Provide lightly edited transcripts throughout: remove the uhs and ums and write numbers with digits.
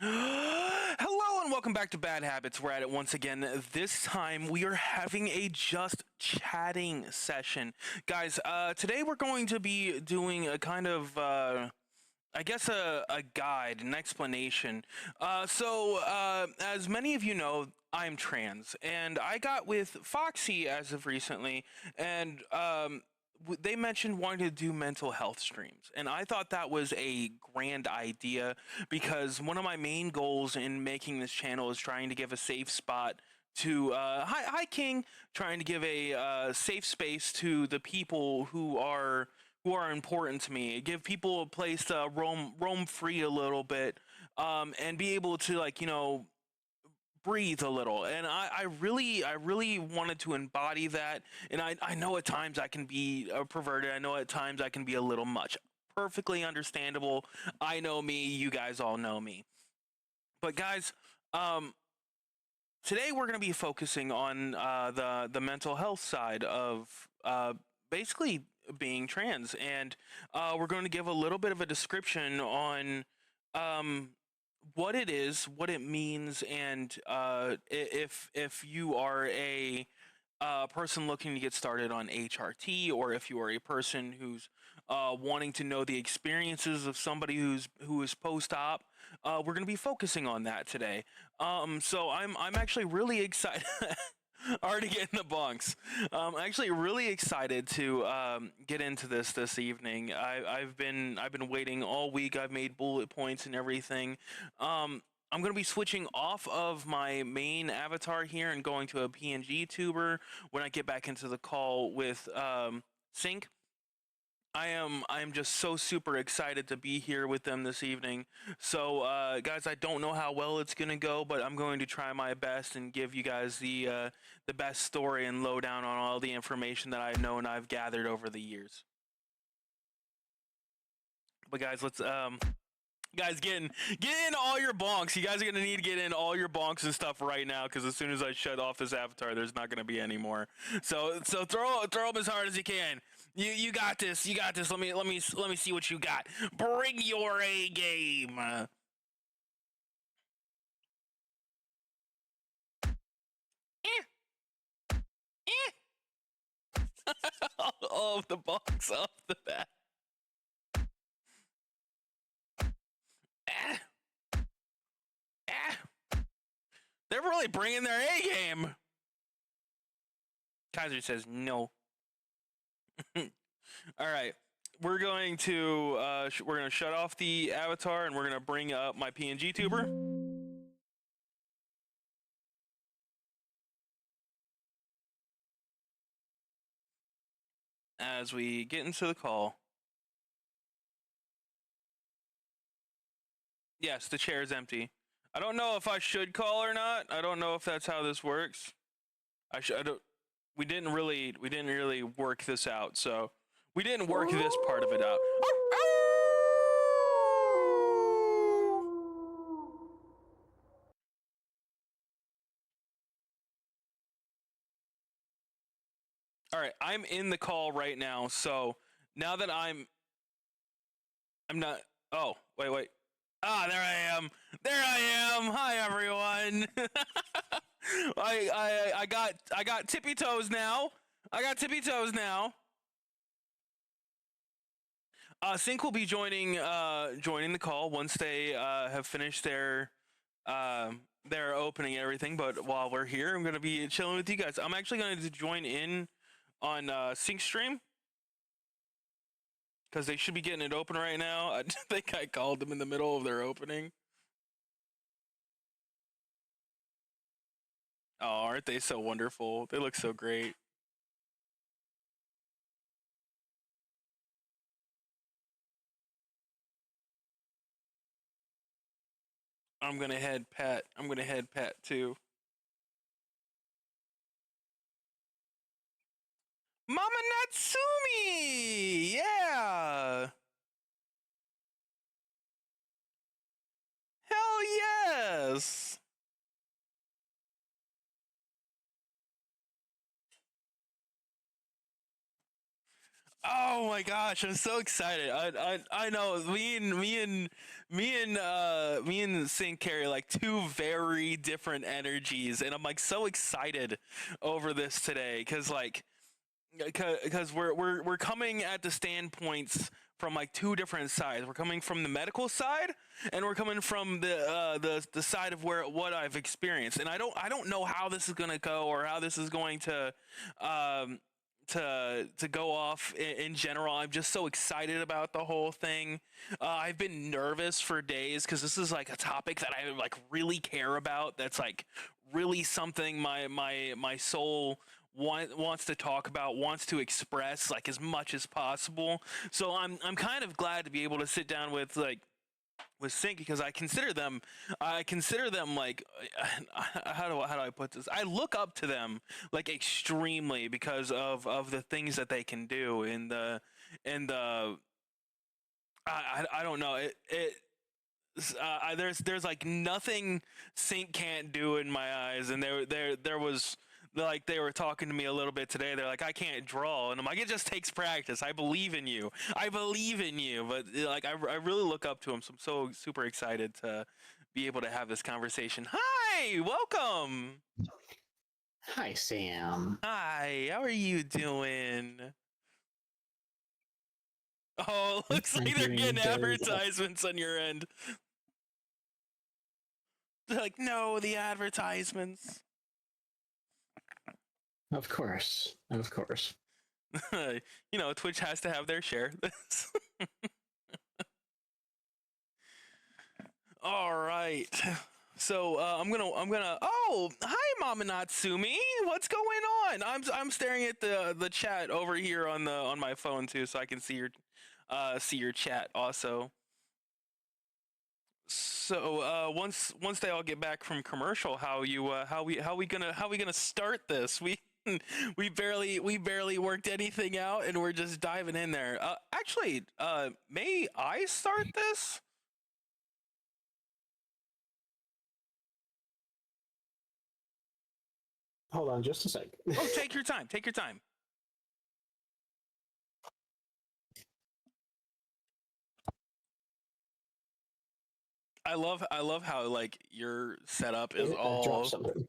Hello and welcome back to Bad Habits. We're at it once again. This time we are having a just chatting session. Guys, today we're going to be doing a kind of, I guess, a guide, an explanation. As many of you know, I'm trans, and I got with Foxy as of recently, and they mentioned wanting to do mental health streams, and I thought that was a grand idea because one of my main goals in making this channel is trying to give a safe spot to hi King, trying to give a safe space to the people who are important to me, give people a place to roam free a little bit, and be able to, like, breathe a little. And I really wanted to embody that. And I know at times I can be perverted. I know at times I can be a little much. Perfectly understandable. I know me. You guys all know me. But guys, um, today we're going to be focusing on the mental health side of basically being trans, and we're going to give a little bit of a description on um, what it is, what it means, and if you are a person looking to get started on HRT, or if you are a person who's wanting to know the experiences of somebody who is post-op, we're going to be focusing on that today. So I'm actually really excited. Already getting the bunks. Actually, really excited to get into this evening. I've been waiting all week. I've made bullet points and everything. I'm going to be switching off of my main avatar here and going to a PNG tuber when I get back into the call with Synch. I am just so super excited to be here with them this evening. So guys, I don't know how well it's gonna go, but I'm going to try my best and give you guys the best story and lowdown on all the information that I know and I've gathered over the years. But guys, let's guys, get in all your bonks. You guys are gonna need to get in all your bonks and stuff right now, because as soon as I shut off this avatar, there's not gonna be any more. So throw them as hard as you can. You got this. You got this. Let me see what you got. Bring your A game. Eh, eh. All of the bonks off the bat. Eh, eh. They're really bringing their A game. Kaiser says no. All right. We're going to shut off the avatar, and we're going to bring up my PNG tuber. As we get into the call. Yes, the chair is empty. I don't know if I should call or not. I don't know if that's how this works. I should. I don't, we didn't really work this out, so we didn't work this part of it out. All right, I'm in the call right now, so now that I'm not. Oh, wait. Ah, there I am. There I am. Hi, everyone. I got tippy toes now. I got tippy toes now. Sync will be joining the call once they have finished their opening and everything. But while we're here, I'm gonna be chilling with you guys. I'm actually going to join in on Sync stream because they should be getting it open right now. I think I called them in the middle of their opening. Oh, aren't they so wonderful? They look so great. I'm gonna head Pat too. Mama Natsumi! Yeah! Hell yes! Oh my gosh, I'm so excited. I know me and Synch carry like two very different energies, and I'm like so excited over this today because we're coming at the standpoints from like two different sides. We're coming from the medical side, and we're coming from the side of where what I've experienced. And I don't know how this is gonna go or how this is going um, to go off in general. I'm just so excited about the whole thing. I've been nervous for days because this is like a topic that I like really care about. That's like really something my soul wants to talk about, wants to express like as much as possible. So I'm kind of glad to be able to sit down with Sync because I consider them like how do I put this? I look up to them like extremely because of the things that they can do in the I don't know there's like nothing Sync can't do in my eyes, and there was like they were talking to me a little bit today. They're like, I can't draw, and I'm like, it just takes practice. I believe in you. I believe in you. But like I really look up to him, so I'm so super excited to be able to have this conversation. Hi, welcome. Hi, Sam. Hi, how are you doing? Oh, looks I'm like they're doing getting very well. advertisements on your end. They're like, no, the advertisements. Of course. Of course. Twitch has to have their share. All right. So I'm gonna. Oh, hi, Mama Natsumi. What's going on? I'm staring at the chat over here on my phone too, so I can see your chat also. So once they all get back from commercial, how we gonna start this? We barely worked anything out, and we're just diving in there. Actually, may I start this? Hold on just a sec. Oh, take your time. Take your time. I love how like your setup is I dropped all something.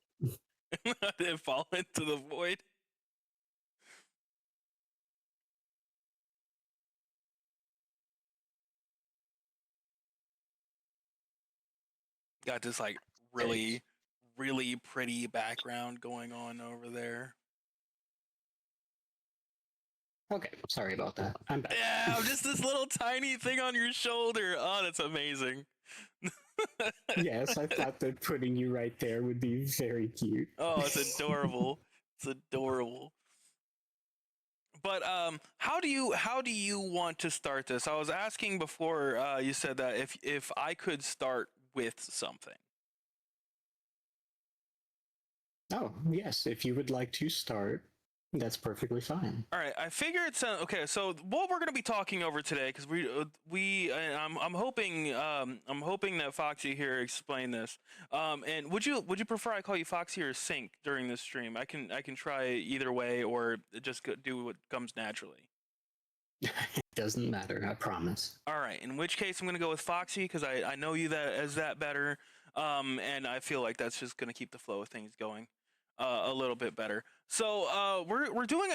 it fall into the void. Got this like Okay. really really pretty background going on over there. Okay. Sorry about that. I'm back. Yeah, just this little tiny thing on your shoulder. Oh, that's amazing. Yes, I thought that putting you right there would be very cute. Oh, it's adorable. It's adorable. But how do you want to start this? I was asking before you said that if I could start with something. Oh, yes. If you would like to start, that's perfectly fine. All right, I figure it's okay. So what we're going to be talking over today, because I'm hoping that Foxy here explain this. And would you prefer I call you Foxy or Sync during this stream? I can try either way, or just do what comes naturally. It doesn't matter, I promise. All right. In which case, I'm going to go with Foxy because I know you that as that better. And I feel like that's just going to keep the flow of things going a little bit better. So we're doing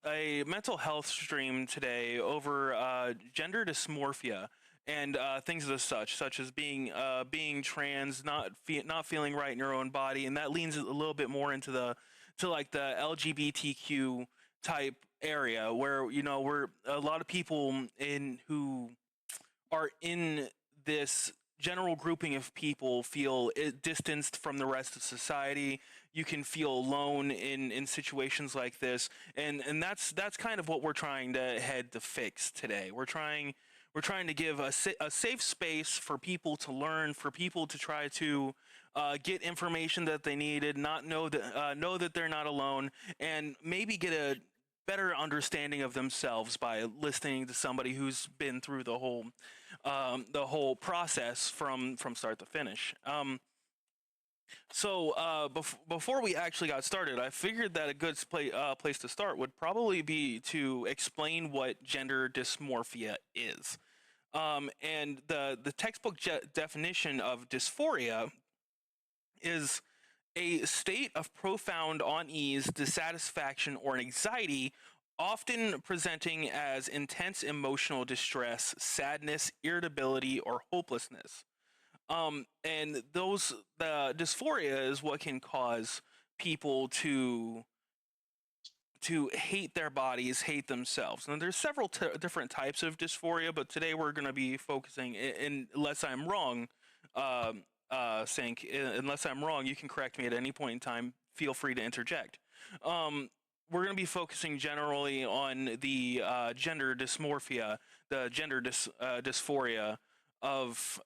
a mental health stream today over gender dysmorphia and things of such as being trans, not feeling right in your own body, and that leans a little bit more into the LGBTQ type area where we're a lot of people in who are in this general grouping of people feel distanced from the rest of society. You can feel alone in situations like this, and that's kind of what we're trying to head to fix today. We're trying to give a safe space for people to learn, for people to try to get information that they needed, not know that they're not alone, and maybe get a better understanding of themselves by listening to somebody who's been through the whole process from start to finish. So, before we actually got started, I figured that a good place to start would probably be to explain what gender dysmorphia is. And the textbook definition of dysphoria is a state of profound unease, dissatisfaction, or anxiety, often presenting as intense emotional distress, sadness, irritability, or hopelessness. And the dysphoria is what can cause people to hate their bodies, hate themselves. And there's several different types of dysphoria, but today we're going to be focusing, unless I'm wrong, Synch, unless I'm wrong, you can correct me at any point in time. Feel free to interject. Um, we're going to be focusing generally on the gender dysmorphia, the dysphoria of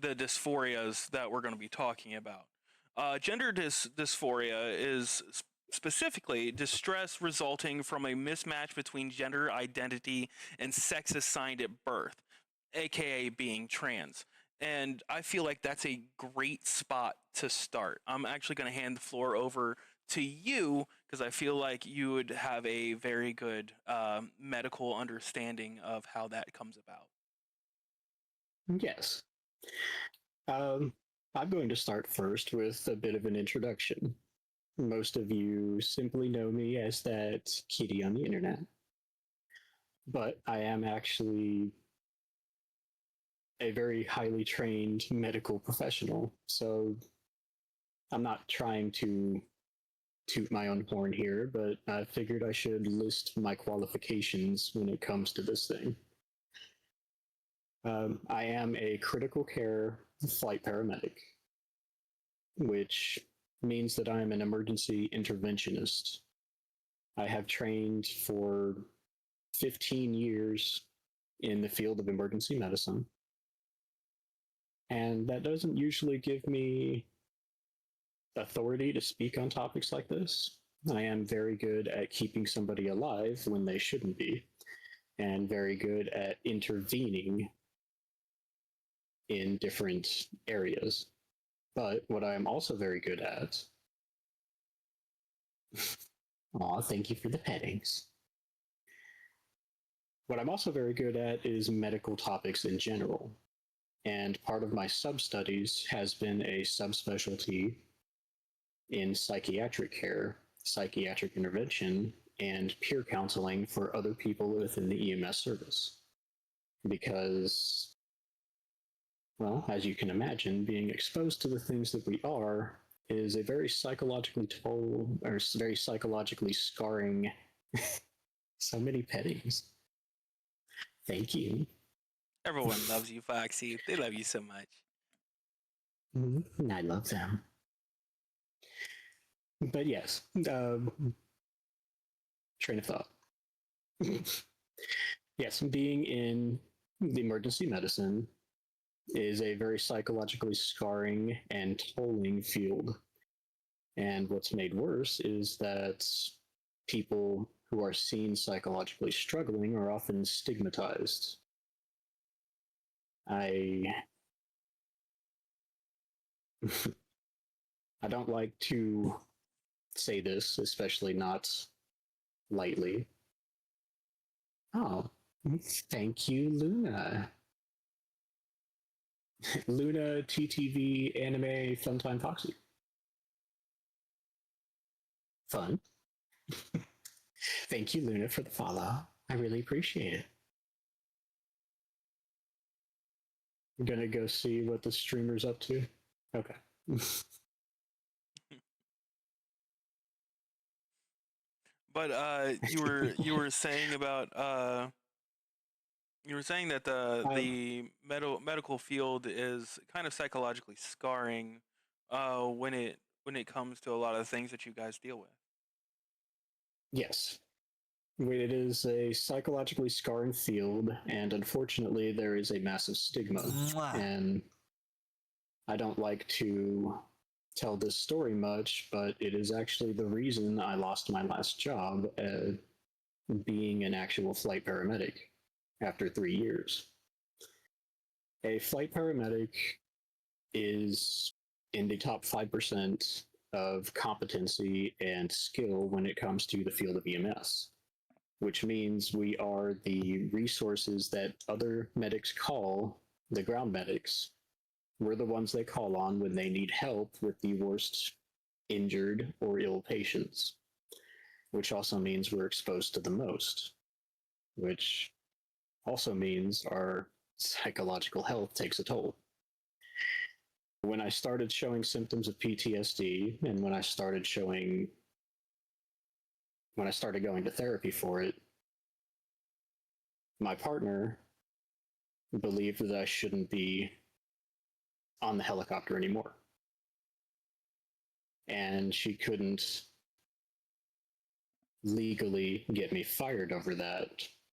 the dysphorias that we're going to be talking about. Gender dysphoria is specifically distress resulting from a mismatch between gender identity and sex assigned at birth, aka being trans. And I feel like that's a great spot to start. I'm actually going to hand the floor over to you because I feel like you would have a very good medical understanding of how that comes about. Yes. Um, I'm going to start first with a bit of an introduction. Most of you simply know me as that kitty on the internet, but I am actually a very highly trained medical professional, so I'm not trying to toot my own horn here, but I figured I should list my qualifications when it comes to this thing. I am a critical care flight paramedic, which means that I am an emergency interventionist. I have trained for 15 years in the field of emergency medicine, and that doesn't usually give me authority to speak on topics like this. I am very good at keeping somebody alive when they shouldn't be, and very good at intervening in different areas. But what I am also very good at, aw, thank you for the pettings. What I'm also very good at is medical topics in general. And part of my sub-studies has been a subspecialty in psychiatric care, psychiatric intervention, and peer counseling for other people within the EMS service. Because, well, as you can imagine, being exposed to the things that we are is a very psychologically very psychologically scarring. So many pettings. Thank you. Everyone loves you, Foxy. They love you so much. I love them. But yes, train of thought. Yes, being in the emergency medicine is a very psychologically scarring and tolling field. And what's made worse is that people who are seen psychologically struggling are often stigmatized. I don't like to say this, especially not lightly. Oh, thank you, Luna. Luna, TTV, anime, funtime, foxy. Fun. Thank you, Luna, for the follow. I really appreciate it. I'm gonna go see what the streamer's up to. Okay. But you were saying about you were saying that the medical field is kind of psychologically scarring when it comes to a lot of the things that you guys deal with. Yes. It is a psychologically scarring field, and unfortunately, there is a massive stigma. Mwah. And I don't like to tell this story much, but it is actually the reason I lost my last job being an actual flight paramedic after 3 years. A flight paramedic is in the top 5% of competency and skill when it comes to the field of EMS, which means we are the resources that other medics call the ground medics. We're the ones they call on when they need help with the worst injured or ill patients, which also means we're exposed to the most, which also means our psychological health takes a toll. When I started showing symptoms of PTSD and when I started going to therapy for it, my partner believed that I shouldn't be on the helicopter anymore. And she couldn't legally get me fired over that.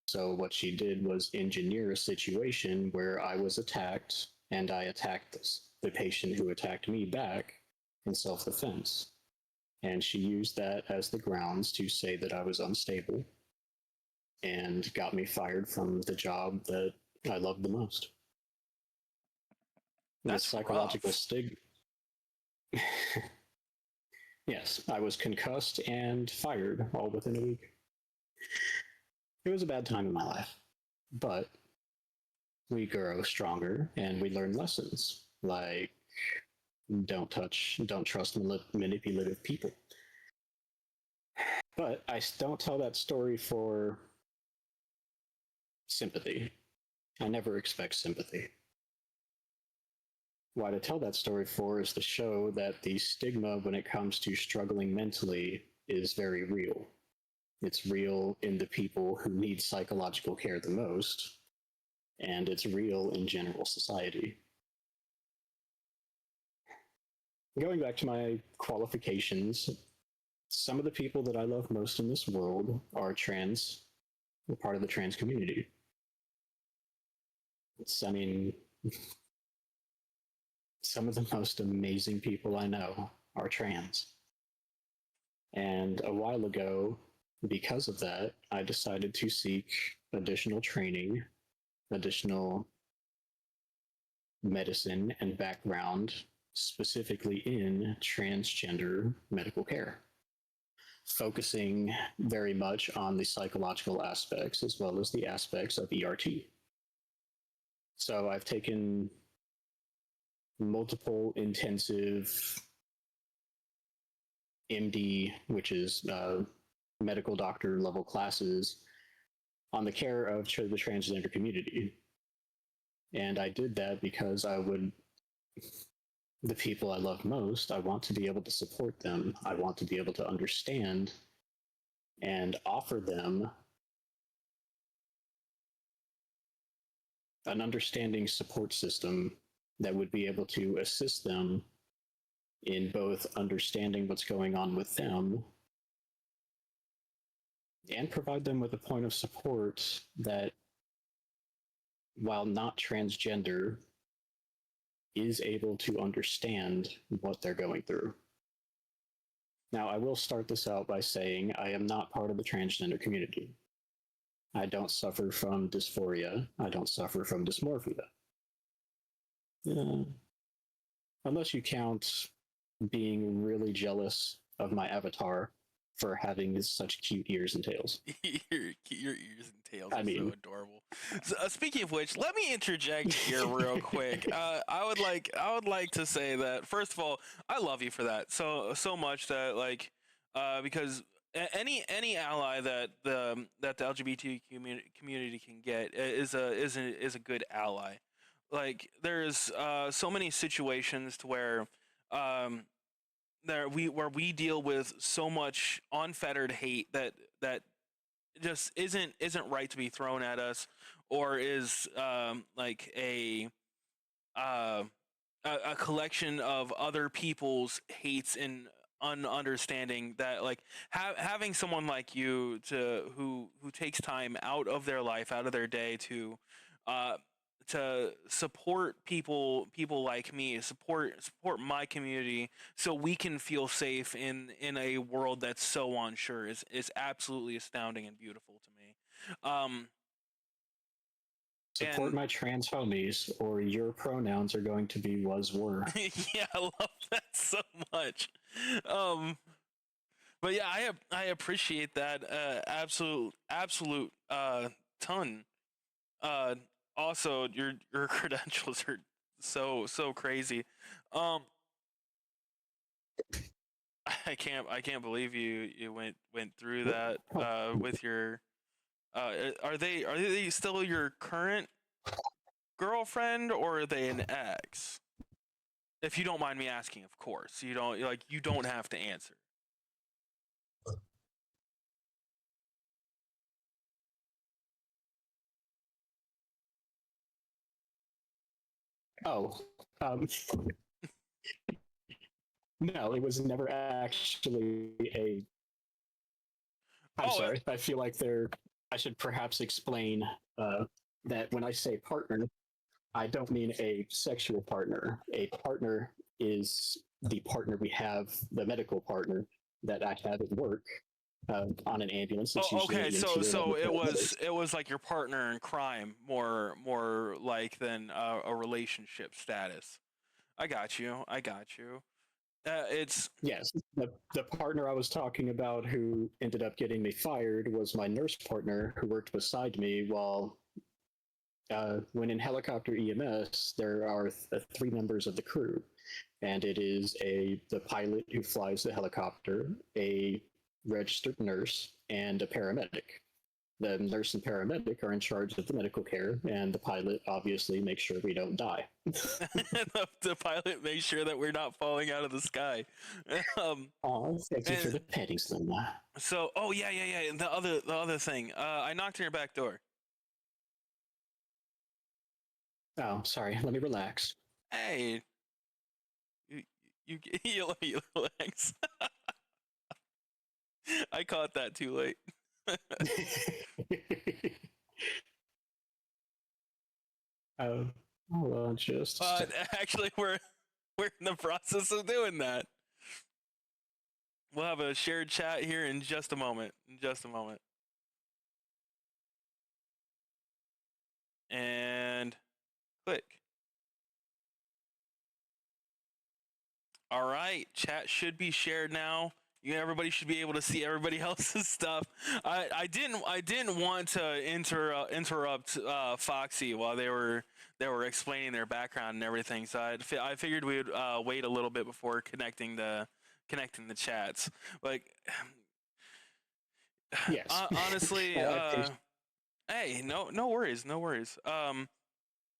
So what she did was engineer a situation where I was attacked and I attacked the patient who attacked me back in self-defense. And she used that as the grounds to say that I was unstable and got me fired from the job that I loved the most. That's the psychological rough. stigma. Yes, I was concussed and fired all within a week. It was a bad time in my life, but we grow stronger and we learn lessons like don't trust manipulative people. But I don't tell that story for sympathy. I never expect sympathy. What I tell that story for is to show that the stigma when it comes to struggling mentally is very real. It's real in the people who need psychological care the most, and it's real in general society. Going back to my qualifications, some of the people that I love most in this world are trans, part of the trans community. Some of the most amazing people I know are trans. And a while ago, because of that, I decided to seek additional training, additional medicine and background, specifically in transgender medical care, focusing very much on the psychological aspects as well as the aspects of ERT. So I've taken multiple intensive MD, which is medical doctor level classes on the care of the transgender community. And I did that because the people I love most, I want to be able to support them. I want to be able to understand and offer them an understanding support system that would be able to assist them in both understanding what's going on with them and provide them with a point of support that, while not transgender, is able to understand what they're going through. Now, I will start this out by saying I am not part of the transgender community. I don't suffer from dysphoria. I don't suffer from dysmorphia. Unless you count being really jealous of my avatar for having such cute ears and tails. your ears and tails are so adorable. So, speaking of which, let me interject here real quick. I would like to say that, first of all, I love you for that so much that because any ally that the LGBT community can get is a good ally. Like, there's so many situations to where where we deal with so much unfettered hate that just isn't right to be thrown at us, or is like a collection of other people's hates and understanding that, like, having someone like you who takes time out of their life, out of their day to support people like me, support my community, so we can feel safe in a world that's so unsure, is absolutely astounding and beautiful to me. Um, Support And my trans homies, or your pronouns are going to be was were. yeah, I love that so much. Um, but yeah, I appreciate that absolute ton. Uh, Also, your credentials are so crazy. Um, I can't believe you went through that with your are they still your current girlfriend, or are they an ex? If you don't mind me asking, of course. You don't have to answer. Oh, um, no, it was never actually a. I'm Oh, sorry. I feel like there. I should perhaps explain that when I say partner, I don't mean a sexual partner. A partner is the partner we have, the medical partner that I have at work on an ambulance. It's oh, usually an okay. So EMT or one of so the it paramedics. was like your partner in crime, more like than a relationship status. I got you. I got you. It's Yes, the partner I was talking about who ended up getting me fired was my nurse partner who worked beside me while when in helicopter EMS, there are three members of the crew, and it is the pilot who flies the helicopter, a registered nurse, and a paramedic. The nurse and paramedic are in charge of the medical care, and the pilot obviously makes sure we don't die. the pilot makes sure that we're not falling out of the sky. um, Oh, thank you for and the petting, Slimma. so, oh yeah. The other thing, I knocked on your back door. Oh, sorry. Let me relax. Hey, you you let me relax. I caught that too late. Oh, hold on just a But sec. actually, we're in the process of doing that. We'll have a shared chat here in just a moment. In just a moment. And click. All right, chat should be shared now. Everybody should be able to see everybody else's stuff. I didn't want to interrupt Foxy while they were explaining their background and everything. So I figured we would wait a little bit before connecting the chats. Like Yes. honestly, I appreciate. hey, no worries, no worries.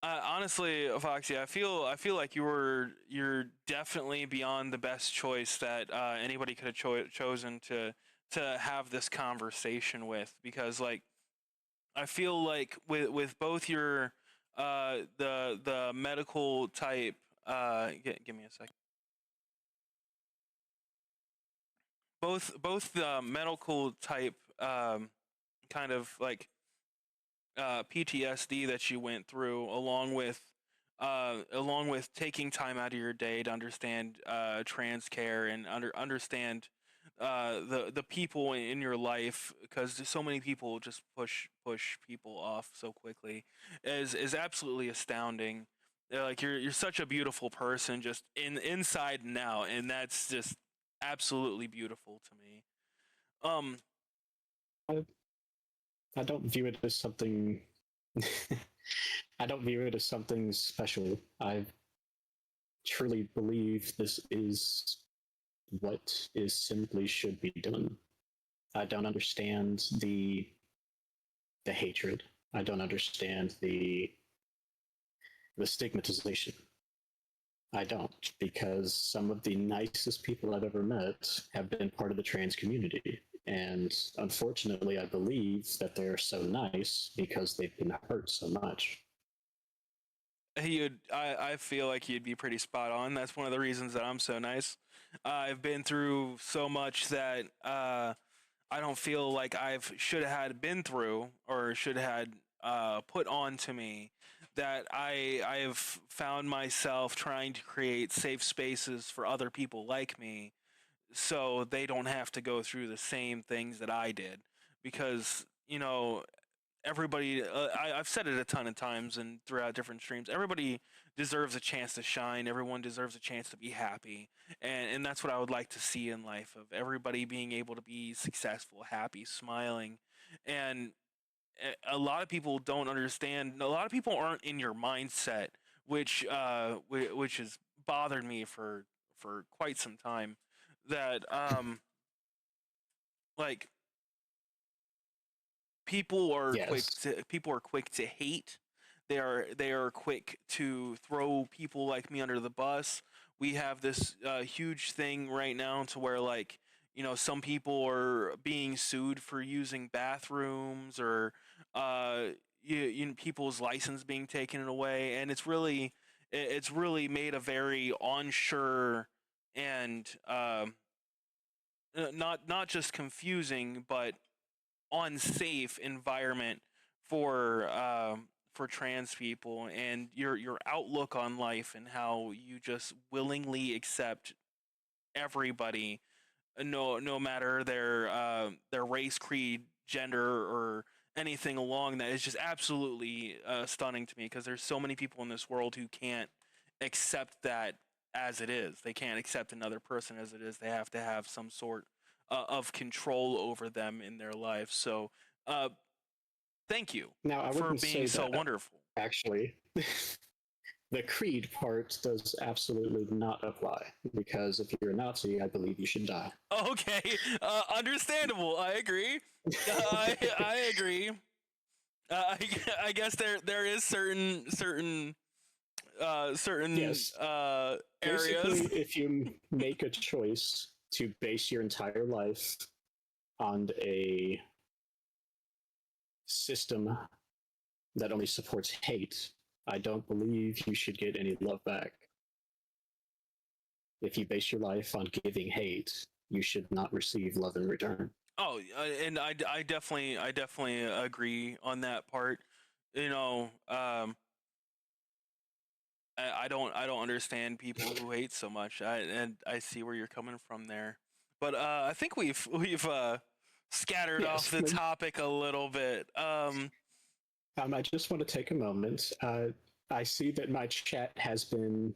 Honestly, Foxy, I feel like you're definitely beyond the best choice that anybody could have chosen to have this conversation with, because like I feel like with both your the medical type give me a second, both the medical type kind of like PTSD that you went through, along with taking time out of your day to understand trans care and understand the people in your life, because so many people just push people off so quickly, is absolutely astounding. Like you're such a beautiful person, just inside and out, and that's just absolutely beautiful to me. Um, I, I don't view it as something. I don't view it as something special. I truly believe this is what is simply should be done. I don't understand the hatred. I don't understand the stigmatization. I don't, because some of the nicest people I've ever met have been part of the trans community. And unfortunately, I believe that they're so nice because they've been hurt so much. I feel like you'd be pretty spot on. That's one of the reasons that I'm so nice. I've been through so much that I don't feel like I've should have had been through, or should have had put on to me, that I have found myself trying to create safe spaces for other people like me, so they don't have to go through the same things that I did. Because everybody, I've said it a ton of times and throughout different streams, everybody deserves a chance to shine. Everyone deserves a chance to be happy. And that's what I would like to see in life, of everybody being able to be successful, happy, smiling. And a lot of people don't understand. A lot of people aren't in your mindset, which has bothered me for quite some time. That like Yes. people are quick to hate. They are quick to throw people like me under the bus. We have this huge thing right now to where, like, some people are being sued for using bathrooms, or uh people's license being taken away, and it's really made a very unsure and not just confusing, but unsafe environment for trans people, and your outlook on life, and how you just willingly accept everybody, no matter their race, creed, gender, or anything along that, is just absolutely stunning to me, because there's so many people in this world who can't accept that as it is. They can't accept another person as it is. They have to have some sort of control over them in their life. So, uh, thank you Now, I for wouldn't being say so that, wonderful. actually. The creed part does absolutely not apply, because if you're a Nazi, I believe you should die. Okay, understandable. I agree. I agree. I guess there is certain Yes. areas. Basically, if you make a choice to base your entire life on a system that only supports hate, I don't believe you should get any love back. If you base your life on giving hate, you should not receive love in return. Oh, and I definitely agree on that part. You know, I don't understand people who hate so much. And I see where you're coming from there. But I think we've scattered off Yes. the topic a little bit. I just want to take a moment. I see that my chat has been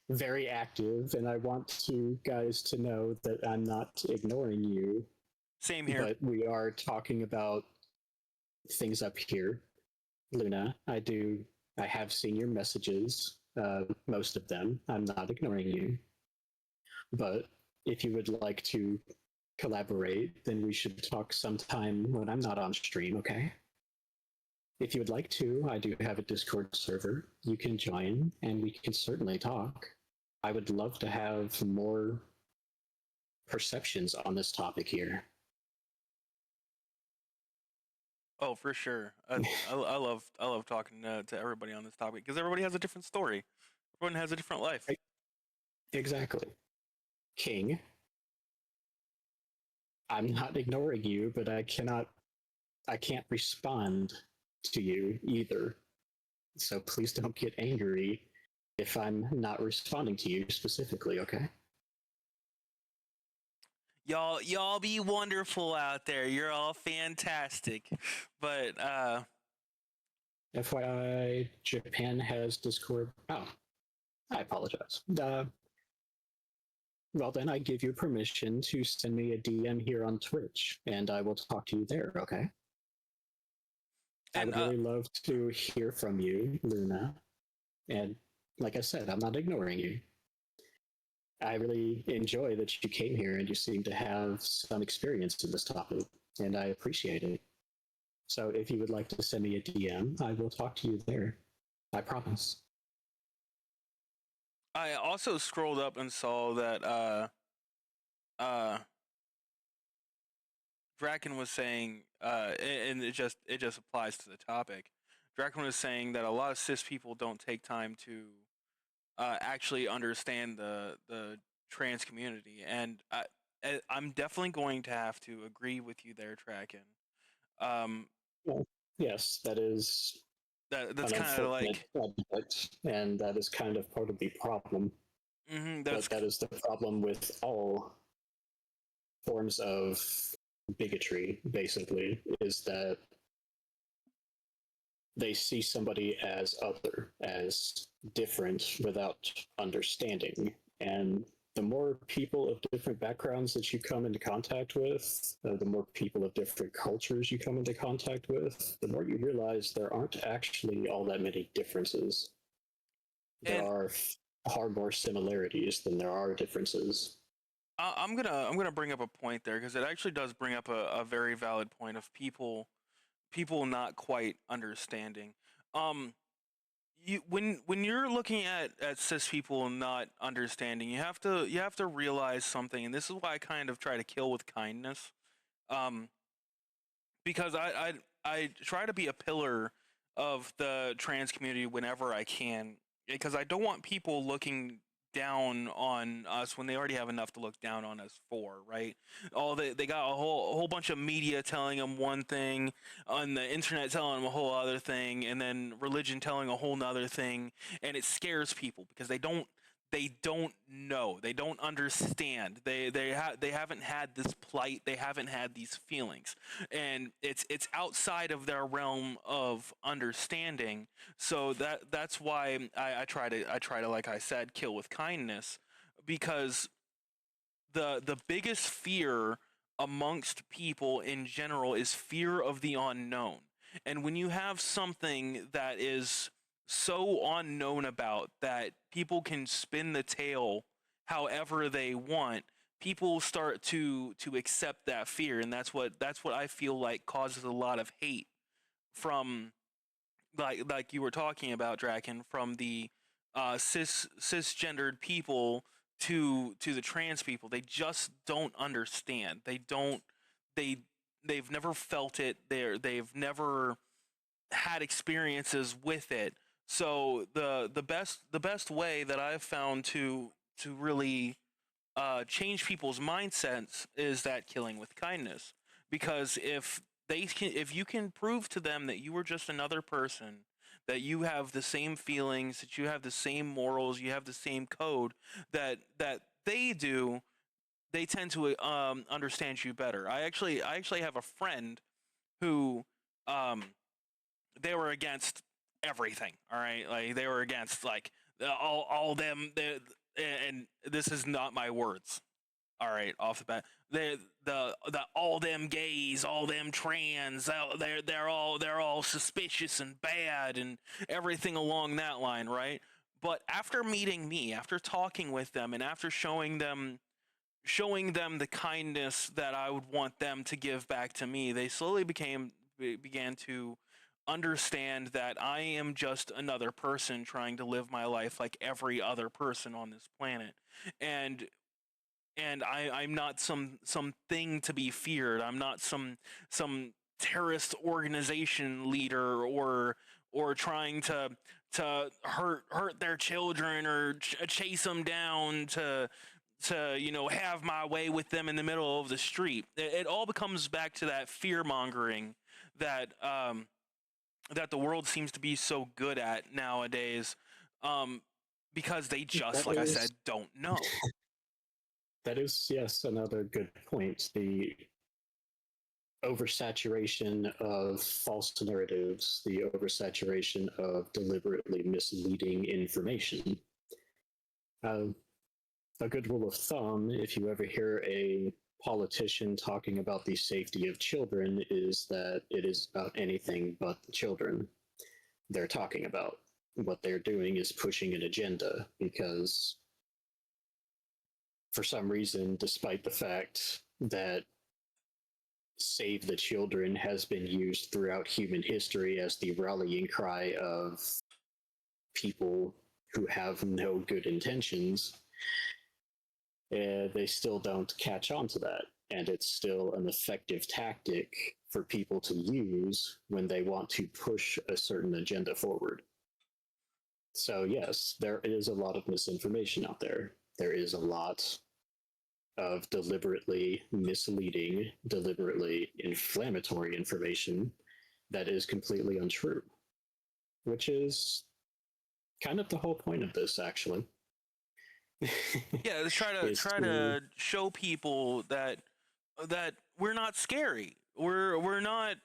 very active, and I want to guys to know that I'm not ignoring you, Same here. but we are talking about things up here. Luna, I have seen your messages, most of them. I'm not ignoring you, but if you would like to collaborate, then we should talk sometime when I'm not on stream, okay? If you would like to, I do have a Discord server. You can join and we can certainly talk. I would love to have more perceptions on this topic here. Oh, for sure. I love talking to everybody on this topic, because everybody has a different story. Everyone has a different life. Right. Exactly. King, I'm not ignoring you, but I can't respond to you either. So please don't get angry if I'm not responding to you specifically, okay? Y'all be wonderful out there. You're all fantastic. But FYI, Japan has Discord. Oh, I apologize. Well, then I give you permission to send me a DM here on Twitch, and I will talk to you there, okay? I and would really love to hear from you, Luna. And like I said, I'm not ignoring you. I really enjoy that you came here and you seem to have some experience in this topic, and I appreciate it. So if you would like to send me a DM, I will talk to you there. I promise. I also scrolled up and saw that uh Draken was saying, and it just applies to the topic. Draken was saying that a lot of cis people don't take time to actually understand the trans community, and I'm definitely going to have to agree with you there, Draken. Um, Well, yes, that is that's an kind of unfortunate like, subject, and that is kind of part of the problem. that's But that is the problem with all forms of bigotry, basically, is that they see somebody as other, as different without understanding. And the more people of different backgrounds that you come into contact with, the more people of different cultures you come into contact with, the more you realize there aren't actually all that many differences. There And are far more similarities than there are differences. I'm gonna bring up a point there because it actually does bring up a very valid point of people not quite understanding. Um, when you're looking at cis people not understanding, you have to realize something, and this is why I kind of try to kill with kindness. Um, because I try to be a pillar of the trans community whenever I can, because I don't want people looking down on us when they already have enough to look down on us for, right? They got a whole bunch of media telling them one thing, on the internet telling them a whole other thing, and then religion telling a whole nother thing, and it scares people because they don't know, they don't understand, they haven't had this plight, they haven't had these feelings, and it's outside of their realm of understanding. So that's why I try to, like I said, kill with kindness, because the biggest fear amongst people in general is fear of the unknown. And when you have something that is so unknown about that people can spin the tale however they want, people start to accept that fear, and that's what I feel like causes a lot of hate from, like you were talking about, Draken, from the cisgendered people to the trans people. They just don't understand. They they've never felt it. They've never had experiences with it. So the best way that I've found to really change people's mindsets is that killing with kindness. Because if you can prove to them that you are just another person, that you have the same feelings, that you have the same morals, you have the same code that they do, they tend to understand you better. I actually have a friend who, um they were against everything. All right, like they were against, like, all them. And this is not my words. All right, off the bat, the all them gays, all them trans, they're all suspicious and bad and everything along that line, right? But after meeting me, after talking with them, and after showing them the kindness that I would want them to give back to me, they slowly began to understand that I am just another person trying to live my life like every other person on this planet. And I'm not some thing to be feared. I'm not some terrorist organization leader, or trying to hurt their children, or chase them down to have my way with them in the middle of the street. It all becomes back to that fear mongering that the world seems to be so good at nowadays, um, because they just, That like I is said, don't know. that is, yes, another good point. The oversaturation of false narratives, the oversaturation of deliberately misleading information. Uh, a good rule of thumb, if you ever hear a politician talking about the safety of children, is that it is about anything but the children they're talking about. What they're doing is pushing an agenda, because for some reason, despite the fact that Save the Children has been used throughout human history as the rallying cry of people who have no good intentions, they still don't catch on to that. And it's still an effective tactic for people to use when they want to push a certain agenda forward. So, yes, there is a lot of misinformation out there. There is a lot of deliberately misleading, deliberately inflammatory information that is completely untrue, which is kind of the whole point of this, actually. Yeah, let's try to is try to to show people that we're not scary. We're not.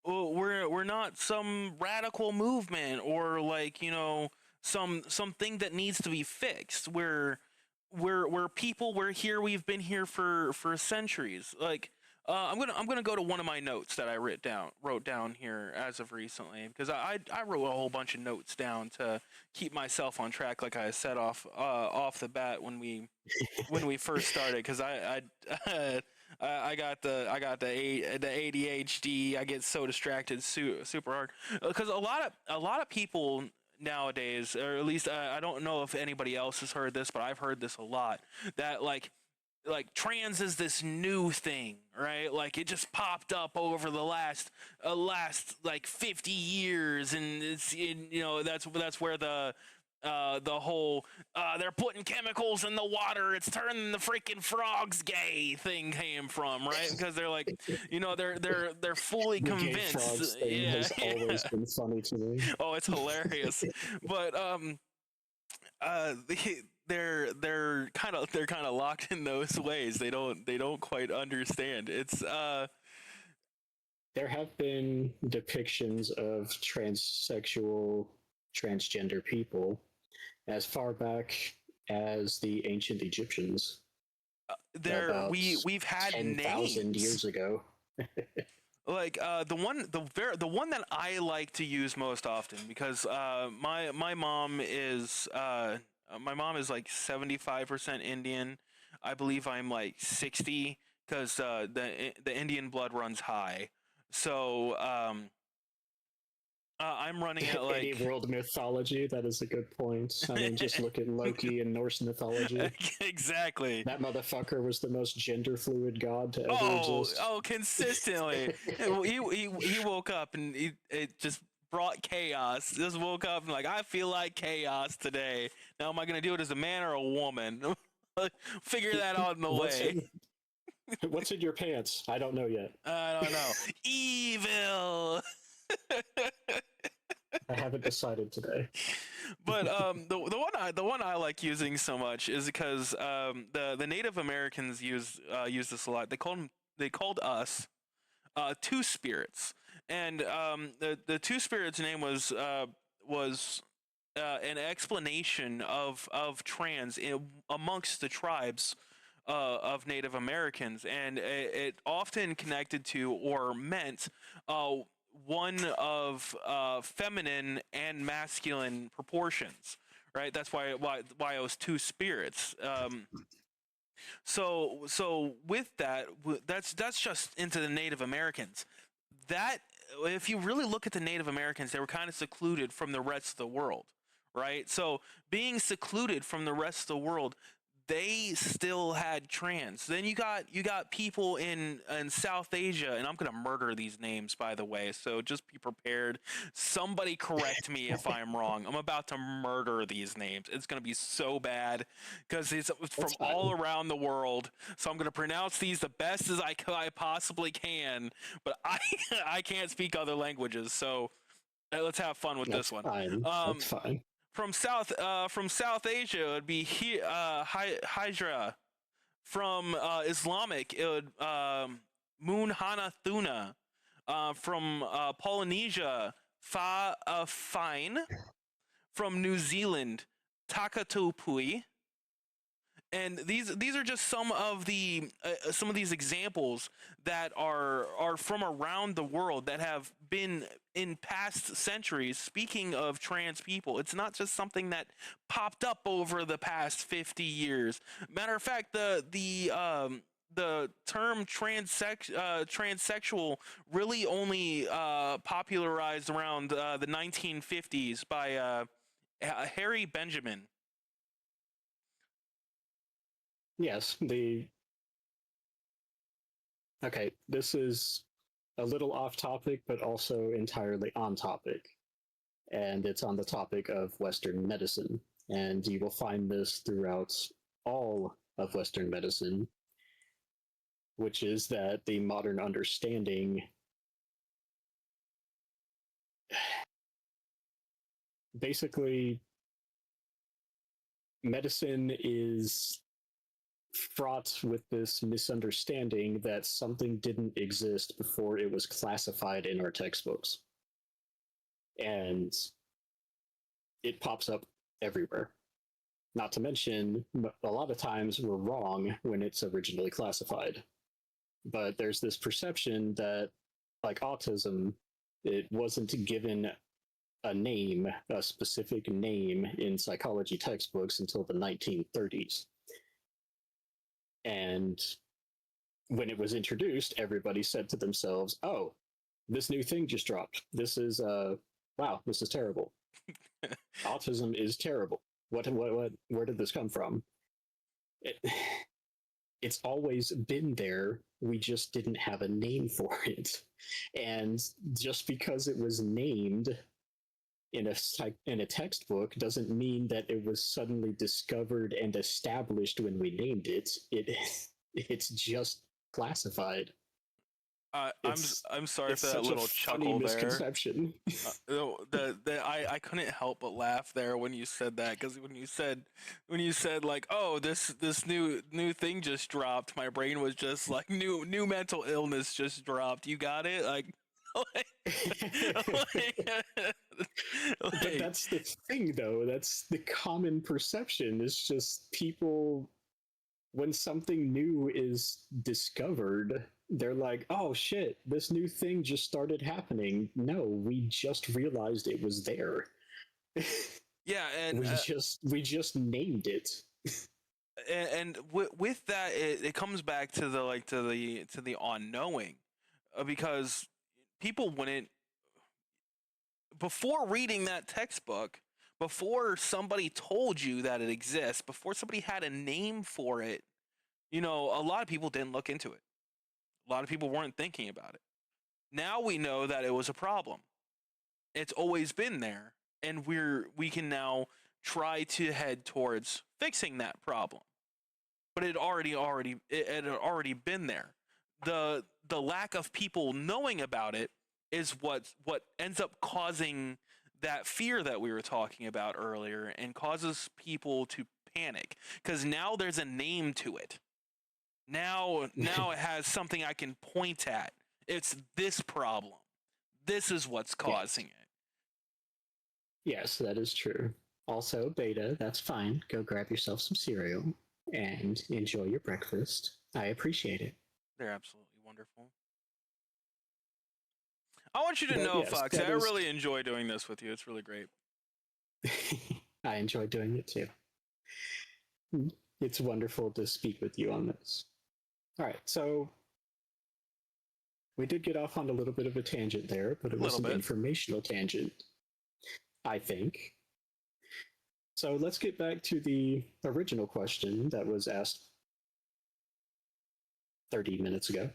we're not some radical movement or like, you know, something that needs to be fixed. We're people. We're here. We've been here for centuries. Like, I'm gonna go to one of my notes that I wrote down here as of recently, because I wrote a whole bunch of notes down to keep myself on track, like I said off the bat when we first started, because I got the ADHD. I get so distracted super hard, because a lot of people nowadays, or at least I don't know if anybody else has heard this, but I've heard this a lot, that trans is this new thing, right? Like it just popped up over the last like 50 years, and you know, that's where the whole they're putting chemicals in the water, it's turning the freaking frogs gay thing came from, right? Because they're like, you know, they're fully The gay convinced. frogs thing Yeah, has yeah. always been funny to me. Oh, it's hilarious. But they're kind of locked in those ways. They don't quite understand. It's There have been depictions of transsexual, transgender people as far back as the ancient Egyptians, there about we've had 10,000 names. years ago. Like the one that I like to use most often, because my mom is like 75% Indian. I believe I'm like 60, because the Indian blood runs high. So I'm running it Any like world mythology, that is a good point. I mean, just look at Loki in Norse mythology. exactly. That motherfucker was the most gender fluid god to ever Oh, exist. oh, consistently. He woke up and it just brought chaos. Just woke up and like, I feel like chaos today. Now, am I gonna do it as a man or a woman? Figure that out in the what's way. in What's in your pants? I don't know yet. I don't know. Evil. I haven't decided today. But the one I like using so much is because the Native Americans use this a lot. They called us two spirits, and the two spirits name was an explanation of trans amongst the tribes of Native Americans, and it often connected to or meant uh, one of feminine and masculine proportions. Right, that's why it was two spirits. So with that, that's just into the Native Americans. That, if you really look at the Native Americans, they were kind of secluded from the rest of the world, right? So being secluded from the rest of the world, they still had trans. Then you got people in South Asia, and I'm gonna murder these names, by the way. So just be prepared. Somebody correct me if I'm wrong. I'm about to murder these names. It's gonna be so bad, because it's That's from all fine. around the world. So I'm gonna pronounce these the best as I possibly can. But I can't speak other languages, so let's have fun with this That's one. fine. That's Um, fine. from South Asia, it would be Hydra. From Islamic, it would Munhana Thuna. From Polynesia, Fine. From New Zealand, Takatupui. And these are just some of these examples that are from around the world that have been in past centuries. Speaking of trans people, it's not just something that popped up over the past 50 years. Matter of fact, the term transsexual really only popularized around the 1950s by Harry Benjamin. Yes, the okay, this is a little off topic, but also entirely on topic. And it's on the topic of Western medicine. And you will find this throughout all of Western medicine, which is that the modern understanding basically medicine is fraught with this misunderstanding that something didn't exist before it was classified in our textbooks. And it pops up everywhere. Not to mention, a lot of times we're wrong when it's originally classified. But there's this perception that, like autism, it wasn't given a name, a specific name in psychology textbooks until the 1930s. And when it was introduced, everybody said to themselves, "Oh, this new thing just dropped. This is wow, this is terrible. Autism is terrible. What? Where did this come from?" It, it's always been there. We just didn't have a name for it, and just because it was named in a textbook doesn't mean that it was suddenly discovered and established when we named it. It's just classified. I'm sorry It's for that such a little funny chuckle there. misconception. I couldn't help but laugh there when you said that, because when you said like, oh, this new thing just dropped, my brain was just like, new mental illness just dropped. You got it? Like, But that's the thing, though. That's the common perception. It's just people, when something new is discovered, they're like, "Oh shit, this new thing just started happening." No, we just realized it was there. yeah, and we just named it. with that, it comes back to the unknowing, because people wouldn't, before reading that textbook, before somebody told you that it exists, before somebody had a name for it, a lot of people didn't look into it. A lot of people weren't thinking about it. Now we know that it was a problem. It's always been there, and we can now try to head towards fixing that problem. But it had already been there. The lack of people knowing about it is what ends up causing that fear that we were talking about earlier, and causes people to panic, because now there's a name to it. Now it has something I can point at. It's this problem. This is what's causing it. Yes, that is true. Also, Beta, that's fine. Go grab yourself some cereal and enjoy your breakfast. I appreciate it. They're absolutely wonderful. I want you to know, yes, Foxy, I really enjoy doing this with you. It's really great. I enjoy doing it too. It's wonderful to speak with you on this. All right, so we did get off on a little bit of a tangent there, but it was an informational tangent, I think. So let's get back to the original question that was asked 30 minutes ago.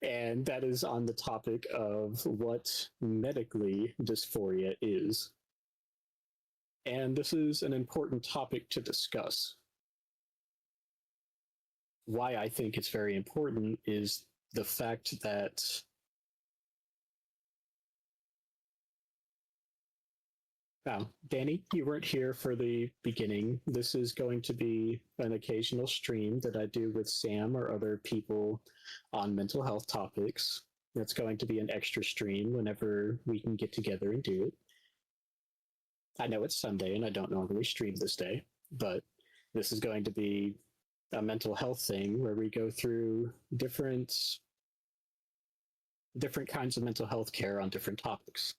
And that is on the topic of what medically dysphoria is. And this is an important topic to discuss. Why I think it's very important is the fact that Danny, you weren't here for the beginning. This is going to be an occasional stream that I do with Sam or other people on mental health topics. That's going to be an extra stream whenever we can get together and do it. I know it's Sunday and I don't normally stream this day, but this is going to be a mental health thing where we go through different kinds of mental health care on different topics.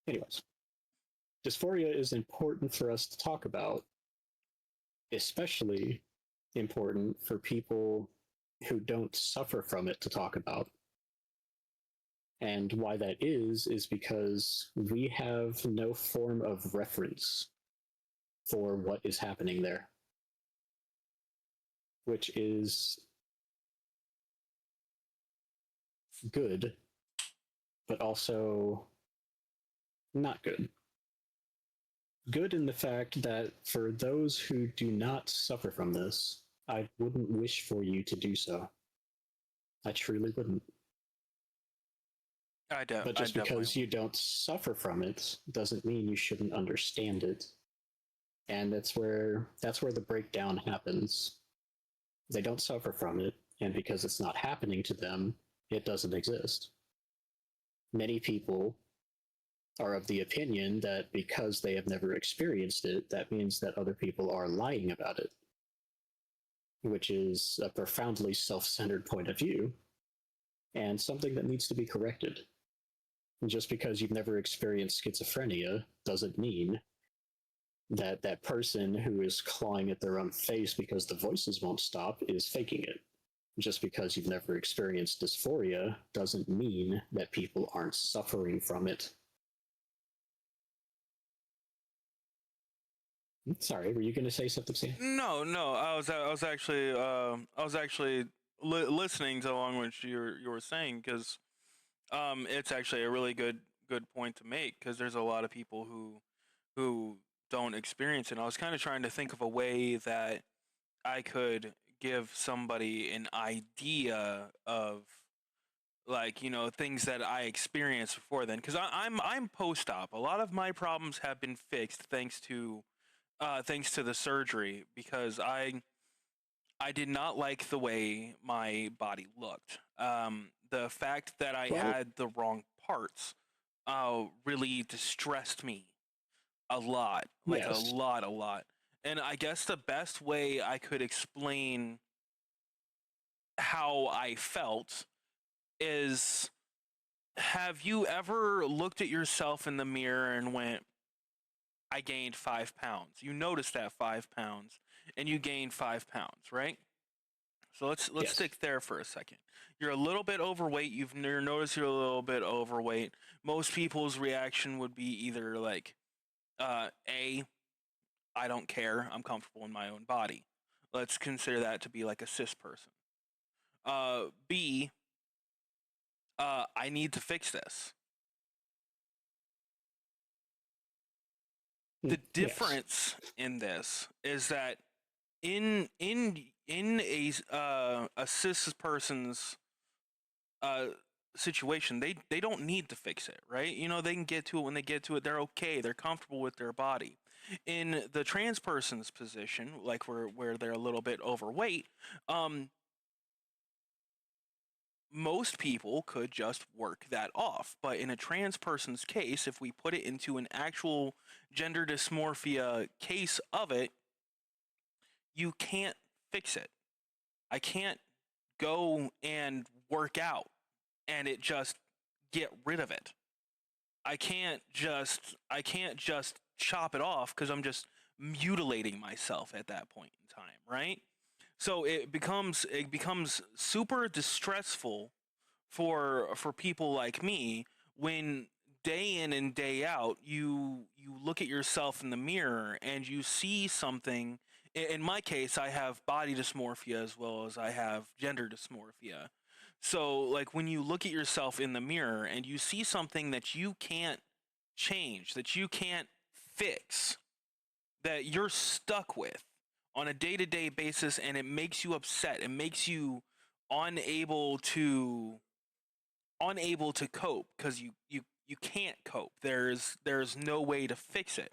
Anyways, dysphoria is important for us to talk about, especially important for people who don't suffer from it to talk about. And why that is because we have no form of reference for what is happening there, which is good, but also not good. Good in the fact that for those who do not suffer from this, I wouldn't wish for you to do so. I truly wouldn't. But just because you don't suffer from it doesn't mean you shouldn't understand it And that's where the breakdown happens. They don't suffer from it, and because it's not happening to them, it doesn't exist. Many people are of the opinion that because they have never experienced it, that means that other people are lying about it, which is a profoundly self-centered point of view and something that needs to be corrected. Just because you've never experienced schizophrenia doesn't mean that that person who is clawing at their own face because the voices won't stop is faking it. Just because you've never experienced dysphoria doesn't mean that people aren't suffering from it. Sorry, were you going to say something, Sam? No. I was actually listening to along what you were saying, because it's actually a really good point to make, because there's a lot of people who don't experience it. I was kind of trying to think of a way that I could give somebody an idea of, like, things that I experienced before then, because I'm post-op. A lot of my problems have been fixed thanks to the surgery, because I did not like the way my body looked. The fact that I Well, had the wrong parts really distressed me a lot, like yes. a lot. And I guess the best way I could explain how I felt is, have you ever looked at yourself in the mirror and went, I gained 5 pounds? You noticed that 5 pounds, and you gained 5 pounds, right? So let's Yes. stick there for a second. You're a little bit overweight. You've noticed you're a little bit overweight. Most people's reaction would be either like, A, I don't care. I'm comfortable in my own body. Let's consider that to be like a cis person. B, I need to fix this. The Yes. difference in this is that in a cis person's uh situation, they don't need to fix it, right? They can get to it when they get to it. They're okay. They're comfortable with their body. In the trans person's position, like where they're a little bit overweight, um most people could just work that off. But in a trans person's case, if we put it into an actual gender dysmorphia case of it, you can't fix it. I can't go and work out and it just get rid of it. I can't just chop it off, because I'm just mutilating myself at that point in time, right? So it becomes super distressful for people like me when day in and day out you look at yourself in the mirror and you see something. In my case, I have body dysmorphia as well as I have gender dysmorphia. So, like, when you look at yourself in the mirror and you see something that you can't change, that you can't fix, that you're stuck with on a day-to-day basis, and it makes you upset, it makes you unable to unable to cope, because you can't cope. There's no way to fix it.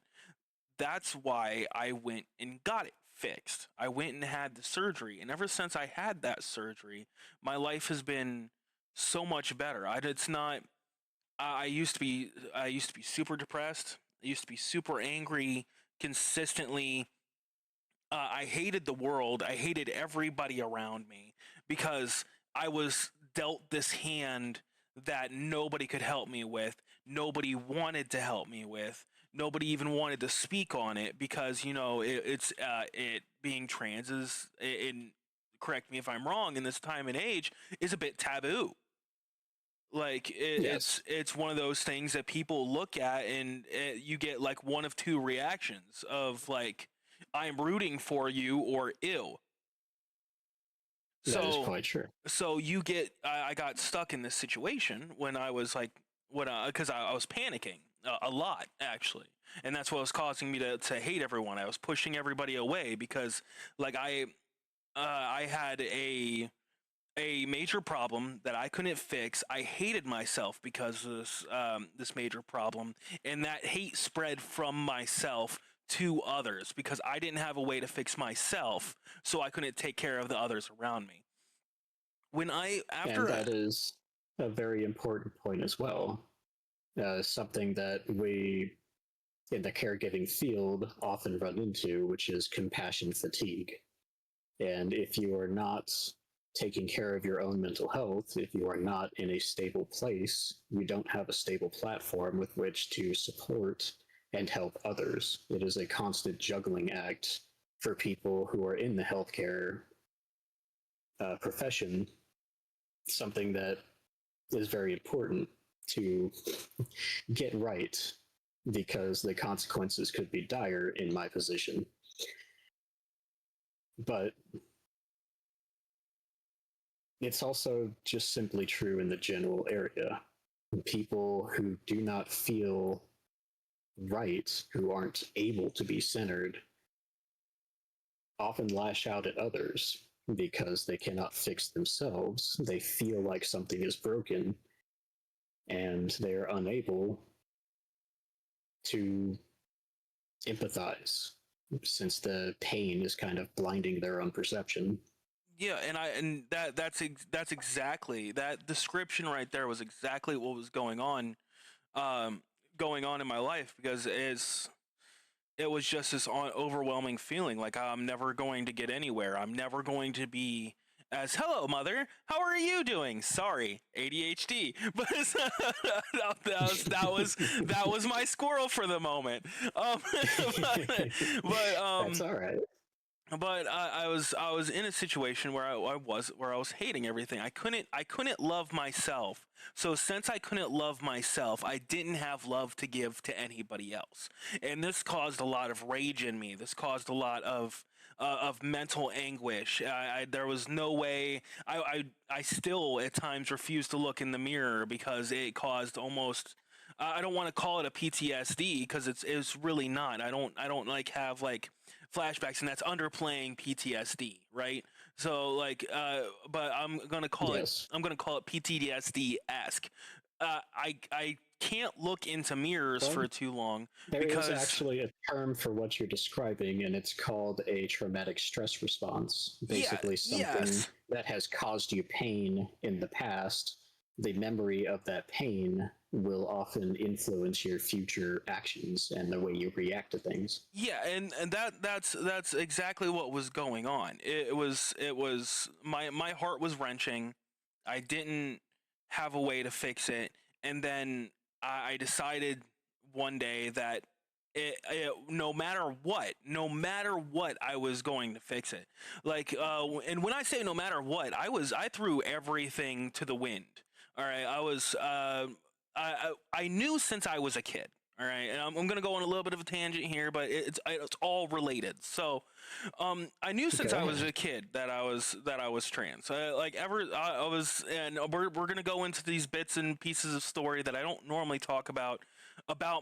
That's why I went and got it fixed. I went and had the surgery, and ever since I had that surgery, my life has been so much better. It's not. I used to be super depressed. I used to be super angry consistently. I hated the world. I hated everybody around me, because I was dealt this hand that nobody could help me with. Nobody wanted to help me with. Nobody even wanted to speak on it, because it being trans is, correct me if I'm wrong, in this time and age, is a bit taboo. Like, Yes. it's one of those things that people look at, and you get like one of two reactions of, like, I'm rooting for you, or ew. That is So quite true. so I got stuck in this situation when I was like, because I was panicking a lot, actually, and that's what was causing me to hate everyone. I was pushing everybody away, because, like, I had a major problem that I couldn't fix. I hated myself because of this major problem, and that hate spread from myself to others because I didn't have a way to fix myself, so I couldn't take care of the others around me. When I And after that is a very important point as well. Something that we in the caregiving field often run into, which is compassion fatigue. And if you are not taking care of your own mental health, if you are not in a stable place, you don't have a stable platform with which to support and help others. It is a constant juggling act for people who are in the healthcare profession, something that is very important to get right because the consequences could be dire in my position. But it's also just simply true in the general area. People who do not feel right, who aren't able to be centered, often lash out at others because they cannot fix themselves. They feel like something is broken and they are unable to empathize since the pain is kind of blinding their own perception. Yeah, and that's exactly that description right there was exactly what was um, going on in my life because it was just this overwhelming feeling like I'm never going to get anywhere. I'm never going to be as hello mother, how are you doing? Sorry, ADHD, but that was my squirrel for the moment. But That's all right. but I was in a situation where I was hating everything. I couldn't love myself. So since I couldn't love myself, I didn't have love to give to anybody else, and this caused a lot of rage in me. This caused a lot of mental anguish. There was no way. I still at times refuse to look in the mirror because it caused almost. I don't want to call it a PTSD because it's really not. I don't like have like flashbacks, and that's underplaying PTSD, right? So like, but Yes. I'm gonna call it PTSD esque. I can't look into mirrors Well, for too long there is because actually a term for what you're describing, and it's called a traumatic stress response. yeah, Basically, something yes. that has caused you pain in the past, the memory of that pain will often influence your future actions and the way you react to things. Yeah, and that's exactly what was going on. It was my heart was wrenching. I didn't have a way to fix it, and then I decided one day that no matter what, I was going to fix it. Like, and when I say no matter what, I threw everything to the wind. All right, I knew since I was a kid. All right, and I'm going to go on a little bit of a tangent here, but it's all related. So, I knew since Go I was ahead. a kid that I was trans. I was, and we're going to go into these bits and pieces of story that I don't normally talk about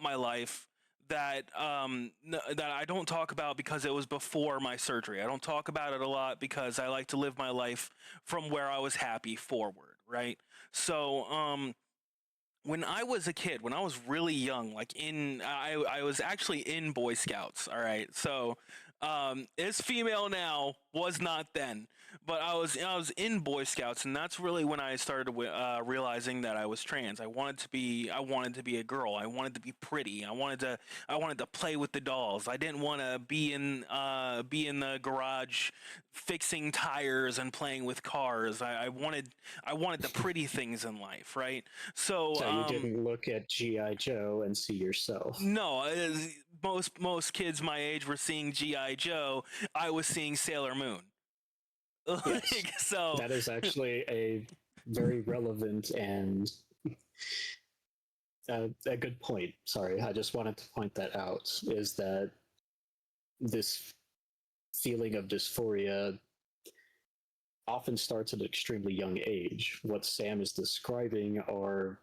my life. That I don't talk about because it was before my surgery. I don't talk about it a lot because I like to live my life from where I was happy forward. Right. So, when I was a kid, when I was really young, I was actually in Boy Scouts. All right, so is female now, was not then, but I was in Boy Scouts, and that's really when I started realizing that I was trans. I wanted to be a girl. I wanted to be pretty. I wanted to play with the dolls. I didn't want to be in the garage fixing tires and playing with cars. I wanted the pretty things in life, right? So, So you didn't look at G.I. Joe and see yourself. no, most kids my age were seeing GI Joe. I was seeing Sailor Moon. Yes, Like, so, that is actually a very relevant and a good point. Sorry, I just wanted to point that out. Is that this feeling of dysphoria often starts at an extremely young age. What Sam is describing are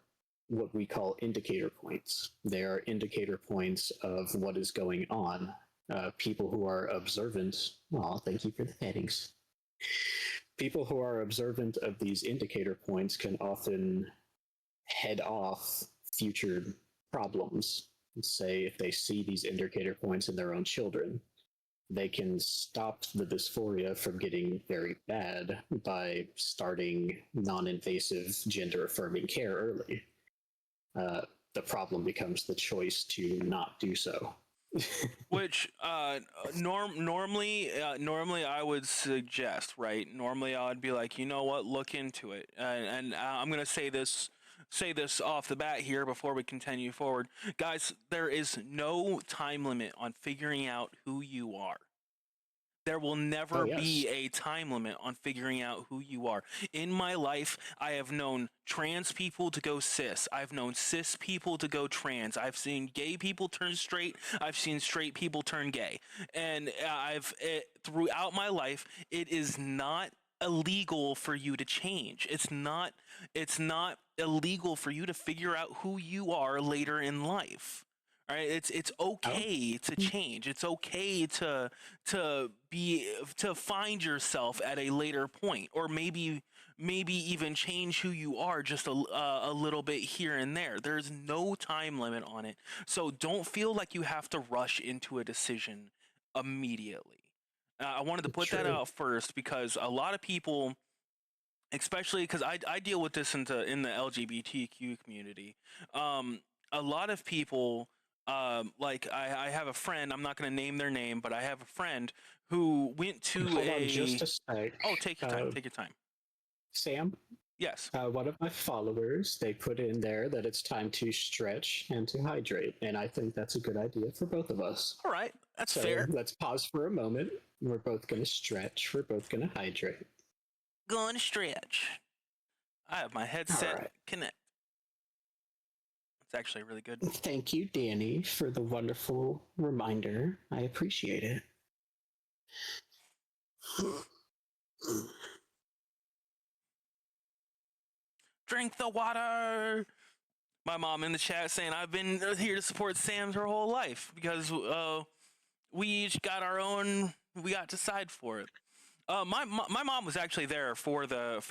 what we call indicator points. They are indicator points of what is going on. People who are observant, oh, thank you for the headings. People who are observant of these indicator points can often head off future problems say if they see these indicator points in their own children, they can stop the dysphoria from getting very bad by starting non-invasive gender-affirming care early. The problem becomes the choice to not do so. Which normally I would suggest, right? Normally I would be like, you know what, look into it. And I'm gonna say this off the bat here before we continue forward, guys. There is no time limit on figuring out who you are. There will never be a time limit on figuring out who you are. In my life, I have known trans people to go cis. I've known cis people to go trans. I've seen gay people turn straight. I've seen straight people turn gay. And throughout my life, it is not illegal for you to change. It's not illegal for you to figure out who you are later in life. Right? It's okay to change. It's okay to find yourself at a later point, or maybe even change who you are just a little bit here and there. There's no time limit on it, so don't feel like you have to rush into a decision immediately. I wanted to put that out first because a lot of people, especially because I deal with this in the LGBTQ community, a lot of people. Like I have a friend. I'm not going to name their name, but I have a friend who went to Hold on just a sec. Oh, take your time. Take your time. Sam? Yes. One of my followers, they put in there that it's time to stretch and to hydrate, and I think that's a good idea for both of us. All right, that's fair. Let's pause for a moment. We're both going to stretch. We're both going to hydrate. Going to stretch. I have my headset connect. It's actually really good. Thank you, Danny, for the wonderful reminder. I appreciate it. Drink the water. My mom in the chat saying I've been here to support Sam's her whole life because we each got our own. We got to decide for it. My mom was actually there for the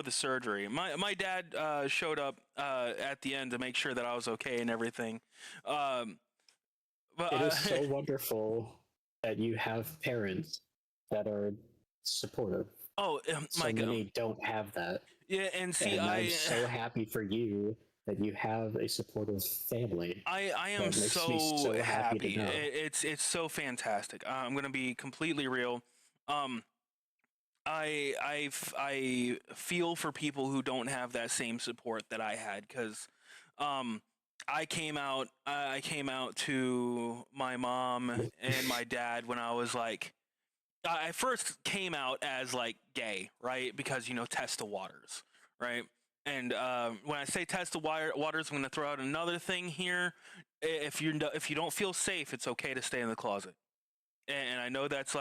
surgery. My dad showed up at the end to make sure that I was okay and everything. But it is so wonderful that you have parents that are supportive. Oh my God! Many don't have that. Yeah, and see, I'm so happy for you that you have a supportive family. I am so happy. It's so fantastic. I'm gonna be completely real. I feel for people who don't have that same support that I had, because I came out to my mom and my dad when I was like, I first came out as like gay, right? Because, test the waters, right? And when I say test the waters, I'm going to throw out another thing here. If you don't feel safe, it's okay to stay in the closet. And I know that's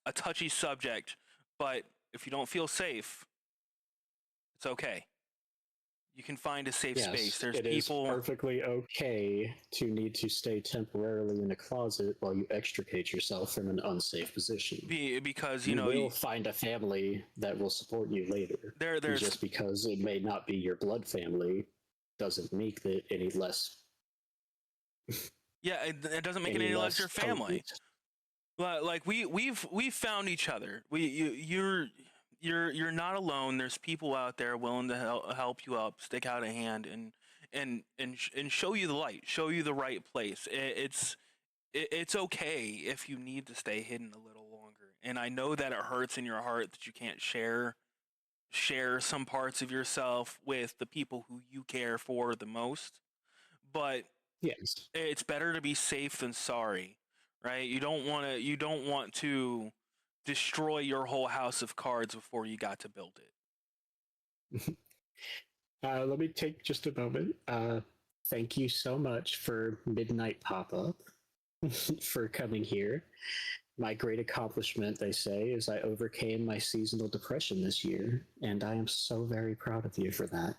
a touchy subject, but if you don't feel safe, it's okay. You can find a safe space. There's people. It is perfectly okay to need to stay temporarily in a closet while you extricate yourself from an unsafe position. Because you will find a family that will support you later. There's just because it may not be your blood family doesn't make it any less. Yeah, it doesn't make it any less your family. Like we've found each other. You're not alone. There's people out there willing to help you up, stick out a hand, and show you the light, show you the right place. It's okay if you need to stay hidden a little longer. And I know that it hurts in your heart that you can't share some parts of yourself with the people who you care for the most. But yes, it's better to be safe than sorry, right? You don't want to destroy your whole house of cards before you got to build it. Let me take just a moment. Thank you so much for Midnight Pop-Up, for coming here. My great accomplishment, they say, is I overcame my seasonal depression this year, and I am so very proud of you for that.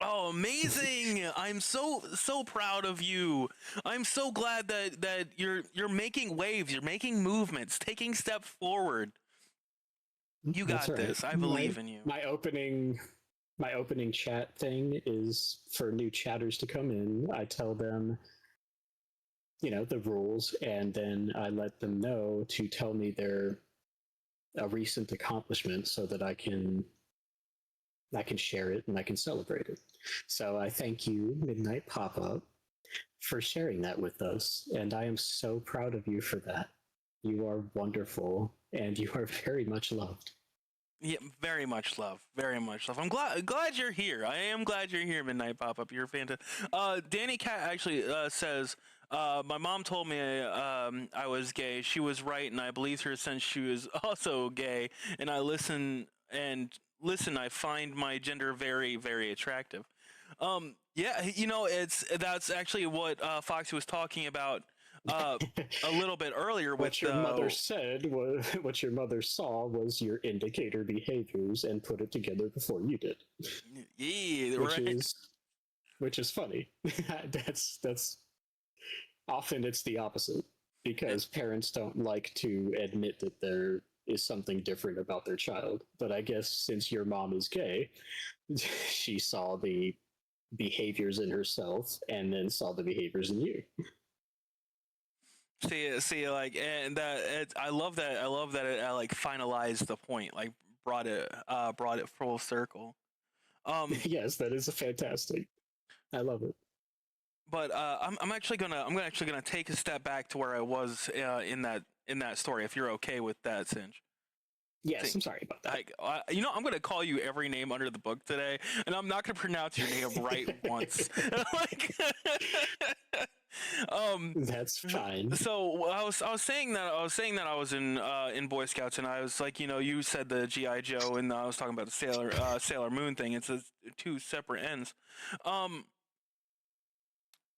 Oh, amazing! I'm so proud of you. I'm so glad that you're making waves, you're making movements, taking steps forward. You got this. I believe in you. My opening my opening chat thing is for new chatters to come in. I tell them, the rules, and then I let them know to tell me their a recent accomplishment so that I can share it and I can celebrate it. So I thank you, Midnight Pop-Up, for sharing that with us, and I am so proud of you for that. You are wonderful, and you are very much loved. Yeah, very much love, very much love. I'm glad you're here. I am glad you're here, Midnight Pop Up. You're fantastic. Danny Cat actually says, my mom told me I was gay. She was right, and I believed her since she was also gay. And I listen. I find my gender very, very attractive. Yeah, that's actually what Foxy was talking about a little bit earlier with What your mother said was what your mother saw was your indicator behaviors and put it together before you did. Yeah, which right. is funny. That's often it's the opposite because parents don't like to admit that there is something different about their child. But I guess since your mom is gay, she saw the behaviors in herself and then saw the behaviors in you. See, like, and I love that. I love that it like finalized the point, like brought it full circle. Yes, that is a fantastic. I love it. But I'm actually gonna take a step back to where I was in that story. If you're okay with that, Synch. Yes, I'm sorry about that. I'm going to call you every name under the book today, and I'm not going to pronounce your name right once. Like, That's fine. So I was saying that I was in Boy Scouts, and I was like, you said the GI Joe, and I was talking about the Sailor Moon thing. It's two separate ends.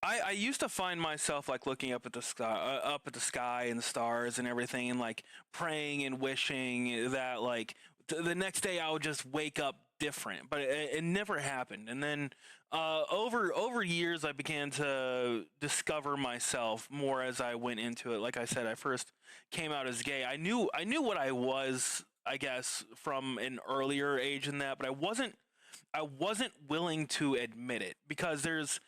I used to find myself like looking up at the sky and the stars and everything, and like praying and wishing that like the next day I would just wake up different, but it never happened. And then over years, I began to discover myself more as I went into it. Like I said, I first came out as gay. I knew what I was, I guess, from an earlier age than that, but I wasn't willing to admit it because there's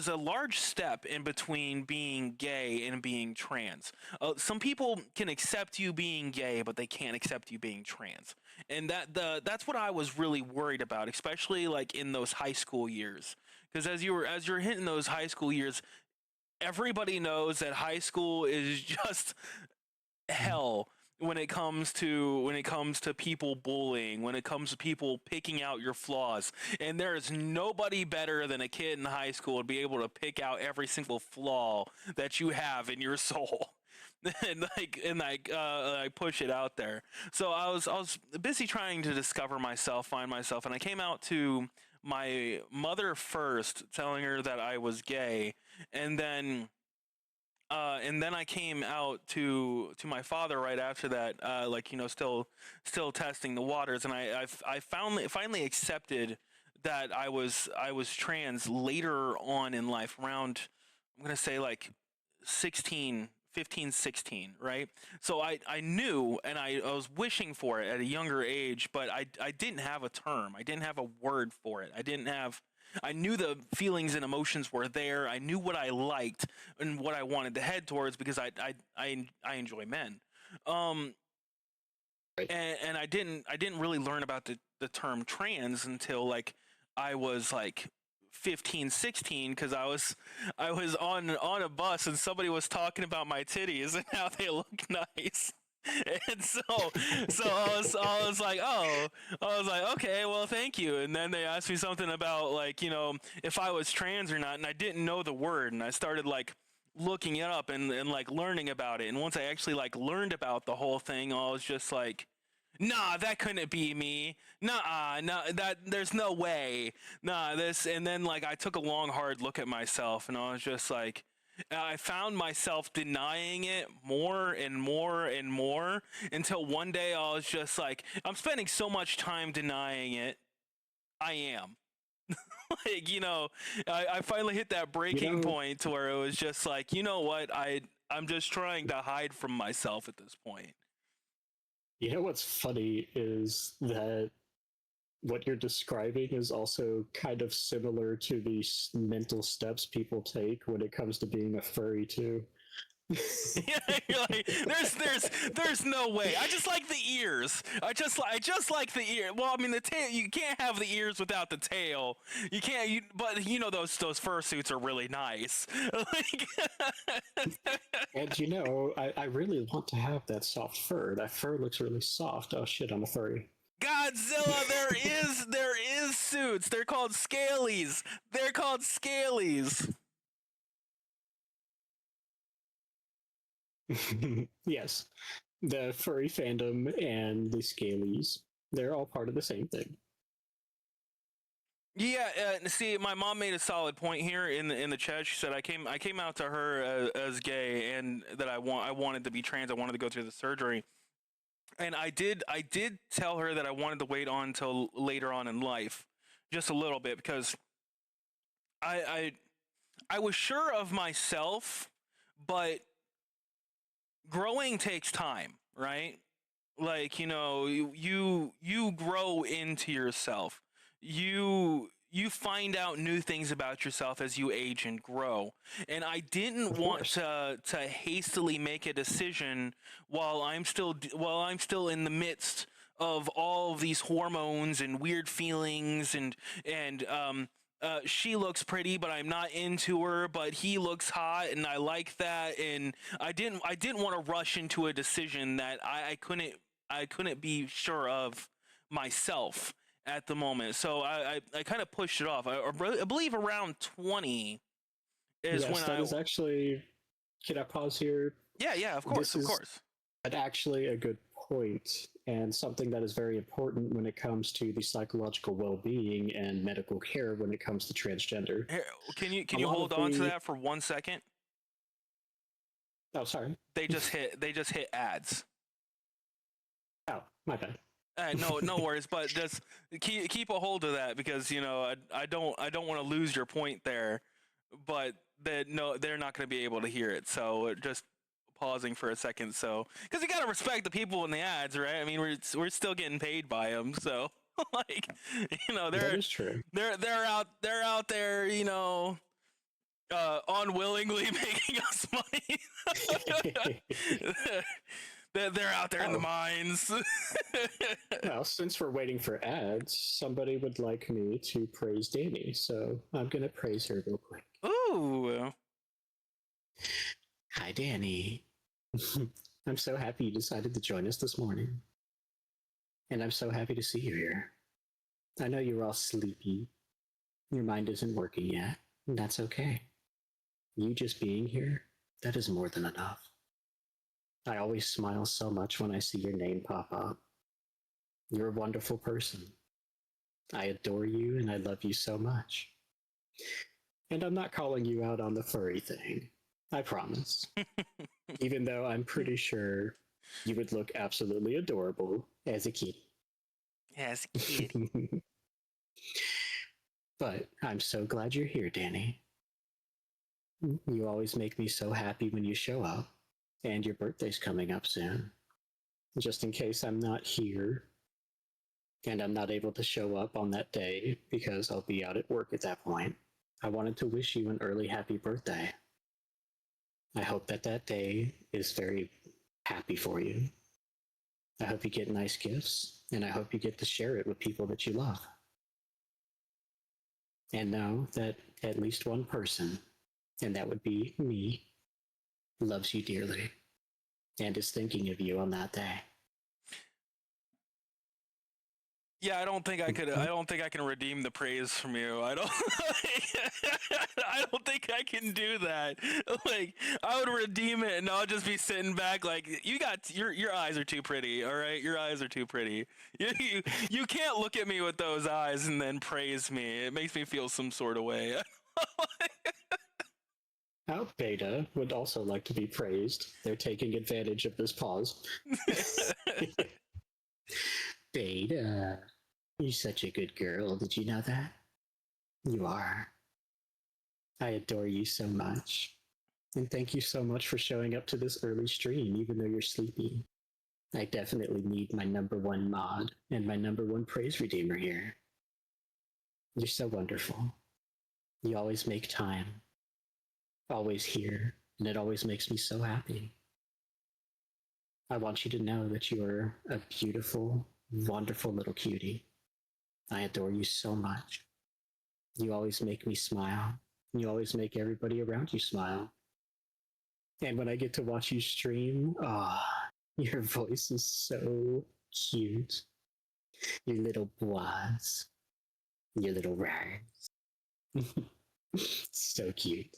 a large step in between being gay and being trans. Some people can accept you being gay, but they can't accept you being trans, and that's what I was really worried about, especially like in those high school years. Because as you're hitting those high school years, everybody knows that high school is just hell when it comes to people bullying, when it comes to people picking out your flaws. And there is nobody better than a kid in high school to be able to pick out every single flaw that you have in your soul. And I push it out there. So I was busy trying to discover myself, find myself, and I came out to my mother first, telling her that I was gay, and then I came out to my father right after that, still testing the waters, and I finally accepted that I was trans later on in life, around, I'm gonna say like 16, 15, 16, right? So I knew, and I was wishing for it at a younger age, but I didn't have a term, I didn't have a word for it, I knew the feelings and emotions were there. I knew what I liked and what I wanted to head towards because I enjoy men. Right. And I didn't really learn about the term trans until like I was like 15, 16, because I was on a bus and somebody was talking about my titties and how they look nice. And so I was like, oh, I was like, okay, well, thank you. And then they asked me something about like, if I was trans or not, and I didn't know the word, and I started like looking it up and like learning about it. And once I actually like learned about the whole thing, I was just like, nah, that couldn't be me. Nah, no, that there's no way. Nah, this. And then like I took a long, hard look at myself, and I was just like, I found myself denying it more and more and more until one day I was just like, I'm spending so much time denying it. I am. Like, I finally hit that breaking point to where it was just like, you know what? I'm just trying to hide from myself at this point. You know what's funny is that what you're describing is also kind of similar to the mental steps people take when it comes to being a furry too. Yeah, you're like, there's no way. I just like the ears. I just like the ear. Well, I mean the tail. You can't have the ears without the tail. You can't. But you know those fursuits are really nice. Like, And I really want to have that soft fur. That fur looks really soft. Oh shit, I'm a furry. Godzilla, there is suits. They're called scalies. They're called scalies. Yes, the furry fandom and the scalies, they're all part of the same thing. Yeah, see, my mom made a solid point here in the chat. She said I came out to her as gay, and that I wanted to be trans. I wanted to go through the surgery, and I did tell her that I wanted to wait on until later on in life, just a little bit, because I was sure of myself, but growing takes time, right? Like, you grow into yourself. You find out new things about yourself as you age and grow. And I didn't want to hastily make a decision while I'm still in the midst of all of these hormones and weird feelings, and she looks pretty, but I'm not into her. But he looks hot, and I like that. And I didn't want to rush into a decision that I couldn't be sure of myself at the moment. So I kind of pushed it off. I believe around 20 is yes, when that is actually. Can I pause here? Yeah, of course, of course. That's actually a good point, and something that is very important when it comes to the psychological well-being and medical care when it comes to transgender. Here, can you hold on to that for 1 second? Oh, sorry. They just hit ads. Oh, my bad. No worries, but just keep a hold of that, because I don't want to lose your point there, but they're not going to be able to hear it. So just pausing for a second, so because you got to respect the people in the ads, right? I mean, we're still getting paid by them, so like that is true. They're out there, unwillingly making us money. They're out there in the mines. Well, since we're waiting for ads, somebody would like me to praise Danny, so I'm going to praise her real quick. Ooh. Hi, Danny. I'm so happy you decided to join us this morning. And I'm so happy to see you here. I know you're all sleepy. Your mind isn't working yet, and that's okay. You just being here, that is more than enough. I always smile so much when I see your name pop up. You're a wonderful person. I adore you and I love you so much. And I'm not calling you out on the furry thing. I promise. Even though I'm pretty sure you would look absolutely adorable as a kitty. As a kitty. But I'm so glad you're here, Danny. You always make me so happy when you show up. And your birthday's coming up soon. Just in case I'm not here and I'm not able to show up on that day because I'll be out at work at that point, I wanted to wish you an early happy birthday. I hope that day is very happy for you. I hope you get nice gifts, and I hope you get to share it with people that you love. And know that at least one person, and that would be me, loves you dearly and is thinking of you on that day. Yeah, I don't think I could. I don't think I can redeem the praise from you. I don't. I don't think I can do that. Like, I would redeem it, and I'll just be sitting back, like, your eyes are too pretty. All right, your eyes are too pretty. You can't look at me with those eyes and then praise me. It makes me feel some sort of way. How Beta would also like to be praised. They're taking advantage of this pause. Beta, you're such a good girl. Did you know that? You are. I adore you so much. And thank you so much for showing up to this early stream, even though you're sleepy. I definitely need my number one mod and my number one praise redeemer here. You're so wonderful. You always make time, always here, and it always makes me so happy. I want you to know that you are a beautiful, wonderful little cutie. I adore you so much. You always make me smile. You always make everybody around you smile. And when I get to watch you stream, your voice is so cute. Your little bois, your little rars. So cute.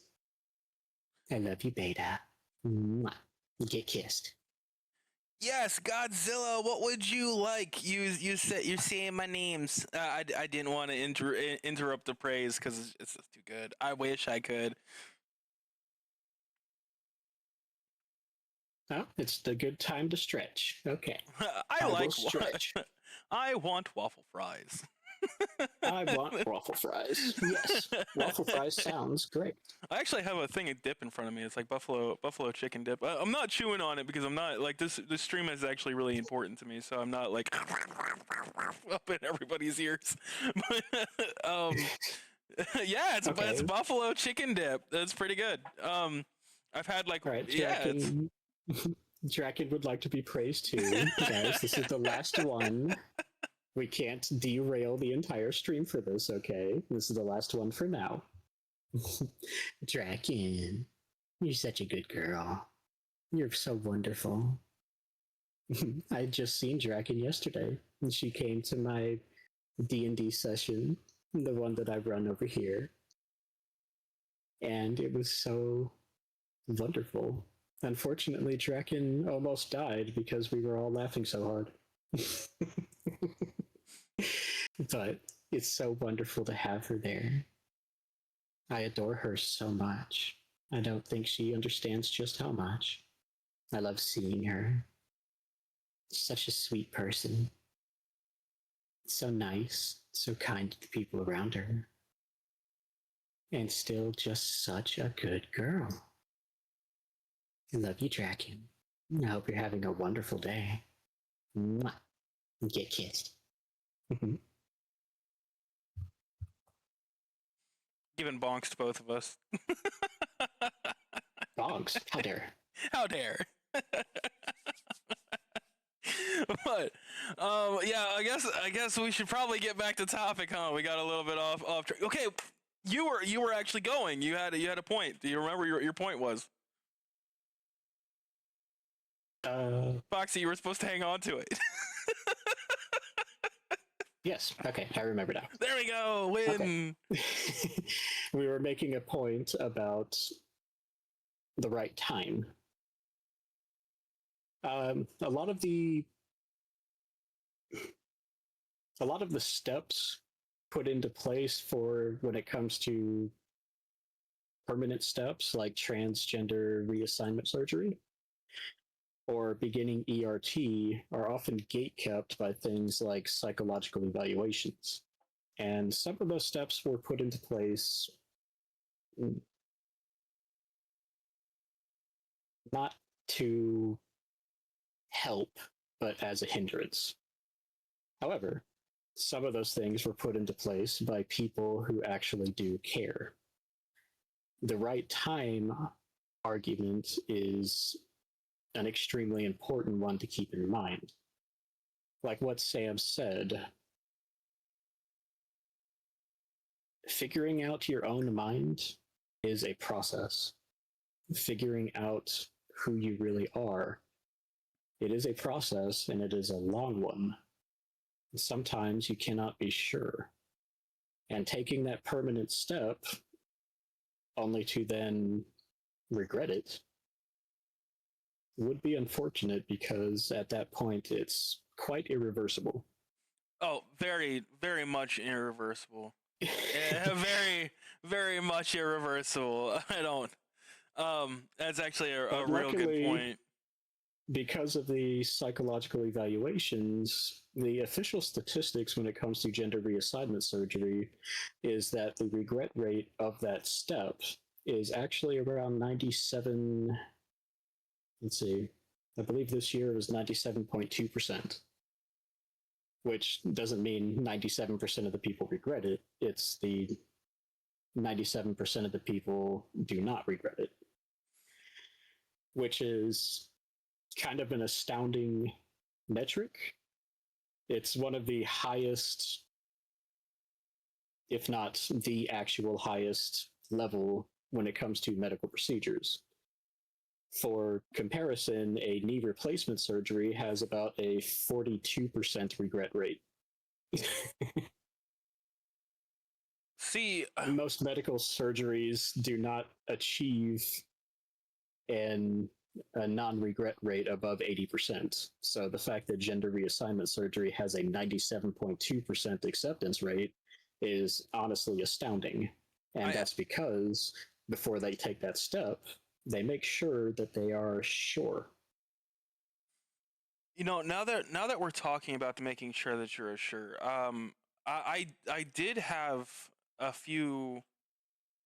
I love you, Beta. Mwah. Get kissed. Yes, Godzilla. What would you like? You said you're saying my names. I didn't want to interrupt the praise because it's just too good. I wish I could. Oh, it's the good time to stretch. Okay. I will like stretch. I want waffle fries. I want waffle fries. Yes, waffle fries sounds great. I actually have a thing of dip in front of me. It's like buffalo chicken dip. I'm not chewing on it because I'm not like this stream is actually really important to me, so I'm not like up in everybody's ears. Yeah, it's buffalo chicken dip. That's pretty good. I've had like Draken would like to be praised too, guys. This is the last one. We can't derail the entire stream for this, okay? This is the last one for now. Draken, you're such a good girl. You're so wonderful. I just seen Draken yesterday, and she came to my D&D session, the one that I run over here. And it was so wonderful. Unfortunately, Draken almost died because we were all laughing so hard. But it's so wonderful to have her there. I adore her so much. I don't think she understands just how much. I love seeing her. Such a sweet person. So nice, so kind to the people around her. And still just such a good girl. I love you, Draken. I hope you're having a wonderful day. Mwah. Get kissed. Giving bonks to both of us. Bonks? How dare? How dare? But yeah, I guess we should probably get back to topic, huh? We got a little bit off track. Okay, you were actually going. You had a point. Do you remember your point was? Foxy, you were supposed to hang on to it. Yes, okay, I remember now. There we go, win! Okay. We were making a point about the right time. A lot of the steps put into place for when it comes to permanent steps like transgender reassignment surgery or beginning ERT are often gatekept by things like psychological evaluations. And some of those steps were put into place not to help, but as a hindrance. However, some of those things were put into place by people who actually do care. The right time argument is an extremely important one to keep in mind. Like what Sam said, figuring out your own mind is a process. Figuring out who you really are, it is a process and it is a long one. Sometimes you cannot be sure. And taking that permanent step only to then regret it would be unfortunate because at that point it's quite irreversible. Oh, very, very much irreversible. Yeah, very, very much irreversible. I don't. That's actually a real good point. Because of the psychological evaluations, the official statistics when it comes to gender reassignment surgery is that the regret rate of that step is actually around 97. Let's see. I believe this year was 97.2%, which doesn't mean 97% of the people regret it. It's the 97% of the people do not regret it, which is kind of an astounding metric. It's one of the highest, if not the actual highest level when it comes to medical procedures. For comparison, a knee replacement surgery has about a 42% regret rate. See, Most medical surgeries do not achieve a non-regret rate above 80%. So the fact that gender reassignment surgery has a 97.2% acceptance rate is honestly astounding. And that's because before they take that step, they make sure that they are sure. now that we're talking about making sure that you're sure, I did have a few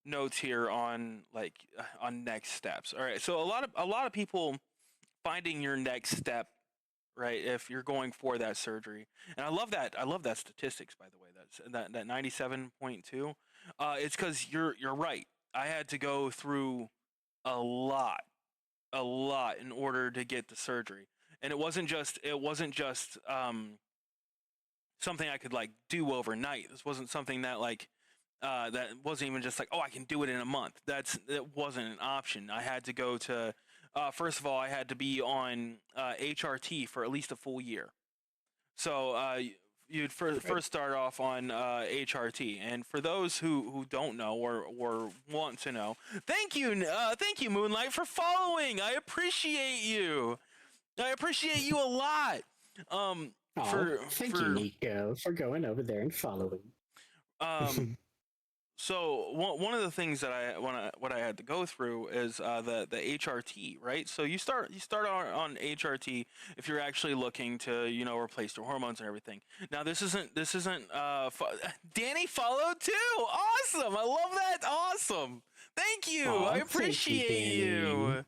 notes here on on next steps. All right, so a lot of people finding your next step, right? If you're going for that surgery, and I love that statistics, by the way. That 97.2. It's because you're right. I had to go through a lot, in order to get the surgery, and it wasn't just something I could do overnight. This wasn't something that that wasn't even just I can do it in a month. That wasn't an option. I had to go to first of all, I had to be on HRT for at least a full year. So you'd first start off on HRT, and for those who don't know or want to know, thank you, Moonlight, for following. I appreciate you. I appreciate you a lot. Thank you, Nico, for going over there and following. So one of the things that what I had to go through is the HRT, right? So you start on HRT if you're actually looking to replace your hormones and everything. Now this isn't Danny followed too. Awesome, I love that. Awesome, thank you. I appreciate you.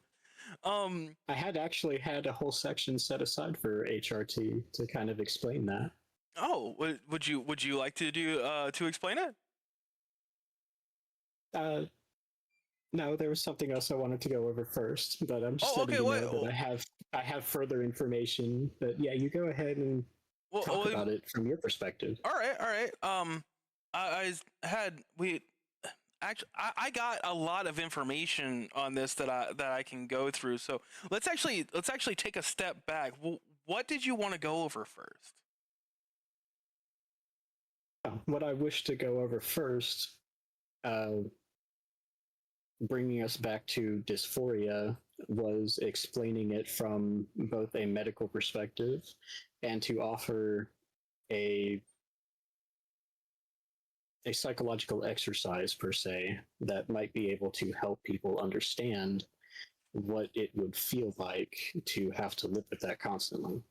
I had actually had a whole section set aside for HRT to kind of explain that. Oh, would you like to do to explain it? No, there was something else I wanted to go over first, but I'm just letting you know that I have further information. But yeah, you go ahead and talk about it from your perspective. All right. I got a lot of information on this that I can go through. So let's actually take a step back. What did you want to go over first? What I wish to go over first, bringing us back to dysphoria, was explaining it from both a medical perspective and to offer a psychological exercise per se that might be able to help people understand what it would feel like to have to live with that constantly.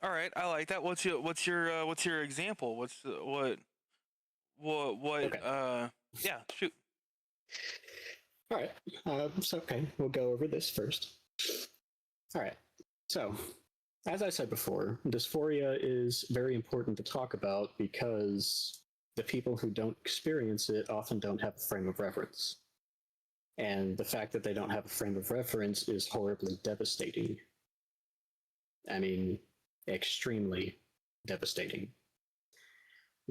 All right, I like that. What's your example? Okay. Yeah, shoot. All right. So okay, we'll go over this first. All right. So, as I said before, dysphoria is very important to talk about because the people who don't experience it often don't have a frame of reference. And the fact that they don't have a frame of reference is horribly devastating. I mean, extremely devastating.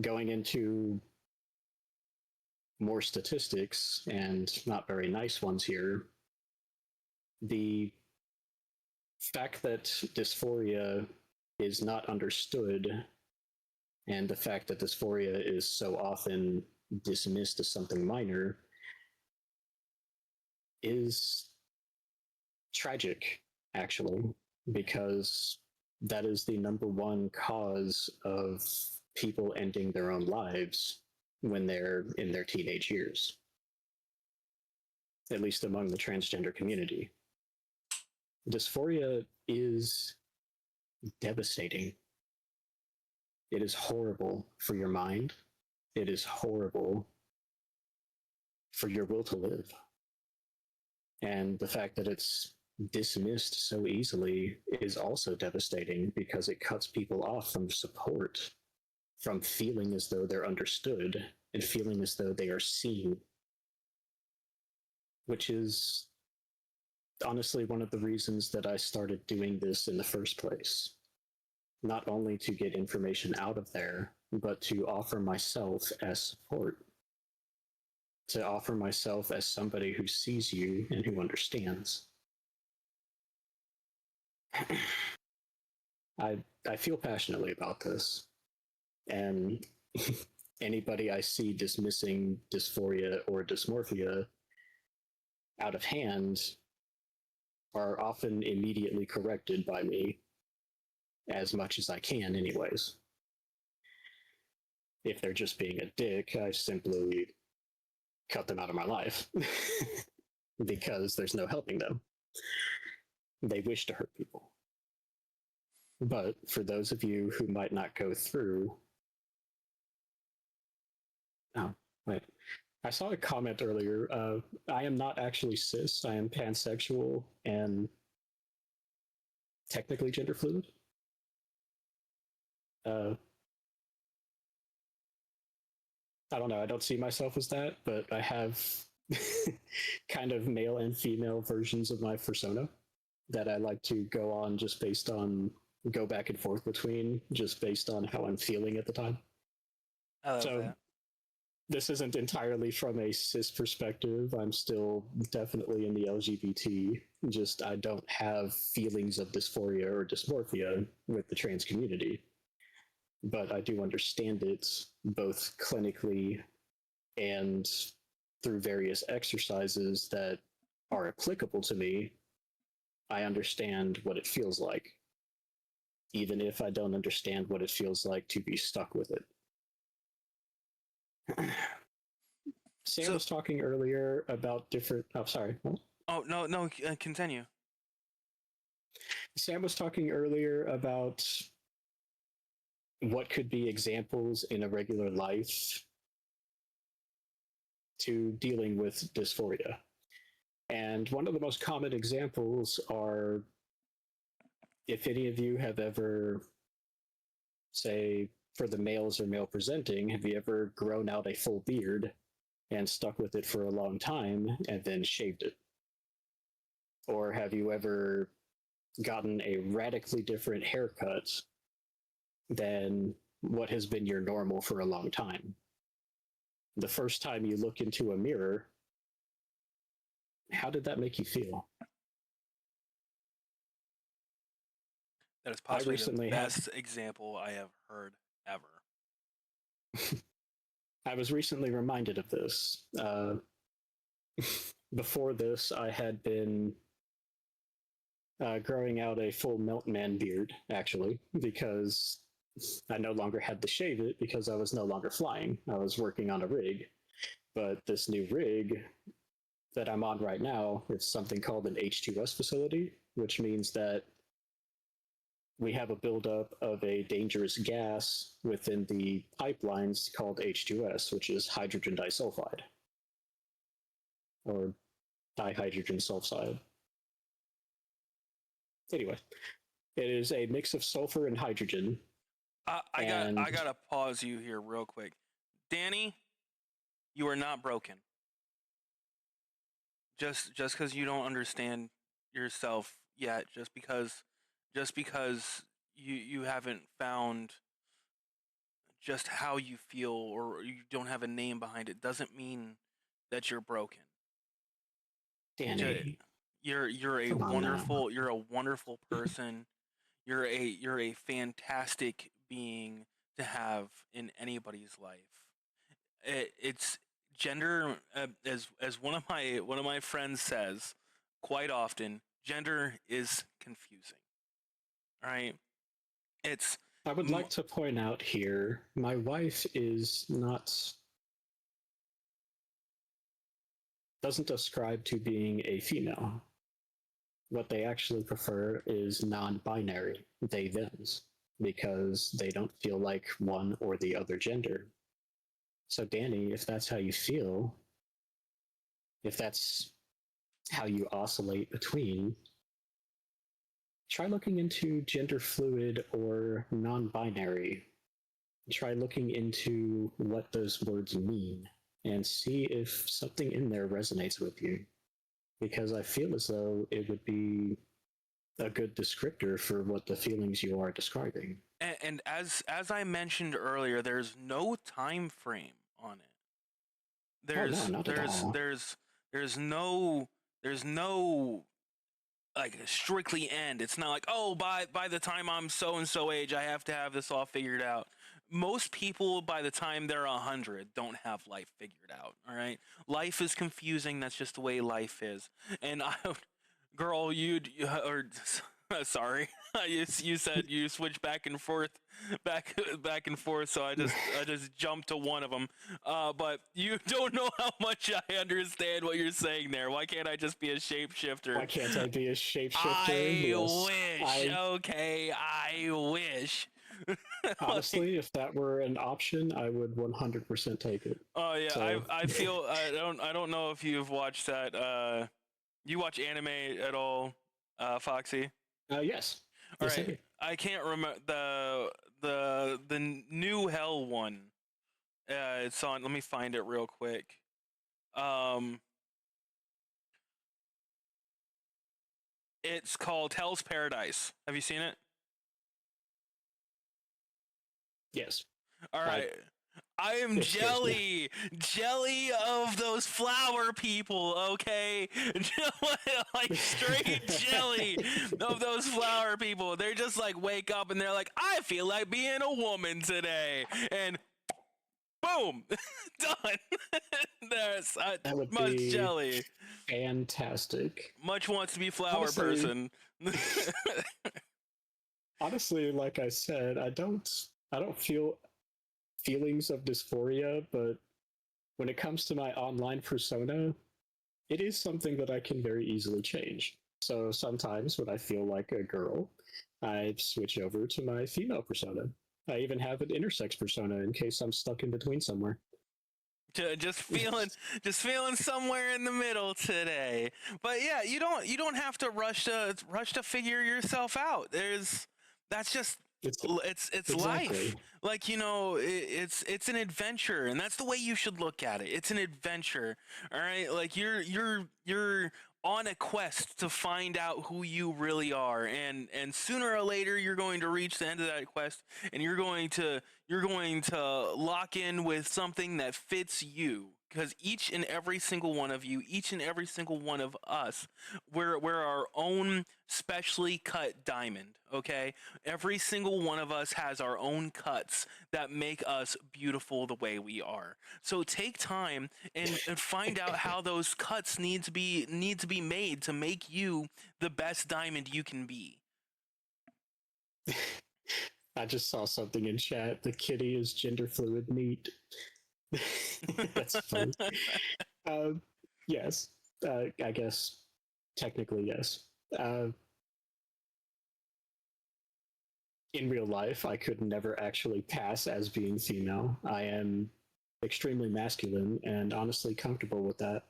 Going into more statistics, and not very nice ones here, the fact that dysphoria is not understood and the fact that dysphoria is so often dismissed as something minor is tragic, actually, because that is the number one cause of people ending their own lives when they're in their teenage years, at least among the transgender community. Dysphoria is devastating. It is horrible for your mind. It is horrible for your will to live. And the fact that it's dismissed so easily is also devastating because it cuts people off from support, from feeling as though they're understood and feeling as though they are seen, which is honestly one of the reasons that I started doing this in the first place. Not only to get information out of there, but to offer myself as support, to offer myself as somebody who sees you and who understands. I feel passionately about this, and anybody I see dismissing dysphoria or dysmorphia out of hand are often immediately corrected by me, as much as I can, anyways. If they're just being a dick, I simply cut them out of my life because there's no helping them. They wish to hurt people. But for those of you who might not go through. Oh, wait. I saw a comment earlier. I am not actually cis. I am pansexual and technically gender fluid. I don't know. I don't see myself as that, but I have kind of male and female versions of my persona that I like to go back and forth between just based on how I'm feeling at the time. I love that. This isn't entirely from a cis perspective. I'm still definitely in the LGBT. Just I don't have feelings of dysphoria or dysmorphia with the trans community. But I do understand it both clinically and through various exercises that are applicable to me. I understand what it feels like, even if I don't understand what it feels like to be stuck with it. Sam was talking earlier about different. Oh, sorry. Oh, no, continue. Sam was talking earlier about what could be examples in a regular life to dealing with dysphoria. And one of the most common examples are, if any of you have ever, say, for the males or male presenting, have you ever grown out a full beard and stuck with it for a long time and then shaved it? Or have you ever gotten a radically different haircut than what has been your normal for a long time? The first time you look into a mirror, how did that make you feel? That is possibly the best example I have heard ever. I was recently reminded of this. Before this, I had been growing out a full Meltman beard, actually, because I no longer had to shave it because I was no longer flying. I was working on a rig. But this new rig that I'm on right now, it's something called an H2S facility, which means that we have a buildup of a dangerous gas within the pipelines called H2S, which is hydrogen disulfide, or dihydrogen sulfide. Anyway, it is a mix of sulfur and hydrogen. I gotta pause you here real quick. Danny, you are not broken. Just because you don't understand yourself yet, just because you haven't found just how you feel, or you don't have a name behind it, doesn't mean that you're broken. Danny, you're a wonderful person. You're a fantastic being to have in anybody's life. It's gender, as one of my friends says quite often, gender is confusing. All right? I would like to point out here, my wife doesn't ascribe to being a female. What they actually prefer is non-binary, they, thems, because they don't feel like one or the other gender. So Danny, if that's how you feel, if that's how you oscillate between, try looking into gender fluid or non-binary. Try looking into what those words mean and see if something in there resonates with you. Because I feel as though it would be a good descriptor for what the feelings you are describing. And as I mentioned earlier, there's no time frame on it. No, not at all. There's no like strictly end. It's not like, oh, by the time I'm so and so age, I have to have this all figured out. Most people, by the time they're 100, don't have life figured out. All right, life is confusing. That's just the way life is. And girl, sorry, you said you switch back and forth, back and forth. So I just jumped to one of them. But you don't know how much I understand what you're saying there. Why can't I just be a shapeshifter? Why can't I be a shapeshifter? I wish. Okay, I wish. Honestly, if that were an option, I would 100% take it. Oh yeah, So... I feel I don't know if you've watched that. You watch anime at all, Foxy? Yes. All Yes, right. I can't remember the new Hell one. It's on. Let me find it real quick. It's called Hell's Paradise. Have you seen it? Yes. All right. I am jelly of those flower people, okay? Like straight jelly of those flower people. They're just like wake up and they're like, I feel like being a woman today, and boom, done. There's that would much be jelly. Fantastic. Much wants to be flower Honestly, person. Honestly, like I said, I don't feel feelings of dysphoria, but when it comes to my online persona, it is something that I can very easily change. So sometimes when I feel like a girl, I switch over to my female persona. I even have an intersex persona in case I'm stuck in between somewhere. Just feeling somewhere in the middle today. But yeah, you don't have to rush to figure yourself out. That's just it's exactly. life. Like, it's an adventure, and that's the way you should look at it. It's an adventure. All right? Like you're on a quest to find out who you really are, and sooner or later you're going to reach the end of that quest, and you're going to lock in with something that fits you, because each and every single one of you, each and every single one of us, we're our own specially cut diamond. Okay, every single one of us has our own cuts that make us beautiful the way we are. So take time and find out how those cuts need to be made to make you the best diamond you can be. I just saw something in chat. The kitty is gender fluid meat. That's funny. Yes. I guess technically yes. In real life, I could never actually pass as being female. I am extremely masculine and honestly comfortable with that.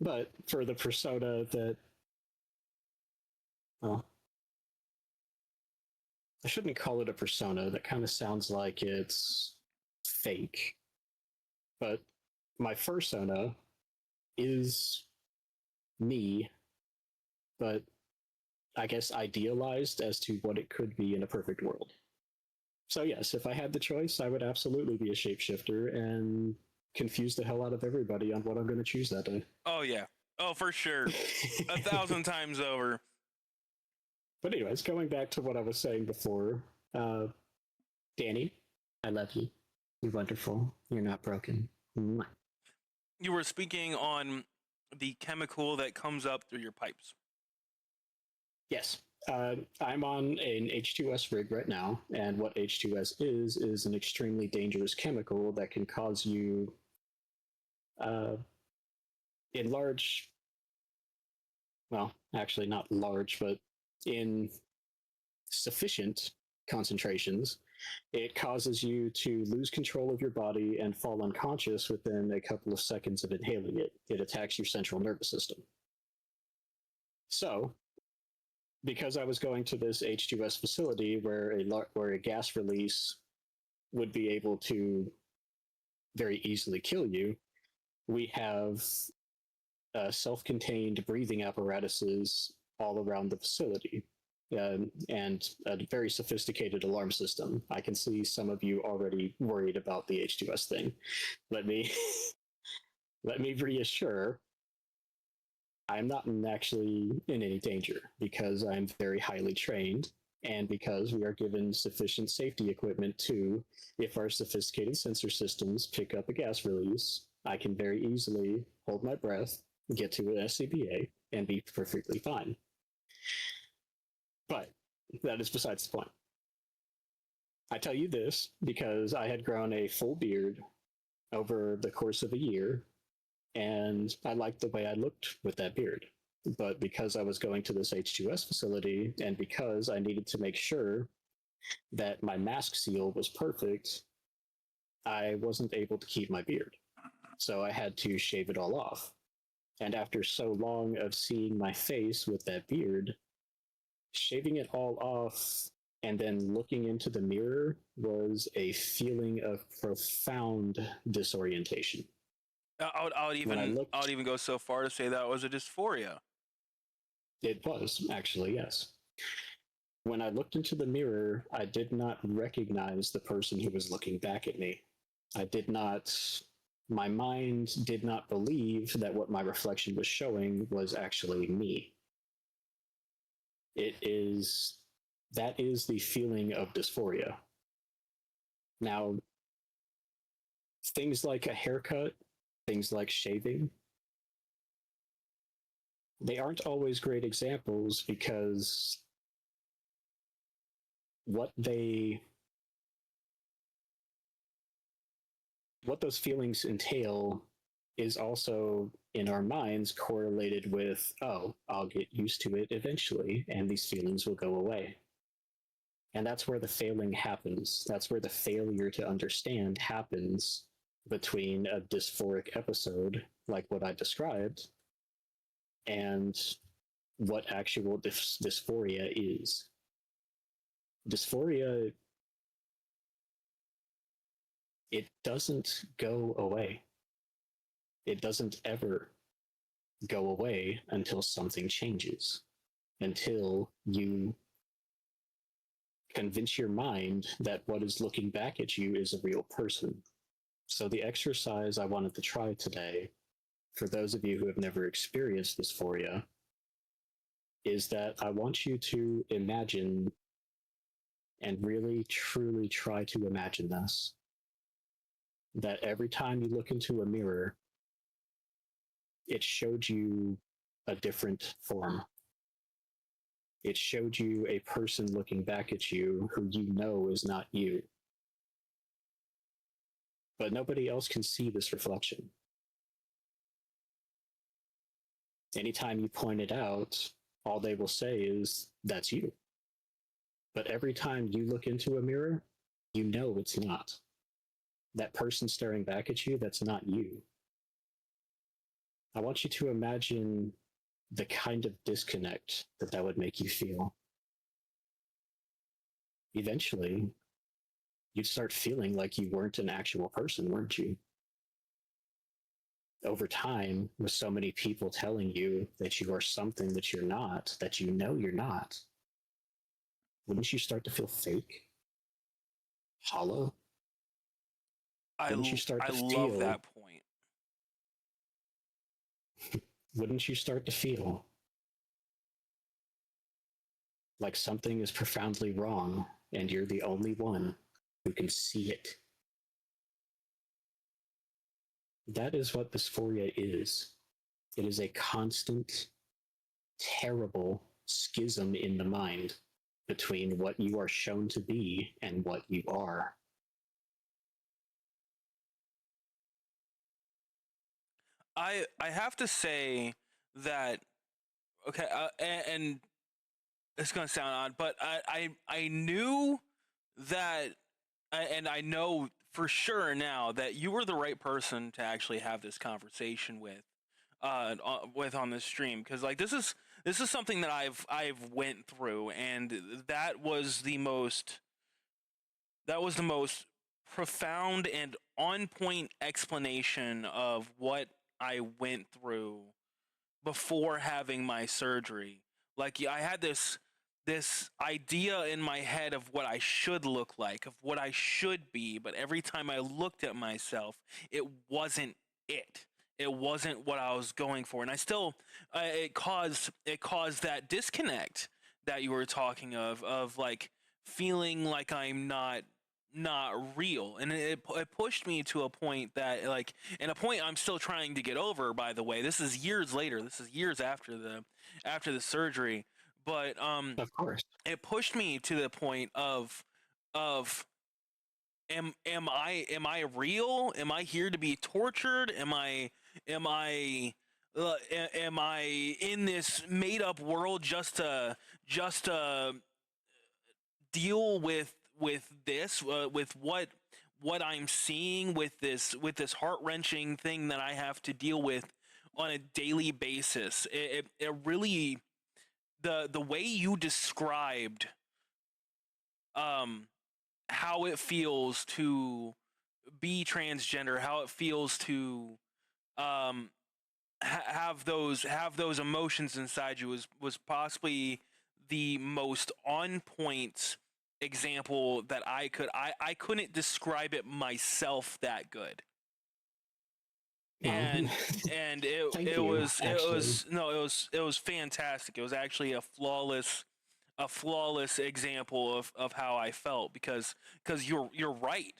But for the persona that, well, I shouldn't call it a persona. That kind of sounds like it's fake. But my fursona is me, but I guess idealized as to what it could be in a perfect world. So yes, if I had the choice, I would absolutely be a shapeshifter and confuse the hell out of everybody on what I'm going to choose that day. Oh yeah. Oh, for sure. 1,000 times over. But anyways, going back to what I was saying before, Danny, I love you. You're wonderful. You're not broken. Mwah. You were speaking on the chemical that comes up through your pipes. Yes. I'm on an H2S rig right now, and what H2S is an extremely dangerous chemical that can cause you, in large, well, actually not large, but in sufficient concentrations, it causes you to lose control of your body and fall unconscious within a couple of seconds of inhaling it. It attacks your central nervous system. So, because I was going to this H2S facility where a gas release would be able to very easily kill you, we have self-contained breathing apparatuses all around the facility, and a very sophisticated alarm system. I can see some of you already worried about the H2S thing. Let me let me reassure. I'm not actually in any danger because I'm very highly trained and because we are given sufficient safety equipment to, if our sophisticated sensor systems pick up a gas release, I can very easily hold my breath, get to an SCBA, and be perfectly fine. But that is besides the point. I tell you this because I had grown a full beard over the course of a year, and I liked the way I looked with that beard. But because I was going to this H2S facility, and because I needed to make sure that my mask seal was perfect, I wasn't able to keep my beard. So I had to shave it all off. And after so long of seeing my face with that beard, shaving it all off and then looking into the mirror was a feeling of profound disorientation. I would even go so far to say that was a dysphoria. It was, actually, yes. When I looked into the mirror, I did not recognize the person who was looking back at me. My mind did not believe that what my reflection was showing was actually me. That is the feeling of dysphoria. Now, things like a haircut, things like shaving, they aren't always great examples because what those feelings entail is also in our minds correlated with, oh, I'll get used to it eventually, and these feelings will go away. And that's where the failing happens. That's where the failure to understand happens between a dysphoric episode, like what I described, and what actual dysphoria is. Dysphoria, it doesn't go away. It doesn't ever go away until something changes, until you convince your mind that what is looking back at you is a real person. So the exercise I wanted to try today, for those of you who have never experienced dysphoria, is that I want you to imagine, and really truly try to imagine this, that every time you look into a mirror, it showed you a different form. It showed you a person looking back at you who you know is not you. But nobody else can see this reflection. Anytime you point it out, all they will say is, that's you. But every time you look into a mirror, you know it's not. That person staring back at you, that's not you. I want you to imagine the kind of disconnect that would make you feel. Eventually, you'd start feeling like you weren't an actual person, weren't you? Over time, with so many people telling you that you are something that you're not, that you know you're not, wouldn't you start to feel fake? Hollow? Wouldn't you start to love that point. Wouldn't you start to feel like something is profoundly wrong and you're the only one who can see it? That is what dysphoria is. It is a constant, terrible schism in the mind between what you are shown to be and what you are. I have to say that, okay, and it's gonna sound odd, but I knew that, and I know for sure now that you were the right person to actually have this conversation with on this stream, because like this is this is something that I've went through, and that was the most profound and on point explanation of what I went through before having my surgery. Like, I had this idea in my head of what I should look like, of what I should be, but every time I looked at myself, it wasn't it. It wasn't what I was going for, and I still it caused that disconnect that you were talking of like feeling like I'm not real, and it pushed me to a point that, like, and a point I'm still trying to get over, by the way. This is years later, this is years after the surgery, but Of course. it pushed me to the point of am I real? Am I here to be tortured? Am I in this made up world just to deal with this, with what I'm seeing, with this heart-wrenching thing that I have to deal with on a daily basis? It really, the way you described um how it feels to be transgender, how it feels to um have those emotions inside you, was possibly the most on point example that I couldn't describe it myself that good. Well, And and it thank it you, was it actually. was no it was fantastic. It was actually a flawless example of how I felt, because you're right.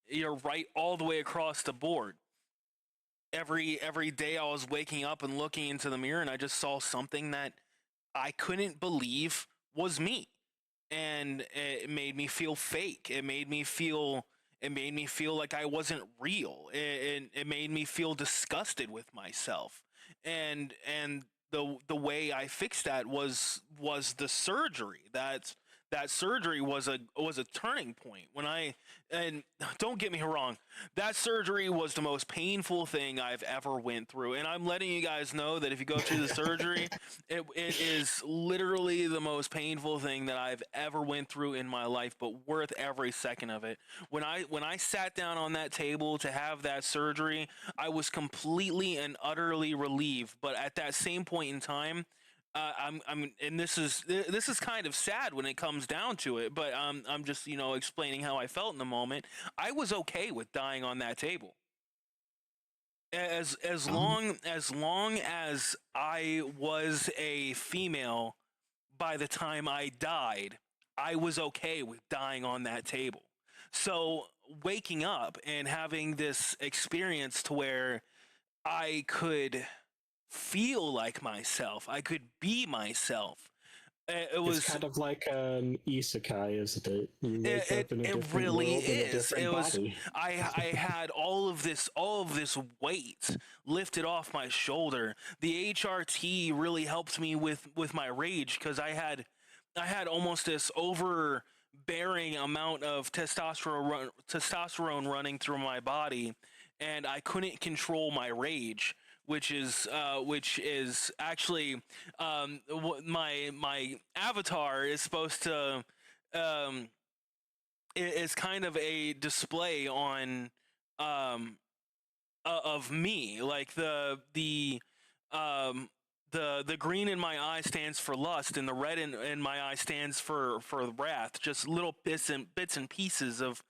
You're right all the way across the board. Every day I was waking up and looking into the mirror, and I just saw something that I couldn't believe was me. And it made me feel fake. It made me feel like I wasn't real. It made me feel disgusted with myself. And the way I fixed that was the surgery. That surgery was a turning point. And don't get me wrong, that surgery was the most painful thing I've ever went through. And I'm letting you guys know that if you go through the surgery, it is literally the most painful thing that I've ever went through in my life, but worth every second of it. When I sat down on that table to have that surgery, I was completely and utterly relieved. But at that same point in time, and this is kind of sad when it comes down to it, but I'm just, explaining how I felt in the moment. I was okay with dying on that table. As Um, long as I was a female by the time I died, I was okay with dying on that table. So waking up and having this experience to where I could feel like myself, I could be myself. It it's was kind of like an isekai, isn't it? You it, wake it up in a it different really world in a is. It different was body. I had all of this weight lifted off my shoulder. The HRT really helped me with my rage, because I had almost this overbearing amount of testosterone running through my body, and I couldn't control my rage, which is actually, my avatar is supposed to, um is kind of a display on, um of me. Like, um the green in my eye stands for lust, and the red in my eye stands for wrath. Just little bits and pieces of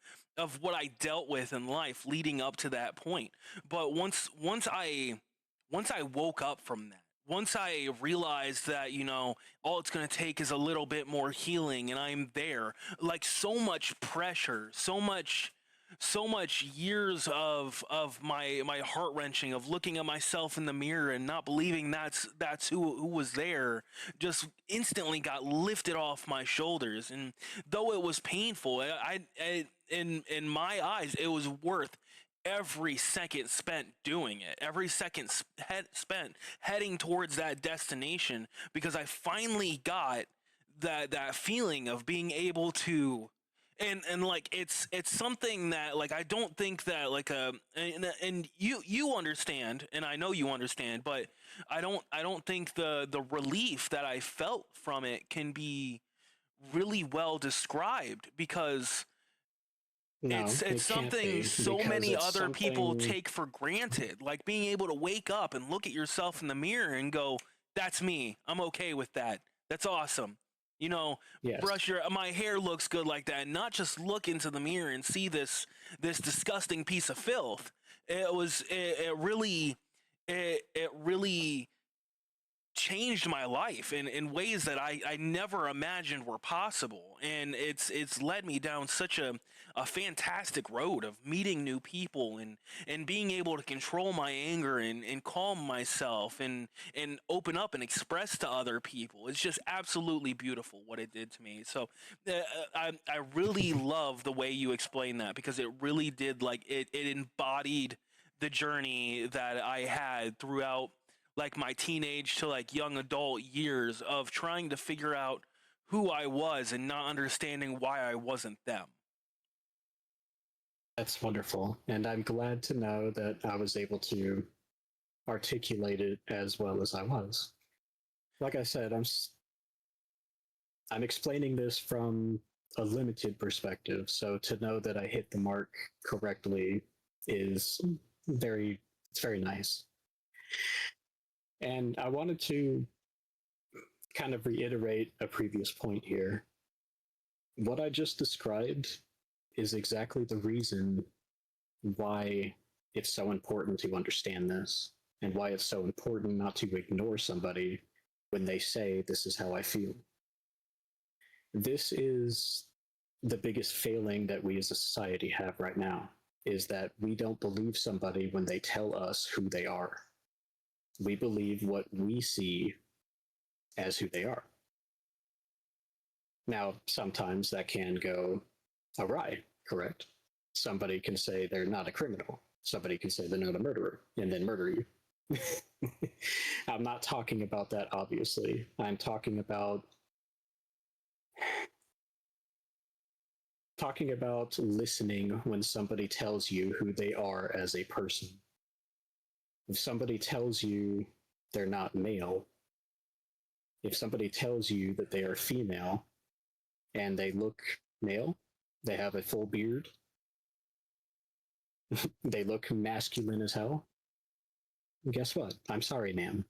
what I dealt with in life leading up to that point. But once I woke up from that, once I realized that, all it's going to take is a little bit more healing, and I'm there. Like, so much pressure, so much years of my heart wrenching, of looking at myself in the mirror and not believing that's who was there, just instantly got lifted off my shoulders. And though it was painful, in my eyes, it was worth every second spent doing it, every second spent heading towards that destination, because I finally got that feeling of being able to and like it's something that like I don't think that like and you understand, and I know you understand, but I don't think the relief that I felt from it can be really well described, because No, it's it can't something be so because many it's other people something. take for granted, like being able to wake up and look at yourself in the mirror and go, that's me, I'm okay with that, that's awesome, you know, Yes, brush your my hair looks good like that, and not just look into the mirror and see this disgusting piece of filth. It really changed my life in ways that I never imagined were possible. And it's led me down such a fantastic road of meeting new people and being able to control my anger and calm myself and open up and express to other people. It's just absolutely beautiful what it did to me. So I really love the way you explain that, because it really did, like, it embodied the journey that I had throughout like my teenage to like young adult years of trying to figure out who I was and not understanding why I wasn't them. that's wonderful. And I'm glad to know that I was able to articulate it as well as I was. Like I said, I'm explaining this from a limited perspective, so to know that I hit the mark correctly is very it's very nice. And I wanted to kind of reiterate a previous point here. What I just described is exactly the reason why it's so important to understand this, and why it's so important not to ignore somebody when they say, "This is how I feel." This is the biggest failing that we as a society have right now, is that we don't believe somebody when they tell us who they are. We believe what we see as who they are. Now, sometimes that can go awry, correct? Somebody can say they're not a criminal. Somebody can say they're not a murderer and then murder you. I'm not talking about that, obviously. I'm talking about listening when somebody tells you who they are as a person. If somebody tells you they're not male, if somebody tells you that they are female and they look male, they have a full beard, they look masculine as hell, guess what? I'm sorry, ma'am.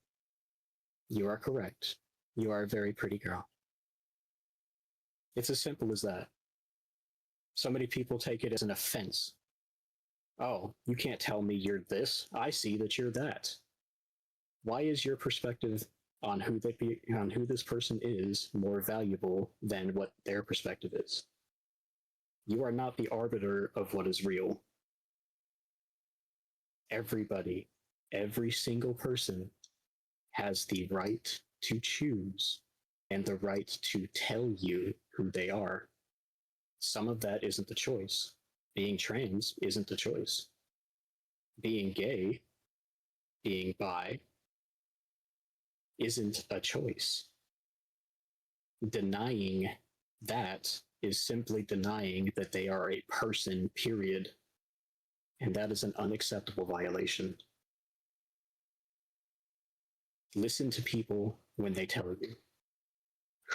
You are correct. You are a very pretty girl. It's as simple as that. So many people take it as an offense. Oh, you can't tell me you're this. I see that you're that. Why is your perspective on who this person is more valuable than what their perspective is? You are not the arbiter of what is real. Everybody, every single person has the right to choose and the right to tell you who they are. Some of that isn't the choice. Being trans isn't the choice. Being gay, being bi, isn't a choice. Denying that is simply denying that they are a person, period. And that is an unacceptable violation. Listen to people when they tell you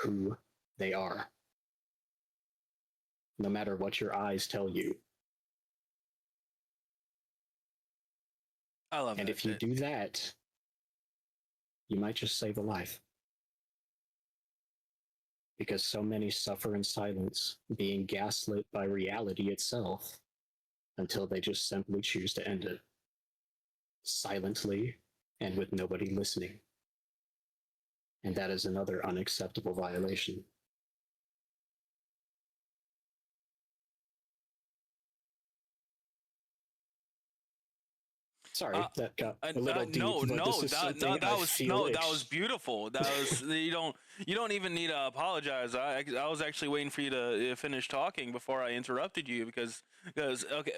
who they are, no matter what your eyes tell you. I love And that if you shit. do that, you might just save a life. Because so many suffer in silence, being gaslit by reality itself, until they just simply choose to end it silently and with nobody listening. And that is another unacceptable violation. Sorry, that got a little deep, no, but this is something I feel. that was beautiful. That was you don't even need to apologize. I was actually waiting for you to finish talking before I interrupted you because okay,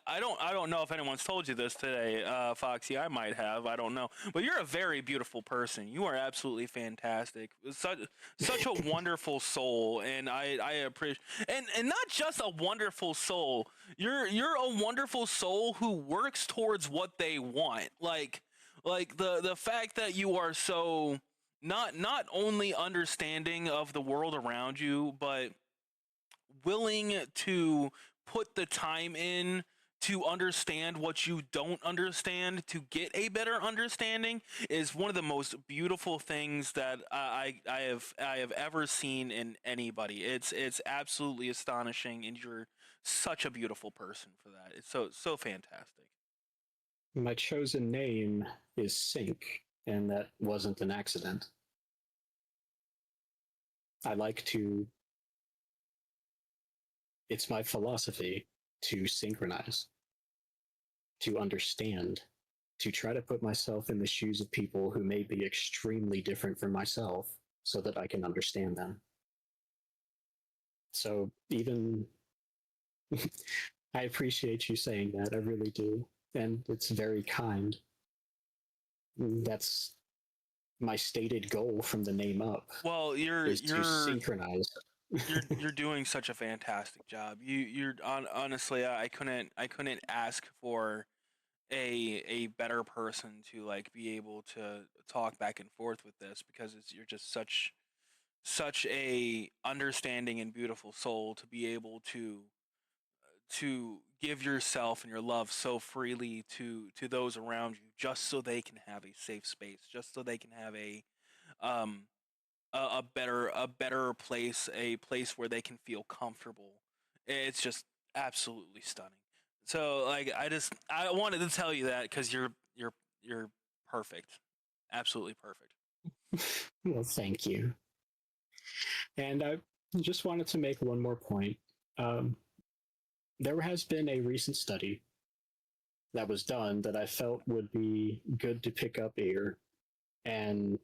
I don't know if anyone's told you this today, Foxy. I might have. I don't know, but you're a very beautiful person. You are absolutely fantastic. Such a wonderful soul, and I appreciate and not just a wonderful soul. You're a wonderful soul who works towards what they want. Like the fact that you are so not only understanding of the world around you, but willing to put the time in to understand what you don't understand to get a better understanding is one of the most beautiful things that I have ever seen in anybody. It's absolutely astonishing, and you're such a beautiful person for that. It's so fantastic. My chosen name is Synch, and that wasn't an accident. I like to. It's my philosophy to synchronize, to understand, to try to put myself in the shoes of people who may be extremely different from myself so that I can understand them. So even I appreciate you saying that. I really do. And it's very kind. That's my stated goal from the name up. Well, To synchronize. you're doing such a fantastic job. Honestly, I couldn't ask for a better person to like be able to talk back and forth with this because you're just such a understanding and beautiful soul to be able to give yourself and your love so freely to those around you just so they can have a safe space, just so they can have um a better place, a place where they can feel comfortable. It's just absolutely stunning. So like I wanted to tell you that cuz you're perfect. Absolutely perfect. Well, thank you. And I just wanted to make one more point. Um, there has been a recent study that was done that I felt would be good to pick up here. And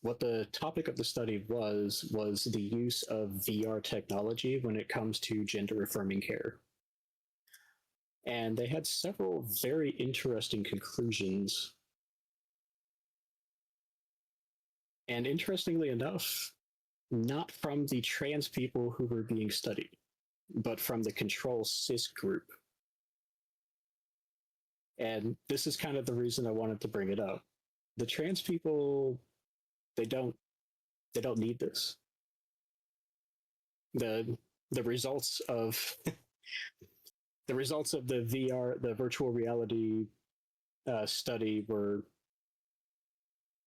what the topic of the study was the use of VR technology when it comes to gender affirming care. And they had several very interesting conclusions. And interestingly enough, not from the trans people who were being studied, but from the control cis group. And this is kind of the reason I wanted to bring it up. The trans people, they don't need this. The results of the results of the VR, the virtual reality study were,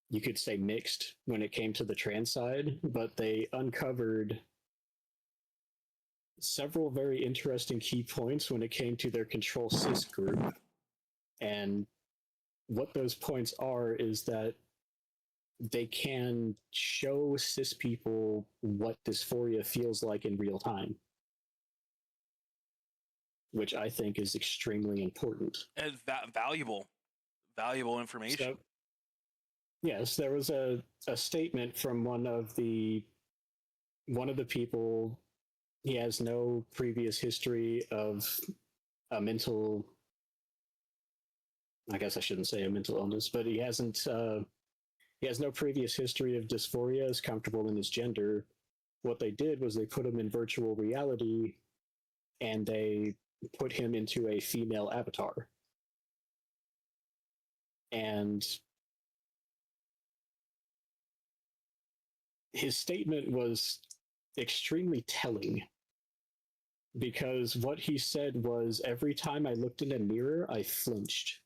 you could say, mixed when it came to the trans side, but they uncovered several very interesting key points when it came to their control cis group. And what those points are is that they can show cis people what dysphoria feels like in real time, which I think is extremely important. And valuable information. So, yes, there was a statement from one of the people. He has no previous history of a mental, I guess I shouldn't say a mental illness, but he has no previous history of dysphoria, is comfortable in his gender. What they did was they put him in virtual reality and they put him into a female avatar. And his statement was extremely telling, because what he said was, every time I looked in a mirror, I flinched,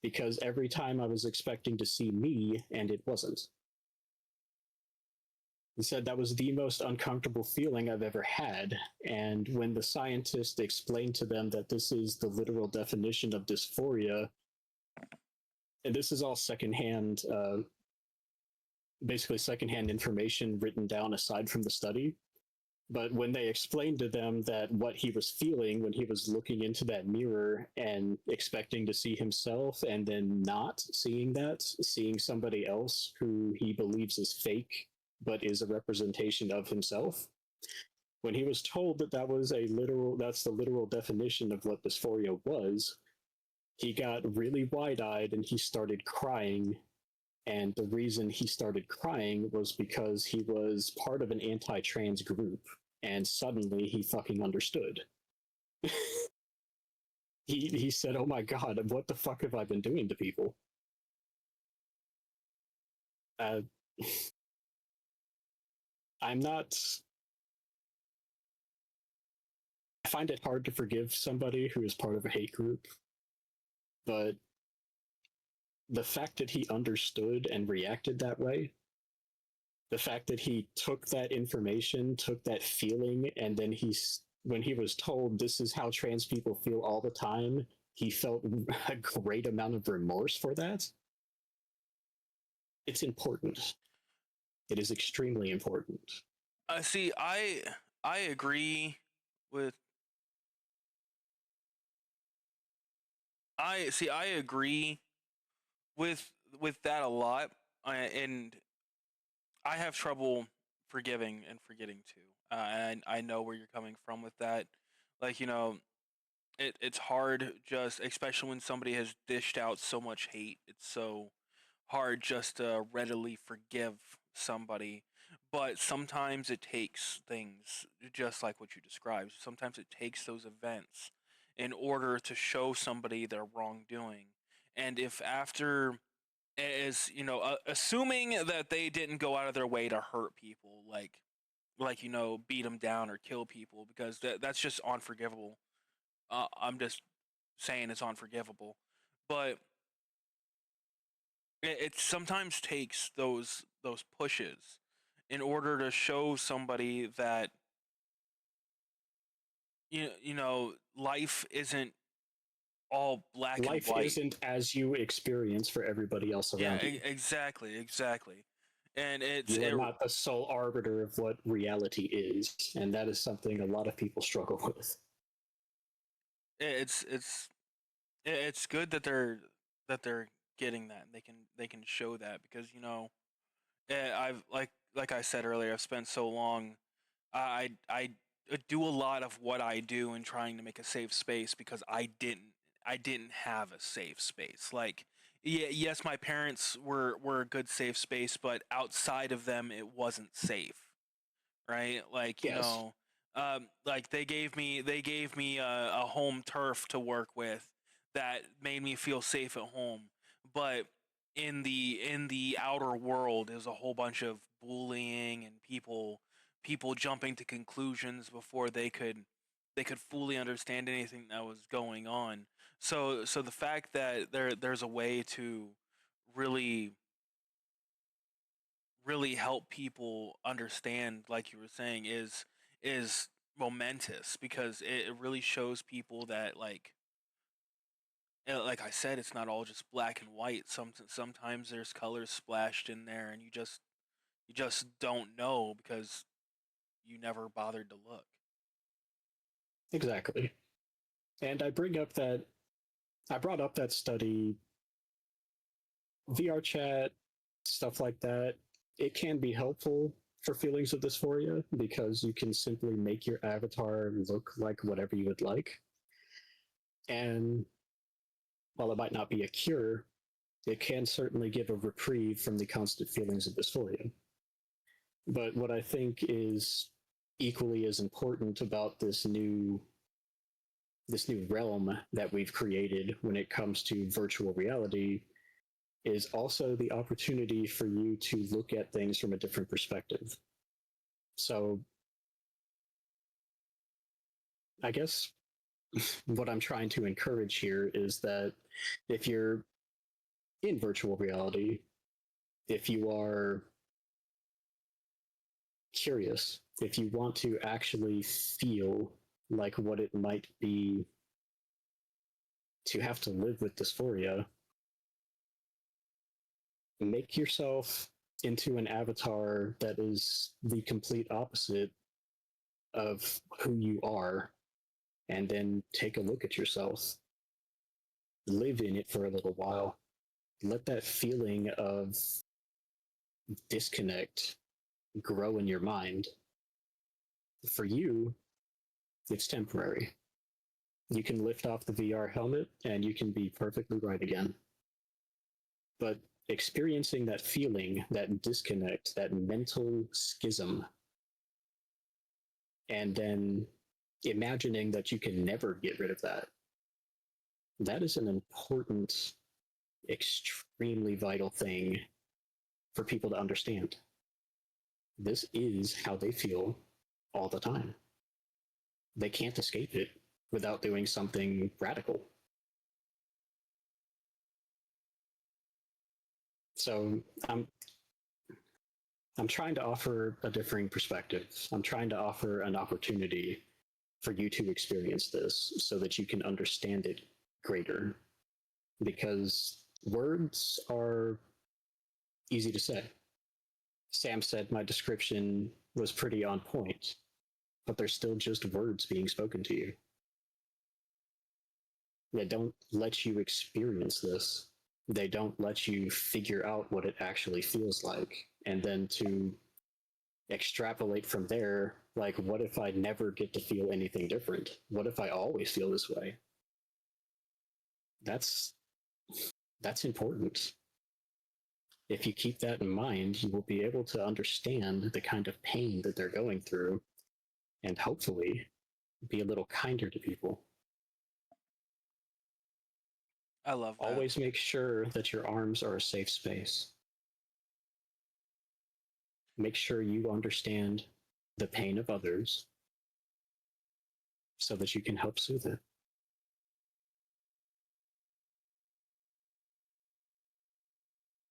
because every time I was expecting to see me and it wasn't. He said that was the most uncomfortable feeling I've ever had. And when the scientist explained to them that this is the literal definition of dysphoria, and this is all secondhand, basically secondhand information written down aside from the study, But when they explained to them that what he was feeling when he was looking into that mirror and expecting to see himself and then not seeing that, seeing somebody else who he believes is fake but is a representation of himself, when he was told that that's the literal definition of what dysphoria was, he got really wide-eyed and he started crying. And the reason he started crying was because he was part of an anti-trans group, and suddenly he fucking understood. He said, "Oh my god, what the fuck have I been doing to people?" Uh, I'm not. I find it hard to forgive somebody who is part of a hate group, but the fact that he understood and reacted that way, the fact that he took that information, took that feeling, and then when he was told this is how trans people feel all the time, he felt a great amount of remorse for that. It's important. It is extremely important. See, I agree with I agree with that a lot, and I have trouble forgiving and forgetting too. And I know where you're coming from with that. Like, it's hard, just especially when somebody has dished out so much hate. It's so hard just to readily forgive somebody. But sometimes it takes things just like what you described. Sometimes it takes those events in order to show somebody their wrongdoing. And if after is assuming that they didn't go out of their way to hurt people, like beat them down or kill people, because that's just unforgivable. I'm just saying it's unforgivable, but it sometimes takes those pushes in order to show somebody that life isn't all black and Life white. isn't as you experience for everybody else Yeah, around you. exactly. And You are not the sole arbiter of what reality is, and that is something a lot of people struggle with. it's it's it's good that they're getting that, and they can show that, because I've like I said earlier, I've spent so long. I do a lot of what I do in trying to make a safe space because I didn't have a safe space. Like, yeah, yes, my parents were a good safe space, but outside of them, it wasn't safe, right? Like, Yes, like they gave me a home turf to work with that made me feel safe at home, but in the outer world is a whole bunch of bullying and people jumping to conclusions before they could fully understand anything that was going on. So the fact that there's a way to really really help people understand, like you were saying, is momentous, because it really shows people that, like I said, it's not all just black and white. Sometimes there's colors splashed in there, and you just don't know because you never bothered to look. exactly. And I brought up that study, VR chat, stuff like that. It can be helpful for feelings of dysphoria because you can simply make your avatar look like whatever you would like. And while it might not be a cure, it can certainly give a reprieve from the constant feelings of dysphoria. But what I think is equally as important about this new realm that we've created when it comes to virtual reality is also the opportunity for you to look at things from a different perspective. So I guess what I'm trying to encourage here is that if you're in virtual reality, if you are curious, if you want to actually feel like what it might be to have to live with dysphoria, make yourself into an avatar that is the complete opposite of who you are, and then take a look at yourself. Live in it for a little while. Let that feeling of disconnect grow in your mind. For you, it's temporary. You can lift off the VR helmet and you can be perfectly right again. But experiencing that feeling, that disconnect, that mental schism, and then imagining that you can never get rid of that, that is an important, extremely vital thing for people to understand. This is how they feel all the time. They can't escape it without doing something radical. So I'm trying to offer a differing perspective. I'm trying to offer an opportunity for you to experience this so that you can understand it greater. Because words are easy to say. Sam said my description was pretty on point, but they're still just words being spoken to you. They don't let you experience this. They don't let you figure out what it actually feels like. And then to extrapolate from there, like, what if I never get to feel anything different? What if I always feel this way? That's important. If you keep that in mind, you will be able to understand the kind of pain that they're going through and hopefully be a little kinder to people. I love that. Always make sure that your arms are a safe space. Make sure you understand the pain of others so that you can help soothe it.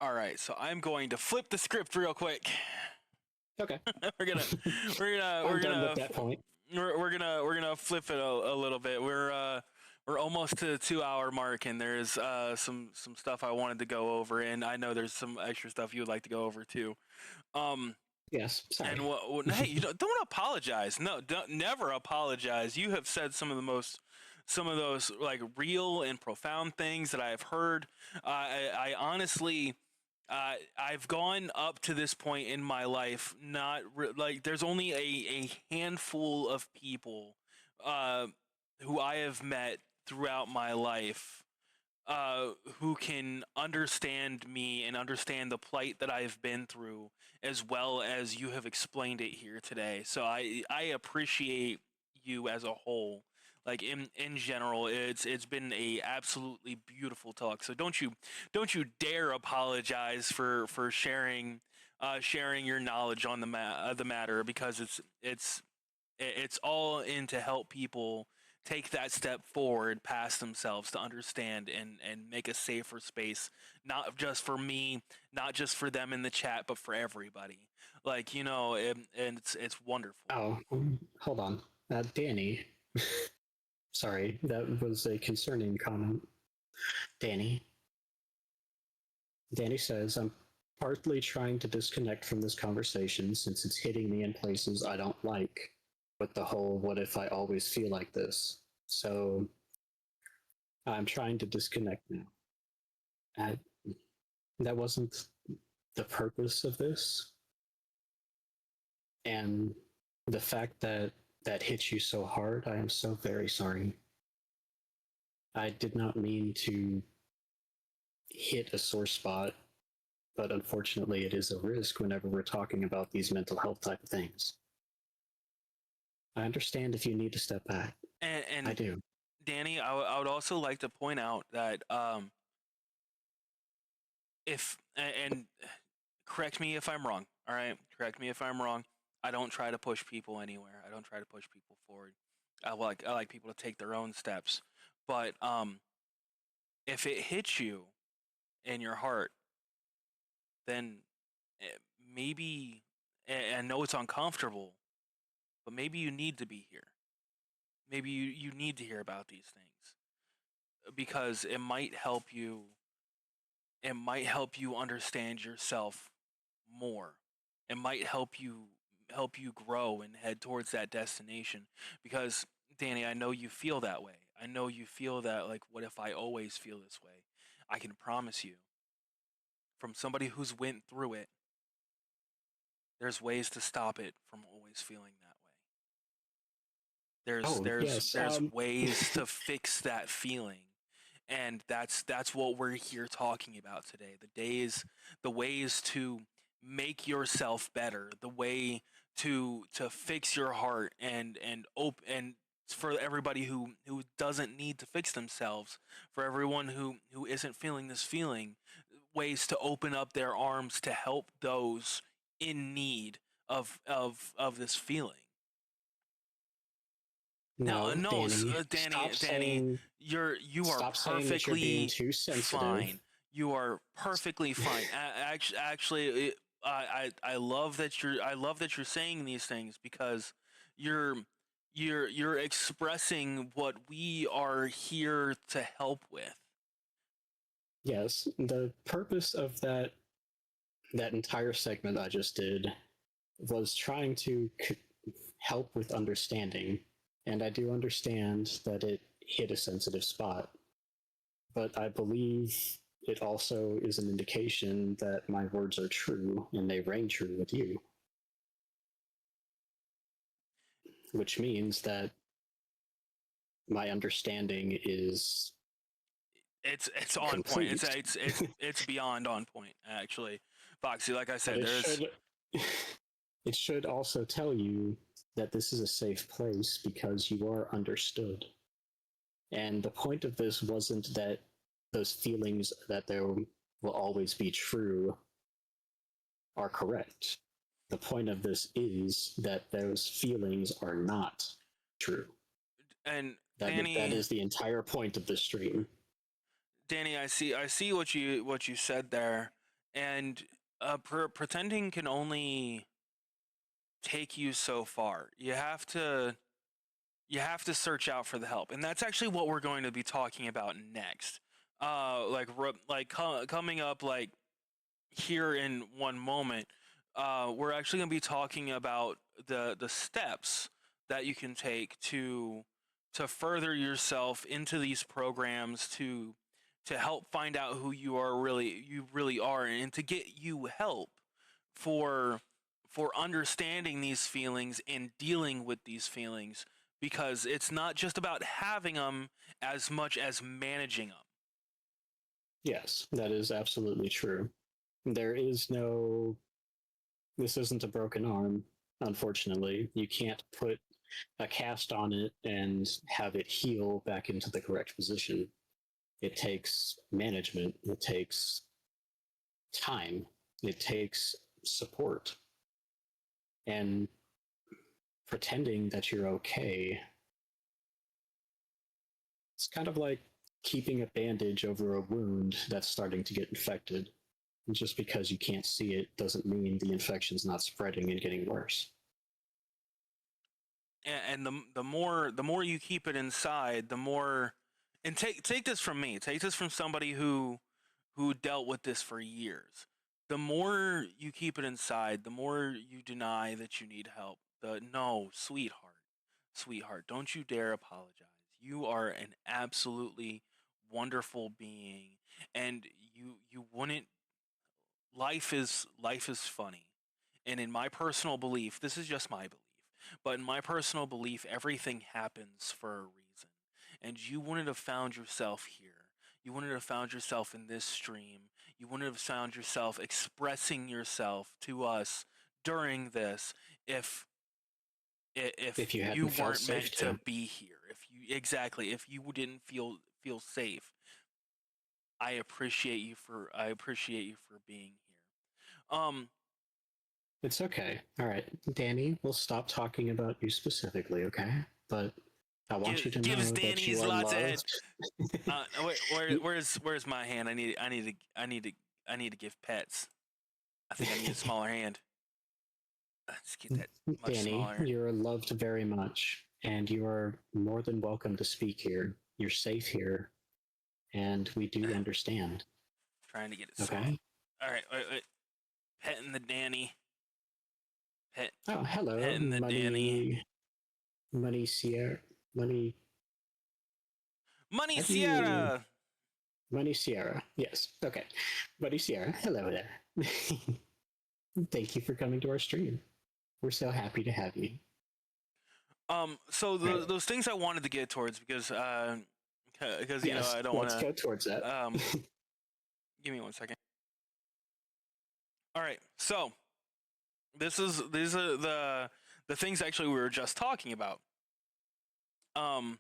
All right, so I'm going to flip the script real quick. Okay. we're gonna At that point. We're gonna flip it a little bit. We're almost to the 2 hour mark, and there's some stuff I wanted to go over, and I know there's some extra stuff you would like to go over too. Yes, sorry. And hey, you don't apologize. No, never apologize. You have said some of those like real and profound things that I have heard. I honestly, I've gone up to this point in my life, like there's only a handful of people who I have met throughout my life who can understand me and understand the plight that I've been through as well as you have explained it here today. So I appreciate you as a whole. Like in general, it's been a absolutely beautiful talk. So don't you dare apologize for sharing your knowledge on the matter, because it's all in to help people take that step forward past themselves to understand and make a safer space, not just for me, not just for them in the chat, but for everybody. Like, and it's wonderful. Oh, hold on. Danny. Sorry, that was a concerning comment. Danny. Danny says, I'm partly trying to disconnect from this conversation since it's hitting me in places I don't like, with the whole what if I always feel like this. So I'm trying to disconnect now. That wasn't the purpose of this. And the fact that that hit you so hard, I am so very sorry. I did not mean to hit a sore spot, but unfortunately it is a risk whenever we're talking about these mental health type of things. I understand if you need to step back. And I do. Danny, I would also like to point out that if and correct me if I'm wrong. All right, correct me if I'm wrong. I don't try to push people anywhere. I don't try to push people forward. I like people to take their own steps. But if it hits you in your heart, then maybe, and I know it's uncomfortable, but maybe you need to be here. Maybe you need to hear about these things because it might help you. It might help you understand yourself more. It might help you help you grow and head towards that destination. Because Danny, I know you feel that way. I know you feel that, like, what if I always feel this way? I can promise you, from somebody who's went through it, there's ways to stop it from always feeling that way. There's Oh, there's yes. there's ways to fix that feeling. And that's what we're here talking about today. The ways to make yourself better, the way to fix your heart and for everybody who doesn't need to fix themselves, for everyone who isn't feeling this feeling, ways to open up their arms to help those in need of this feeling. No, No, no, Danny, Danny, you are stop saying that you're being perfectly too sensitive. fine. You are perfectly fine. Actually, I love that you're saying these things, because you're you're expressing what we are here to help with. Yes, the purpose of that entire segment I just did was trying to help with understanding, and I do understand that it hit a sensitive spot, but I believe it also is an indication that my words are true and they ring true with you, which means that my understanding is It's on point. complete. It's beyond on point, actually, Foxy. Like I But said, there's it should also tell you that this is a safe place because you are understood. And the point of this wasn't that those feelings that there will always be true are correct. The point of this is that those feelings are not true. and That Danny, is the entire point of this stream. I see what you said there, and pretending can only take you so far. You have to search out for the help, and that's actually what we're going to be talking about next. Coming up, like, here in one moment, we're actually going to be talking about the steps that you can take to further yourself into these programs, to help find out who you really are, and to get you help for understanding these feelings and dealing with these feelings, because it's not just about having them as much as managing them. Yes, that is absolutely true. There is no. This isn't a broken arm, unfortunately. You can't put a cast on it and have it heal back into the correct position. It takes management, it takes time, it takes support. And pretending that you're okay, it's kind of like keeping a bandage over a wound that's starting to get infected. And just because you can't see it doesn't mean the infection's not spreading and getting worse. And the more you keep it inside, the more. And take this from me. Take this from somebody who dealt with this for years. The more you keep it inside, the more you deny that you need help. No, sweetheart, don't you dare apologize. You are an absolutely wonderful being, and you wouldn't. Life is funny, and in my personal belief, this is just my belief, but in my personal belief, everything happens for a reason, and you wouldn't have found yourself here. You wouldn't have found yourself in this stream. You wouldn't have found yourself expressing yourself to us during this if If you you hadn't felt weren't safe meant to to. be here. If you didn't feel safe. I appreciate you for being here. It's okay. All right, Danny, we'll stop talking about you specifically, okay? But I want you to Gives know that you Danny's are lots of head. loved. Where's my hand? I need to give pets. I think I need a smaller hand. Let's get that much Danny, smaller. you're loved very much, and you are more than welcome to speak here. You're safe here, and we do understand. Trying to get it small. Okay? All right, wait. Petting the Danny. Hit, Oh, hello, hitting the Danny. Money Sierra, Money. Money How do you Sierra. Money Sierra? Yes. Okay, Money Sierra. Hello there. Thank you for coming to our stream. We're so happy to have you. So Right. those things I wanted to get towards because Yes. I don't want Let's go towards that. to give me 1 second. All right, so these are the things actually we were just talking about. Um,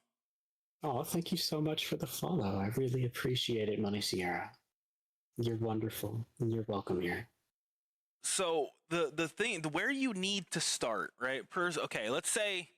Oh, thank you so much for the follow. I really appreciate it, Money Sierra. You're wonderful. You're welcome here. so the thing where you need to start, right? Okay, let's say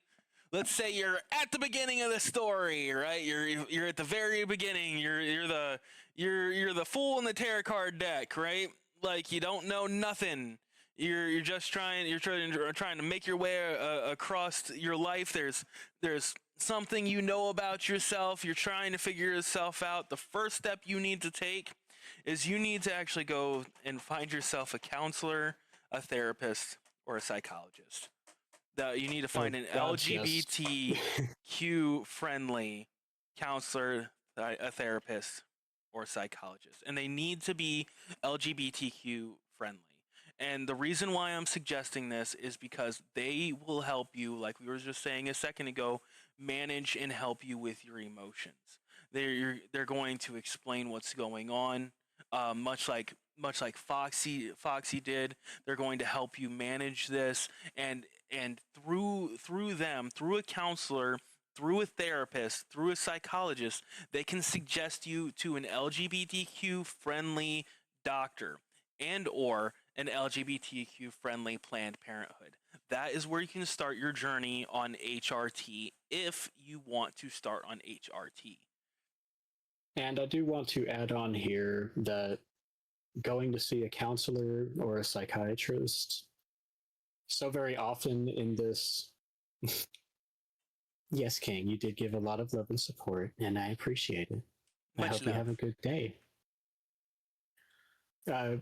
you're at the beginning of the story, right? You're at the very beginning. You're the fool in the tarot card deck, right? Like you don't know nothing. You're just trying to make your way across your life. There's something you know about yourself. You're trying to figure yourself out. The first step you need to take is you need to actually go and find yourself a counselor, a therapist, or a psychologist. You need to Oh find an gods, yes. LGBTQ friendly counselor, a therapist, or psychologist, and they need to be LGBTQ friendly. And the reason why I'm suggesting this is because they will help you, like we were just saying a second ago, manage and help you with your emotions. They're going to explain what's going on, much like Foxy did. They're going to help you manage this, and through them, through a counselor, through a therapist, through a psychologist, they can suggest you to an LGBTQ friendly doctor and or an LGBTQ friendly Planned Parenthood. That is where you can start your journey on HRT if you want to start on HRT. And I do want to add on here that going to see a counselor or a psychiatrist, so very often in this, yes, King, you did give a lot of love and support, and I appreciate it. I Much hope you love. have a good day.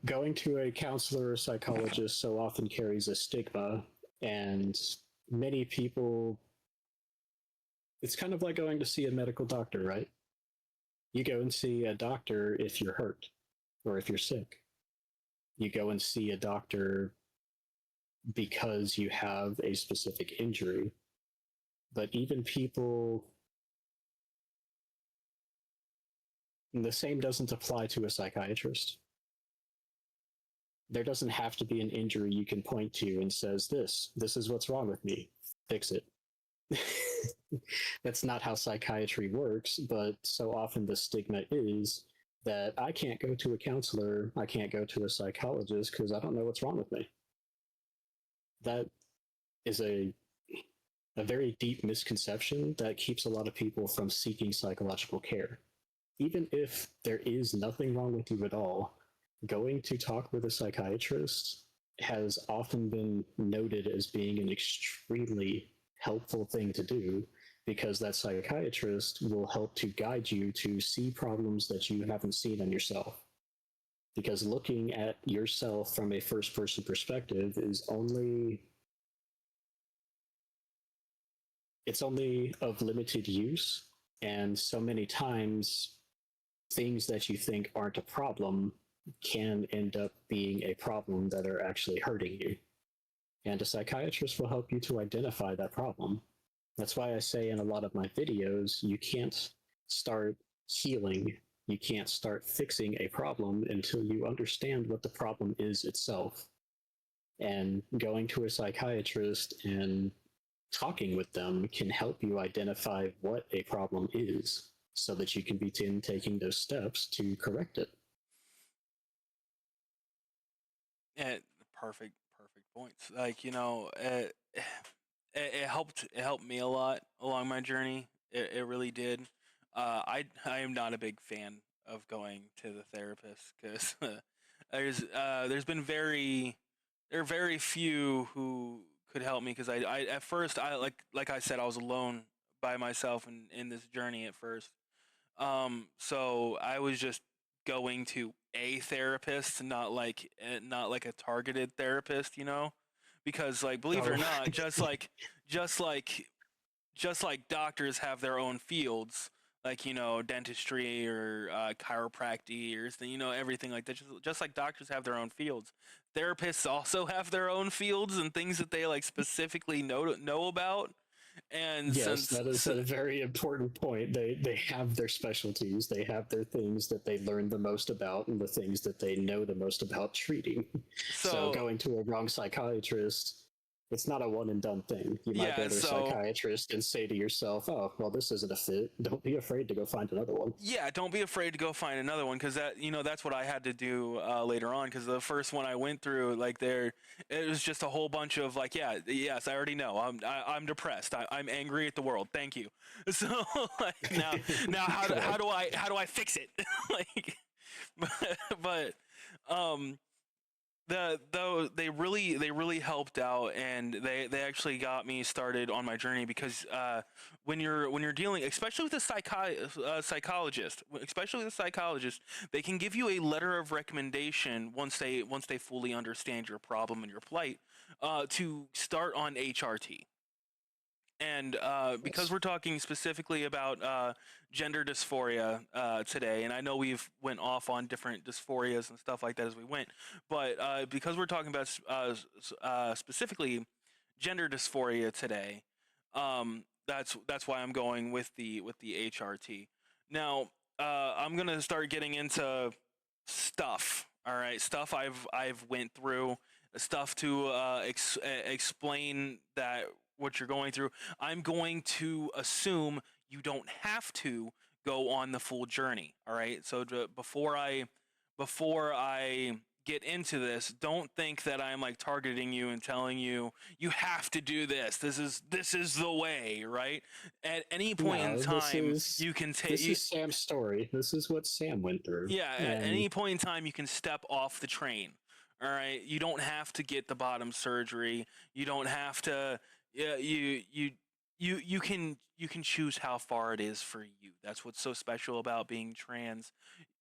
Going to a counselor or psychologist so often carries a stigma, and many people, it's kind of like going to see a medical doctor, right? You go and see a doctor if you're hurt or if you're sick. You go and see a doctor because you have a specific injury. But even people, the same doesn't apply to a psychiatrist. There doesn't have to be an injury you can point to and says, this is what's wrong with me. Fix it. That's not how psychiatry works, but so often the stigma is that I can't go to a counselor, I can't go to a psychologist because I don't know what's wrong with me. That is a very deep misconception that keeps a lot of people from seeking psychological care. Even if there is nothing wrong with you at all, going to talk with a psychiatrist has often been noted as being an extremely helpful thing to do because that psychiatrist will help to guide you to see problems that you haven't seen in yourself. Because looking at yourself from a first person perspective is only it's only of limited use, and so many times things that you think aren't a problem can end up being a problem that are actually hurting you. And a psychiatrist will help you to identify that problem. That's why I say in a lot of my videos, you can't start healing, you can't start fixing a problem until you understand what the problem is itself. And going to a psychiatrist and talking with them can help you identify what a problem is so that you can begin taking those steps to correct it. Yeah, perfect points. Like it helped me a lot along my journey. It really did. I am not a big fan of going to the therapist because there's been there are very few who could help me because I at first I like I said I was alone by myself in this journey at first. So I was just going to a therapist, not like a targeted therapist, because, like, believe it or Oh. not, just like just like doctors have their own fields, like, dentistry or chiropractic or everything like that. Just like doctors have their own fields, therapists also have their own fields and things that they like specifically know about. And Yes, that is a very important point. They have their specialties. They have their things that they learn the most about and the things that they know the most about treating. So so going to a wrong psychiatrist, it's not a one and done thing. You might yeah, go to a psychiatrist and say to yourself, "Oh, well, this isn't a fit. Don't be afraid to go find another one." yeah, don't be afraid to go find another one, because that's what I had to do later on, because the first one I went through, like, it was just a whole bunch of like, yeah, yes, I already know, I'm depressed, I'm angry at the world, thank you. So like, now how do I fix it? Like, but um though they really helped out, and they actually got me started on my journey, because when you're dealing, especially with a psychologist, especially with a psychologist, they can give you a letter of recommendation once they fully understand your problem and your plight, to start on HRT. And because Yes. we're talking specifically about gender dysphoria today, and I know we've went off on different dysphorias and stuff like that as we went, but because we're talking about specifically gender dysphoria today, that's why I'm going with the HRT. Now, I'm gonna start getting into stuff. All right, stuff I've went through, stuff to explain that what you're going through. I'm going to assume you don't have to go on the full journey. All right. So before I get into this, don't think that I'm like targeting you and telling you you have to do this. This is the way, right? At any point in No, time, you can this take. is Sam's story. This is what Sam went through, Yeah, at and any point in time, you can step off the train. All right, you don't have to get the bottom surgery. You don't have to. Yeah, you can choose how far it is for you. That's what's so special about being trans.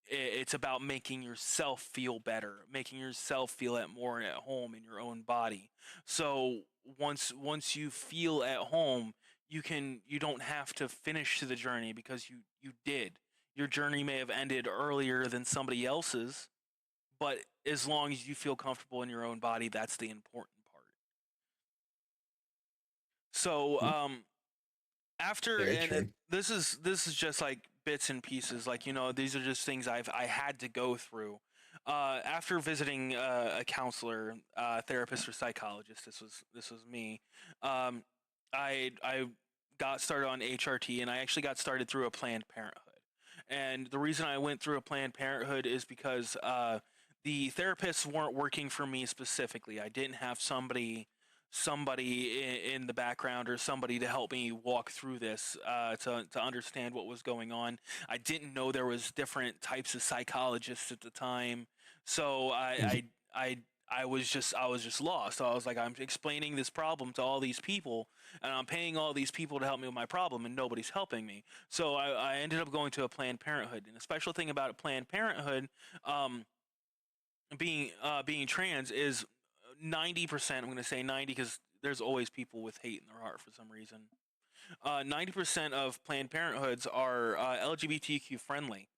It's about making yourself feel better, making yourself feel more at home in your own body. So once you feel at home, you don't have to finish the journey, because you did. Your journey may have ended earlier than somebody else's, but as long as you feel comfortable in your own body, that's the important part. So after, very and true. this is just like bits and pieces, like, these are just things I had to go through. After visiting a counselor, therapist, or psychologist, this was me. um, I got started on HRT, and I actually got started through a Planned Parenthood. And the reason I went through a Planned Parenthood is because the therapists weren't working for me specifically. I didn't have somebody in the background, or somebody to help me walk through this, to understand what was going on. I didn't know there was different types of psychologists at the time, so I was just lost. I was like, I'm explaining this problem to all these people, and I'm paying all these people to help me with my problem, and nobody's helping me. So I ended up going to a Planned Parenthood. And a special thing about a Planned Parenthood, um, being trans, is 90%. I'm going to say 90, because there's always people with hate in their heart for some reason. 90% of Planned Parenthoods are LGBTQ friendly.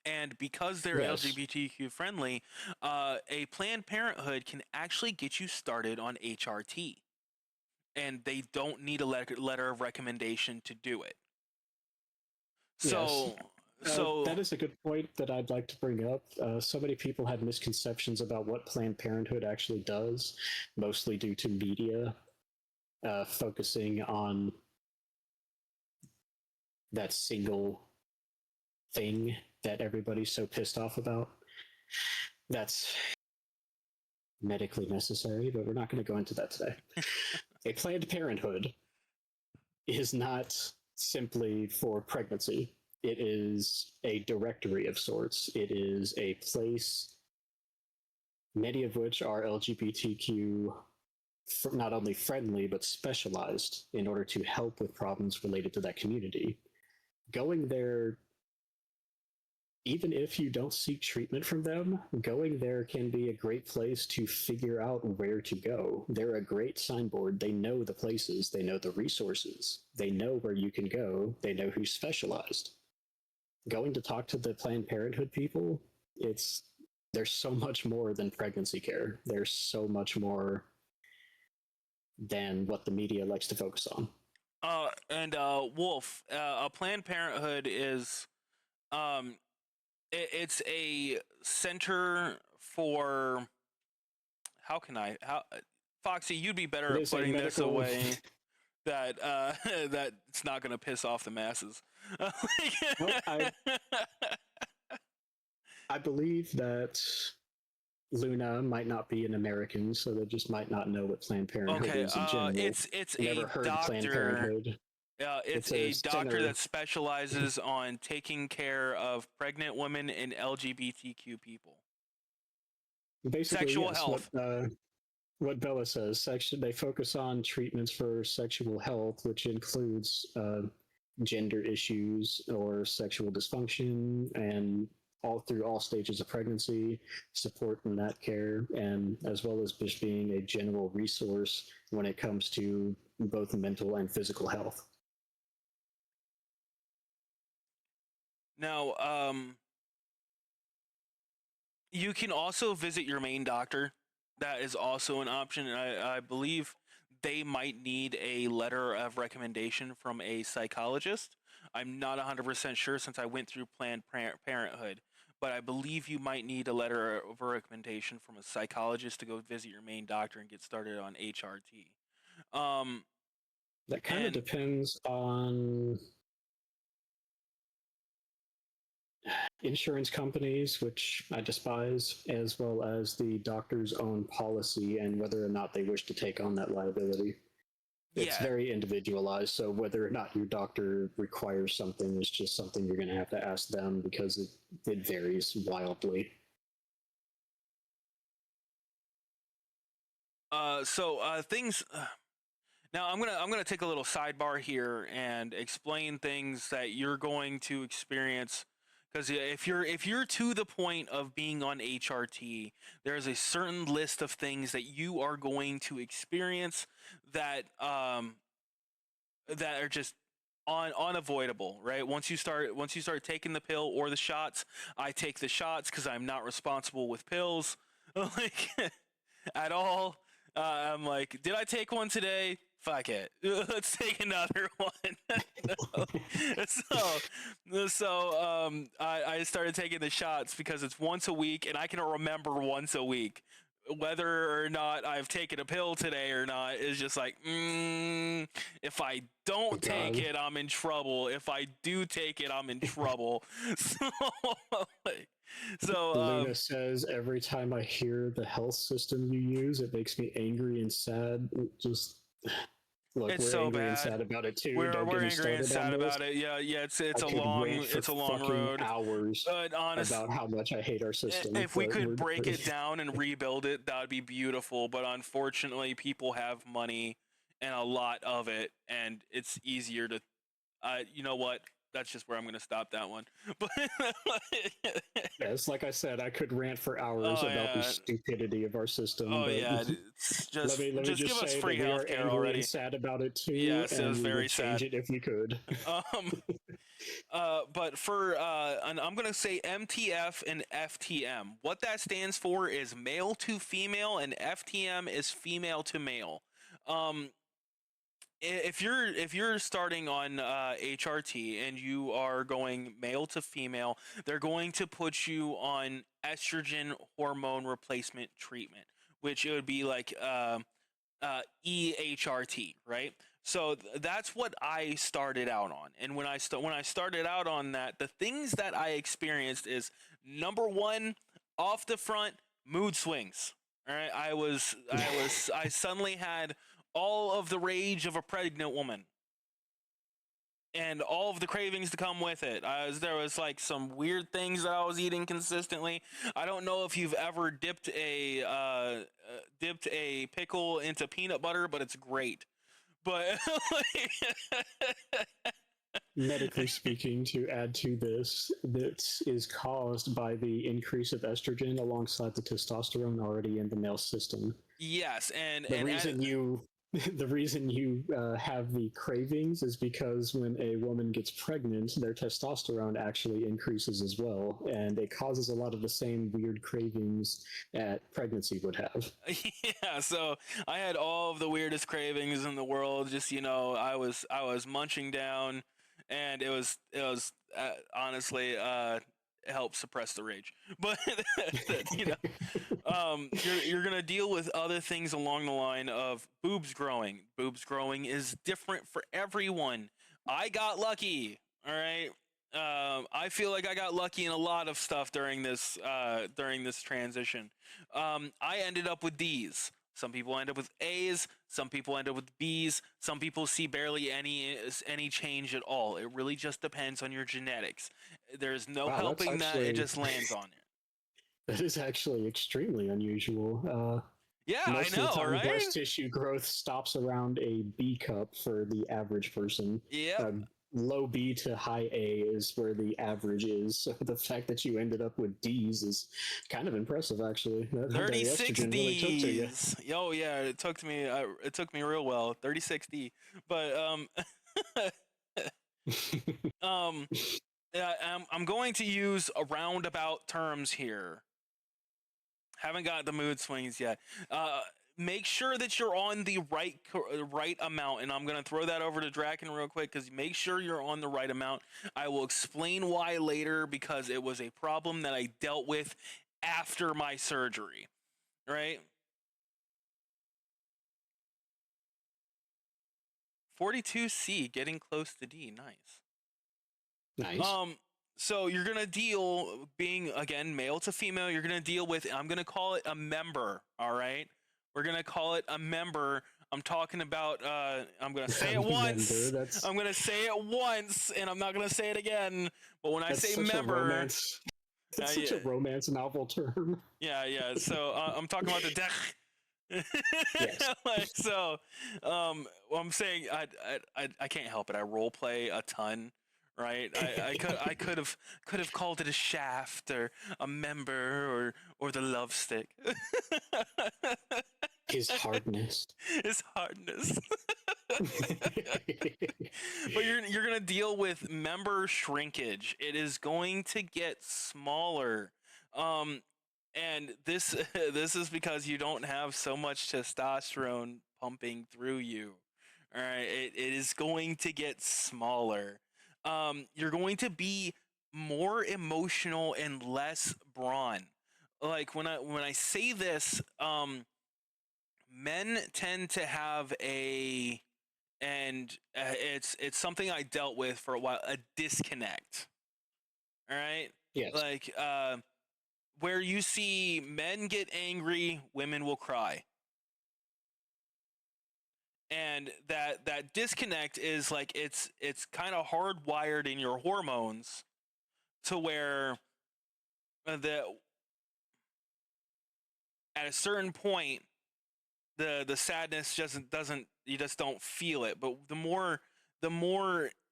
And because they're Yes. LGBTQ friendly, a Planned Parenthood can actually get you started on HRT, and they don't need a letter of recommendation to do it. Yes. So, so That is a good point that I'd like to bring up. So many people had misconceptions about what Planned Parenthood actually does, mostly due to media focusing on that single thing that everybody's so pissed off about. That's medically necessary, but we're not going to go into that today. A Planned Parenthood is not simply for pregnancy. It is a directory of sorts. It is a place, many of which are LGBTQ not only friendly, but specialized in order to help with problems related to that community. Going there even if you don't seek treatment from them, going there can be a great place to figure out where to go. They're a great signboard. They know the places, they know the resources, they know where you can go, they know who's specialized. Going to talk to the Planned Parenthood people, there's so much more than pregnancy care. There's so much more than what the media likes to focus on. And Wolf, a Planned Parenthood is um it's a center for how Foxy, you'd be better It at is a putting this medical. away that that it's not going to piss off the masses. Well, I believe that Luna might not be an American, so they just might not know what Planned Parenthood Okay, is in general. it's Never a heard Planned doctor. Parenthood. It's It's a a doctor center. that specializes on taking care of pregnant women and LGBTQ people. Basically, Sexual yes. health. What Bella says, they focus on treatments for sexual health, which includes gender issues or sexual dysfunction, and all through all stages of pregnancy, support in that care, and as well as just being a general resource when it comes to both mental and physical health. Now, you can also visit your main doctor. That is also an option. And I believe they might need a letter of recommendation from a psychologist. I'm not 100% sure since I went through Planned Parenthood, but I believe you might need a letter of recommendation from a psychologist to go visit your main doctor and get started on HRT. That kind of And depends on insurance companies, which I despise, as well as the doctor's own policy and whether or not they wish to take on that liability. It's yeah, very individualized, so whether or not your doctor requires something is just something you're going to have to ask them because it varies wildly. things. Now I'm gonna take a little sidebar here and explain things that you're going to experience. Because if you're to the point of being on HRT, there's a certain list of things that you are going to experience that that are just unavoidable, right? Once you start taking the pill or the shots, I take the shots because I'm not responsible with pills, like at all. I'm like, did I take one today? Fuck it, let's take another one. I started taking the shots because it's once a week, and I can remember once a week. Whether or not I've taken a pill today or not is just like, if I Oh don't take God. it, I'm in trouble. If I do take it, I'm in trouble. So, like, so Luna says every time I hear the health system you use, it makes me angry and sad. Just look, it's we're so angry and bad. sad about it too. We're Don't get we're me angry and started on sad this. about it. Yeah, yeah. I It's a could long rant for it's a long fucking road. hours But honest, about how much I hate our system, if we but could break it down and rebuild it, that would be beautiful. But unfortunately, people have money and a lot of it, and it's easier to. You know what? That's just where I'm going to stop that one. But yes, like I said, I could rant for hours oh about the yeah, stupidity of our system, oh but yeah. It's let me just give just us say free that we are healthcare angry and already. sad about it too, Yes, it and was we would very change sad. it if we could. Um, and I'm gonna say MTF and FTM. What that stands for is male to female, and FTM is female to male. Um, if you're starting on HRT and you are going male to female, they're going to put you on estrogen hormone replacement treatment, which it would be like EHRT, right? So that's what I started out on. And when I started out on that, the things that I experienced is number one, off the front, mood swings. All right, I suddenly had all of the rage of a pregnant woman and all of the cravings to come with it. There was like some weird things that I was eating consistently. I don't know if you've ever dipped a pickle into peanut butter, but it's great. But Medically speaking, to add to this, this is caused by the increase of estrogen alongside the testosterone already in the male system. Yes, The reason you the reason you have the cravings is because when a woman gets pregnant, their testosterone actually increases as well, and it causes a lot of the same weird cravings that pregnancy would have. yeah, so I had all of the weirdest cravings in the world. Just I was munching down, and it was honestly help suppress the rage. But you're gonna deal with other things along the line of boobs growing. Boobs growing is different for everyone. I got lucky. All right. I feel like I got lucky in a lot of stuff during this transition. I ended up with D's. Some people end up with A's. Some people end up with B's. Some people see barely any change at all. It really just depends on your genetics. There's no Wow, that's helping that. It actually just lands on it. that is actually extremely unusual. Yeah, I Most of the know, time, right? breast tissue growth stops around a B cup for the average person. Yep. Low B to high A is where the average is. So the fact that you ended up with D's is kind of impressive, actually. The 36 estrogen really took to you. D's. Oh yeah, it took me real well. 36 D. But um yeah, I'm going to use a roundabout terms here. Haven't got the mood swings yet. Make sure that you're on the right amount, and I'm gonna throw that over to Draken real quick because make sure you're on the right amount. I will explain why later because it was a problem that I dealt with after my surgery. Right? 42C, getting close to D. Nice. Nice. So you're gonna deal being again male to female. You're gonna deal with. I'm gonna call it a member. All right. We're gonna call it a member. I'm talking about. I'm gonna say it Member. once. I'm gonna say it once, and I'm not gonna say it again. But when I That's say such a member, romance. That's yeah, such a romance novel term. yeah. So I'm talking about the deck. Yes. Like so, well, I'm saying I can't help it. I role play a ton, right? I could have called it a shaft or a member or the love stick. His hardness. His hardness. But you're gonna deal with member shrinkage. It is going to get smaller. And this this is because you don't have so much testosterone pumping through you. All right, it is going to get smaller. You're going to be more emotional and less brawn. Like when I say this, men tend to have it's something I dealt with for a while, a disconnect. All right, Yes. like where you see men get angry, women will cry. And that disconnect is like it's kind of hardwired in your hormones to where the at a certain point the sadness just doesn't you just don't feel it. But the more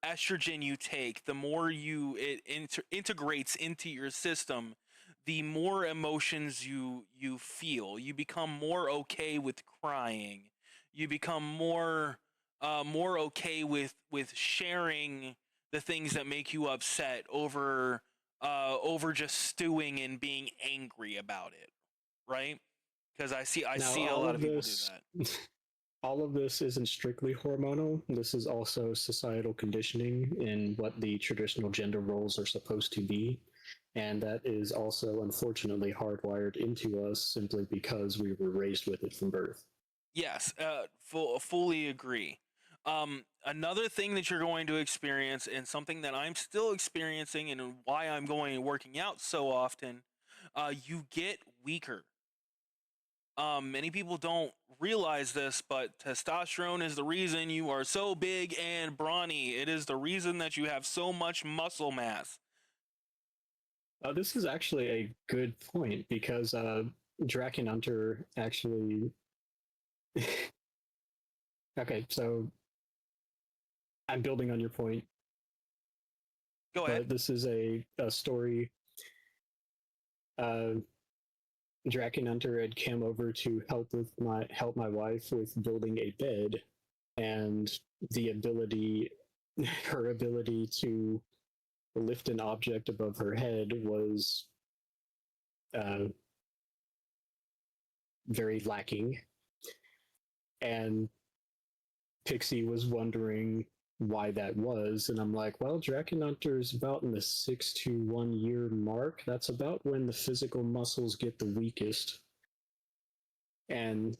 estrogen you take, the more integrates into your system, the more emotions you feel. You become more okay with crying. You become more okay with sharing the things that make you upset over just stewing and being angry about it, right? Because Now, I see a lot of people do that. all of this isn't strictly hormonal. This is also societal conditioning in what the traditional gender roles are supposed to be. And that is also unfortunately hardwired into us simply because we were raised with it from birth. Yes, fully agree. Another thing that you're going to experience, and something that I'm still experiencing, and why I'm going and working out so often, you get weaker. Many people don't realize this, but testosterone is the reason you are so big and brawny. It is the reason that you have so much muscle mass. This is actually a good point because Draken Hunter actually. Okay, so I'm building on your point. Go ahead. but this is a story. Uh, Draken Hunter had come over to help my wife with building a bed, and the ability, her ability to lift an object above her head was uh, very lacking. And Pixie was wondering why that was, and I'm like, well, Draken Hunter is about in the 6 to 1 year mark. That's about when the physical muscles get the weakest. And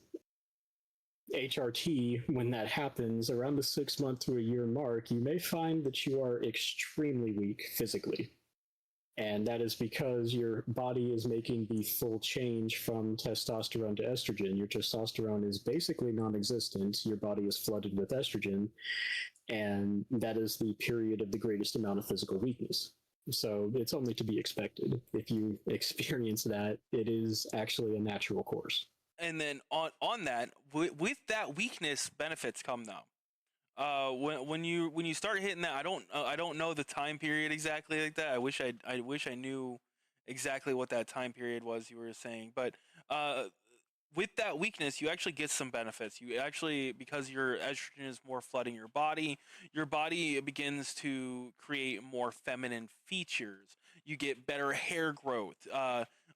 HRT, when that happens, around the 6 month to a year mark, you may find that you are extremely weak physically. And that is because your body is making the full change from testosterone to estrogen. Your testosterone is basically non existent. Your body is flooded with estrogen. And that is the period of the greatest amount of physical weakness. So it's only to be expected. If you experience that, it is actually a natural course. And then on that, with that weakness, benefits come though. When you start hitting that, I don't know the time period exactly like that. I wish I knew exactly what that time period was you were saying, but uh, with that weakness, you actually get some benefits. You actually, because your estrogen is more flooding your body begins to create more feminine features. You get better hair growth.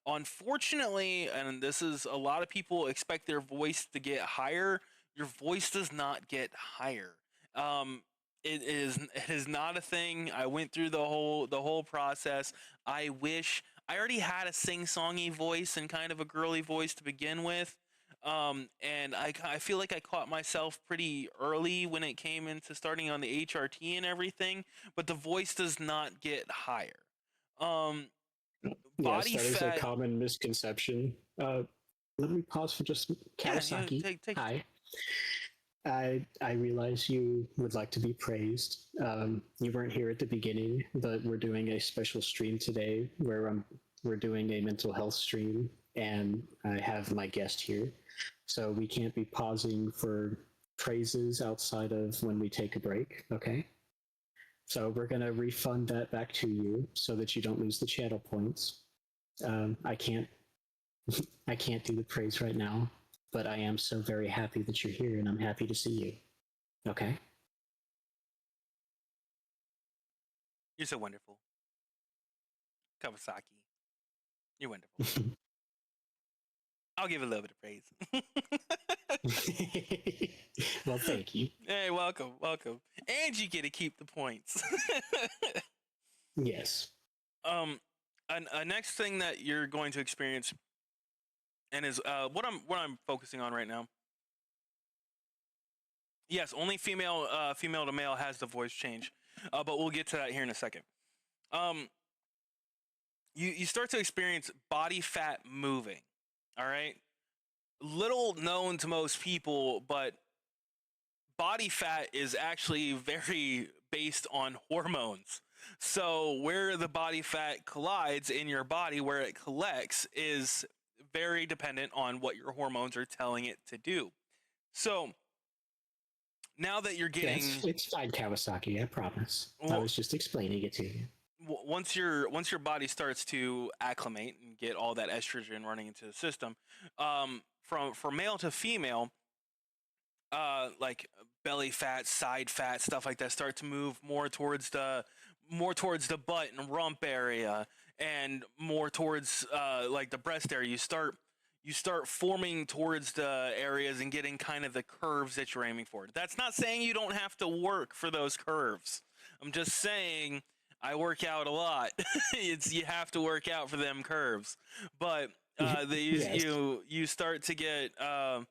Unfortunately, and this is a lot of people expect their voice to get higher. Your voice does not get higher. Um, it is not a thing. I went through the whole process. I wish I already had a sing-songy voice and kind of a girly voice to begin with. And I feel like I caught myself pretty early when it came into starting on the HRT and everything, but the voice does not get higher. Um, Yes, Body that is a fat. common misconception. Let me pause for just Yeah, Kawasaki. take your time. Hi. I realize you would like to be praised. You weren't here at the beginning, but we're doing a special stream today where we're doing a mental health stream, and I have my guest here. So we can't be pausing for praises outside of when we take a break, okay? So we're going to refund that back to you so that you don't lose the channel points. I can't I can't do the praise right now, but I am so very happy that you're here and I'm happy to see you. Okay? You're so wonderful, Kawasaki. You're wonderful. I'll give a little bit of praise. Well, thank you. Hey, welcome, welcome. And you get to keep the points. Yes. A next thing that you're going to experience, and is what I'm focusing on right now. Yes, only female to male has the voice change, but we'll get to that here in a second. Um, you start to experience body fat moving. All right, little known to most people, but body fat is actually very based on hormones. So where the body fat collides in your body, where it collects, is very dependent on what your hormones are telling it to do. So now that you're getting It's fine, Kawasaki, I promise. I was just explaining it to you. once your body starts to acclimate and get all that estrogen running into the system, from male to female, like belly fat, side fat, stuff like that start to move more towards the butt and rump area, and more towards like the breast area. You start forming towards the areas and getting kind of the curves that you're aiming for. That's not saying you don't have to work for those curves. I'm just saying I work out a lot. It's you have to work out for them curves, but Yes. you start to get the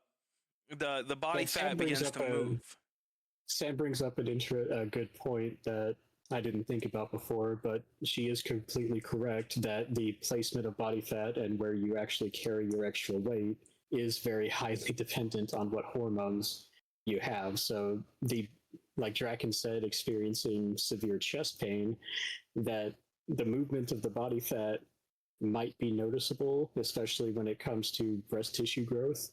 body And fat begins to move. Sam brings up a good point that I didn't think about before, but she is completely correct that the placement of body fat and where you actually carry your extra weight is very highly dependent on what hormones you have. So like Draken said, experiencing severe chest pain, that the movement of the body fat might be noticeable, especially when it comes to breast tissue growth,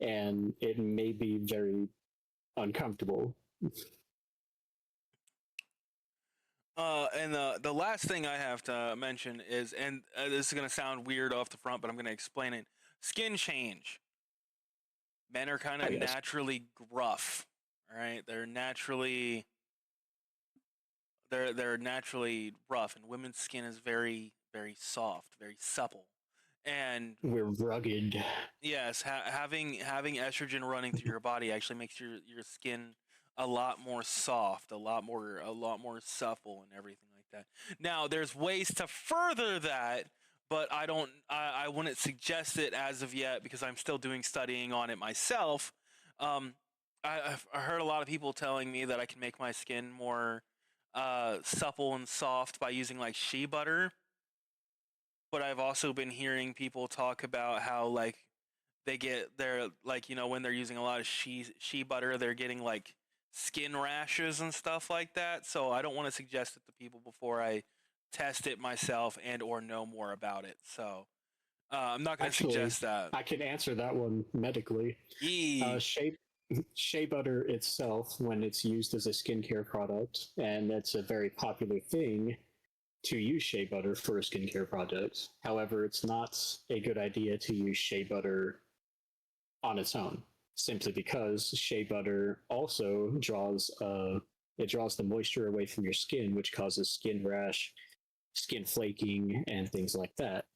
and it may be very uncomfortable. And the last thing I have to mention is, and this is gonna sound weird off the front, but I'm gonna explain it. Skin change. Men are kind Oh of yes. naturally gruff. All right, they're naturally rough, and women's skin is very very soft, very supple. And We're rugged. yes, having estrogen running through your body actually makes your skin a lot more soft, a lot more supple, and everything like that. Now, there's ways to further that, but I wouldn't suggest it as of yet because I'm still doing studying on it myself. Um, I heard a lot of people telling me that I can make my skin more supple and soft by using like shea butter, but I've also been hearing people talk about how like they're like, when they're using a lot of shea butter, they're getting like skin rashes and stuff like that. So I don't want to suggest it to people before I test it myself and or know more about it. So I'm not going to Actually, suggest that. I can answer that one medically. Yee. Shea butter itself, when it's used as a skincare product, and that's a very popular thing to use shea butter for a skincare product. However, it's not a good idea to use shea butter on its own, simply because shea butter also draws the moisture away from your skin, which causes skin rash, skin flaking, and things like that.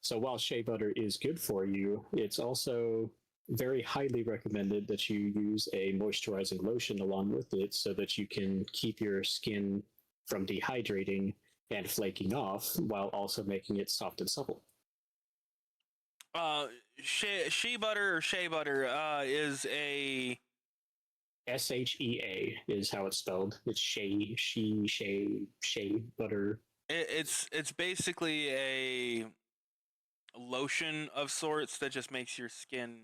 So while shea butter is good for you, it's also very highly recommended that you use a moisturizing lotion along with it so that you can keep your skin from dehydrating and flaking off while also making it soft and supple. Shea butter or shea butter is a SHEA is how it's spelled. It's shea butter. it's basically a lotion of sorts that just makes your skin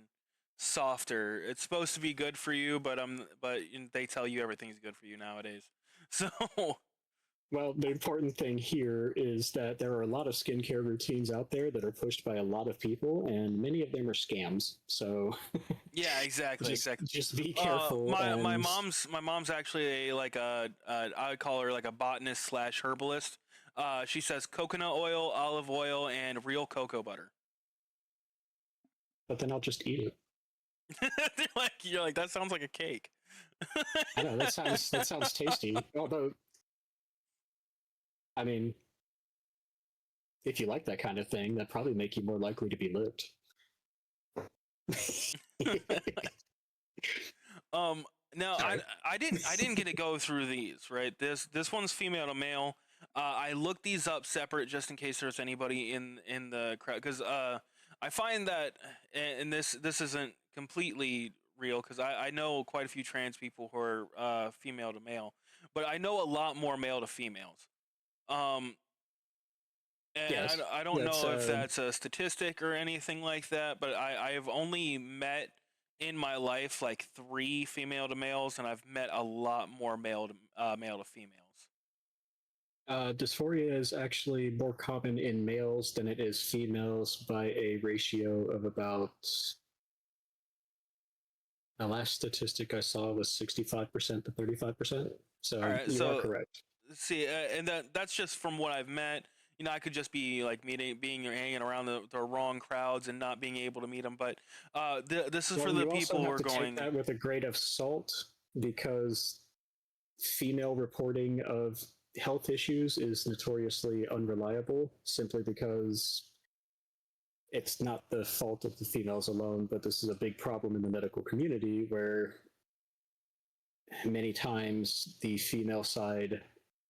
softer. It's supposed to be good for you, but they tell you everything's good for you nowadays. So Well, the important thing here is that there are a lot of skincare routines out there that are pushed by a lot of people, and many of them are scams. So yeah, exactly, exactly. just be careful. My And mom's actually I would call her like a botanist slash herbalist. She says coconut oil, olive oil, and real cocoa butter. but then I'll just eat it. You're like that sounds like a cake. I know that sounds tasty. Although, I mean, if you like that kind of thing, that probably make you more likely to be licked. Um, now Sorry. I didn't get to go through these, right. This one's female to male. I looked these up separate just in case there's anybody in the crowd, because I find that, and this isn't completely real because I know quite a few trans people who are female to male, but I know a lot more male to females. Um, and Yes, I don't that's know if that's a statistic or anything like that, but I have only met in my life like three female to males, and I've met a lot more male to females. dysphoria is actually more common in males than it is females by a ratio of about. The last statistic I saw was 65% to 35%. All So right, you are so correct. see, and that's just from what I've met. I could just be like being or hanging around the wrong crowds and not being able to meet them. But this is for Well, the you also people who have are to take going. that with a grain of salt because female reporting of health issues is notoriously unreliable simply because it's not the fault of the females alone, but this is a big problem in the medical community where many times the female side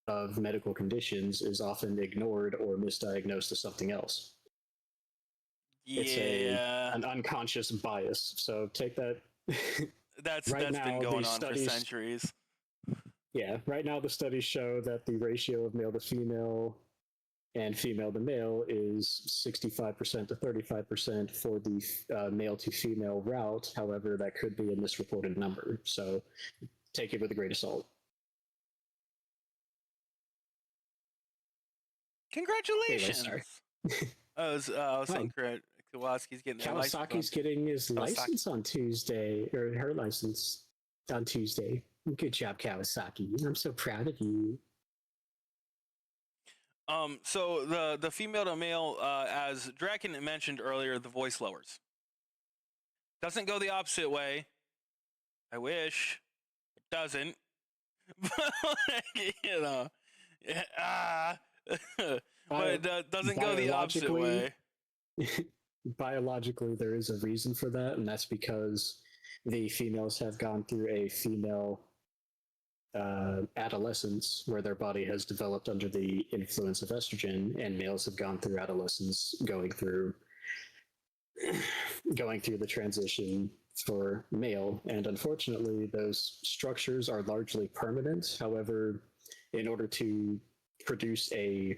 of medical conditions is often ignored or misdiagnosed as something else. It's a Yeah, an unconscious bias. So take that. Right that's been now, the going on for studies, centuries. yeah, right now the studies show that the ratio of male to female and female to male is 65% to 35% for the male to female route. However, that could be a misreported number. So take it with a grain of salt. Anyway, sorry. Congratulations! I was saying Oh, Kowalski's getting their license on Kawasaki's getting his Kawasaki. license on Tuesday, or her license on Tuesday. Good job, Kawasaki. I'm so proud of you. So the female to male, as Draken mentioned earlier, the voice lowers. Doesn't go the opposite way. I wish it doesn't. you know, ah, but Bio- it doesn't go the opposite biologically, way. biologically, there is a reason for that, and that's because the females have gone through a female adolescence where their body has developed under the influence of estrogen, and males have gone through adolescence going through the transition for male. And unfortunately, those structures are largely permanent. However, in order to produce a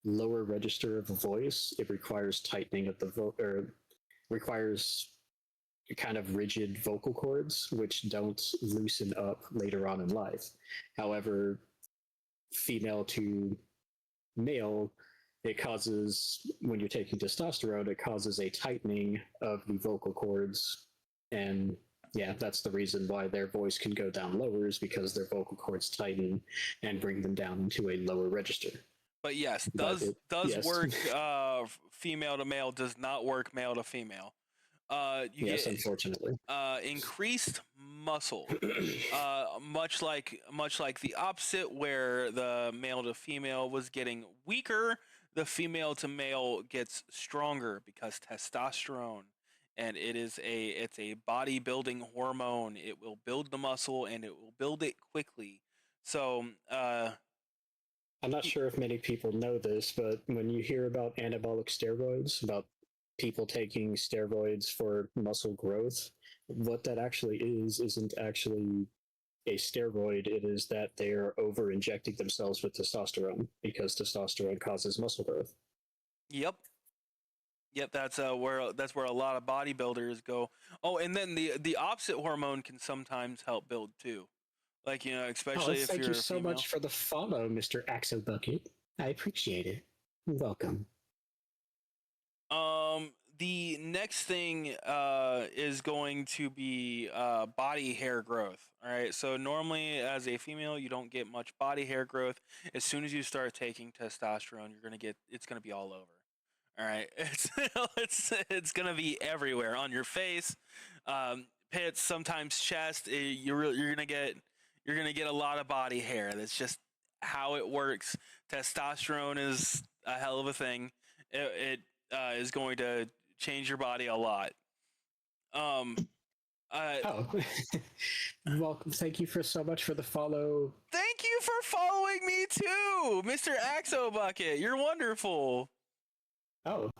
lower register of a voice, it requires tightening of the or requires kind of rigid vocal cords, which don't loosen up later on in life. However, female to male, it causes, when you're taking testosterone, it causes a tightening of the vocal cords. And yeah, that's the reason why their voice can go down lower, is because their vocal cords tighten and bring them down into a lower register. But yes, But does yes, work female to male, does not work male to female. You yes, get unfortunately. increased muscle, much like the opposite, where the male to female was getting weaker. The female to male gets stronger because testosterone, and it's a bodybuilding hormone. It will build the muscle and it will build it quickly. So I'm not sure if many people know this, but when you hear about anabolic steroids, about people taking steroids for muscle growth, what that actually isn't actually a steroid. It is that they're over injecting themselves with testosterone because testosterone causes muscle growth. yep. Yep, that's where a lot of bodybuilders go. Oh, and then the opposite hormone can sometimes help build too. Like, Oh, especially if thank you you're a so female. much for the follow, Mr. Axel Bucket. I appreciate it. Welcome. The next thing is going to be body hair growth. All right. So normally, as a female, you don't get much body hair growth. As soon as you start taking testosterone, it's gonna be all over. All right. It's gonna be everywhere on your face, pits, sometimes chest. You're gonna get a lot of body hair. That's just how it works. Testosterone is a hell of a thing. It is going to change your body a lot. Um, uh, Oh, welcome. Thank you for so much for the follow. Thank you for following me too, Mr. Axo Bucket. You're wonderful. Oh,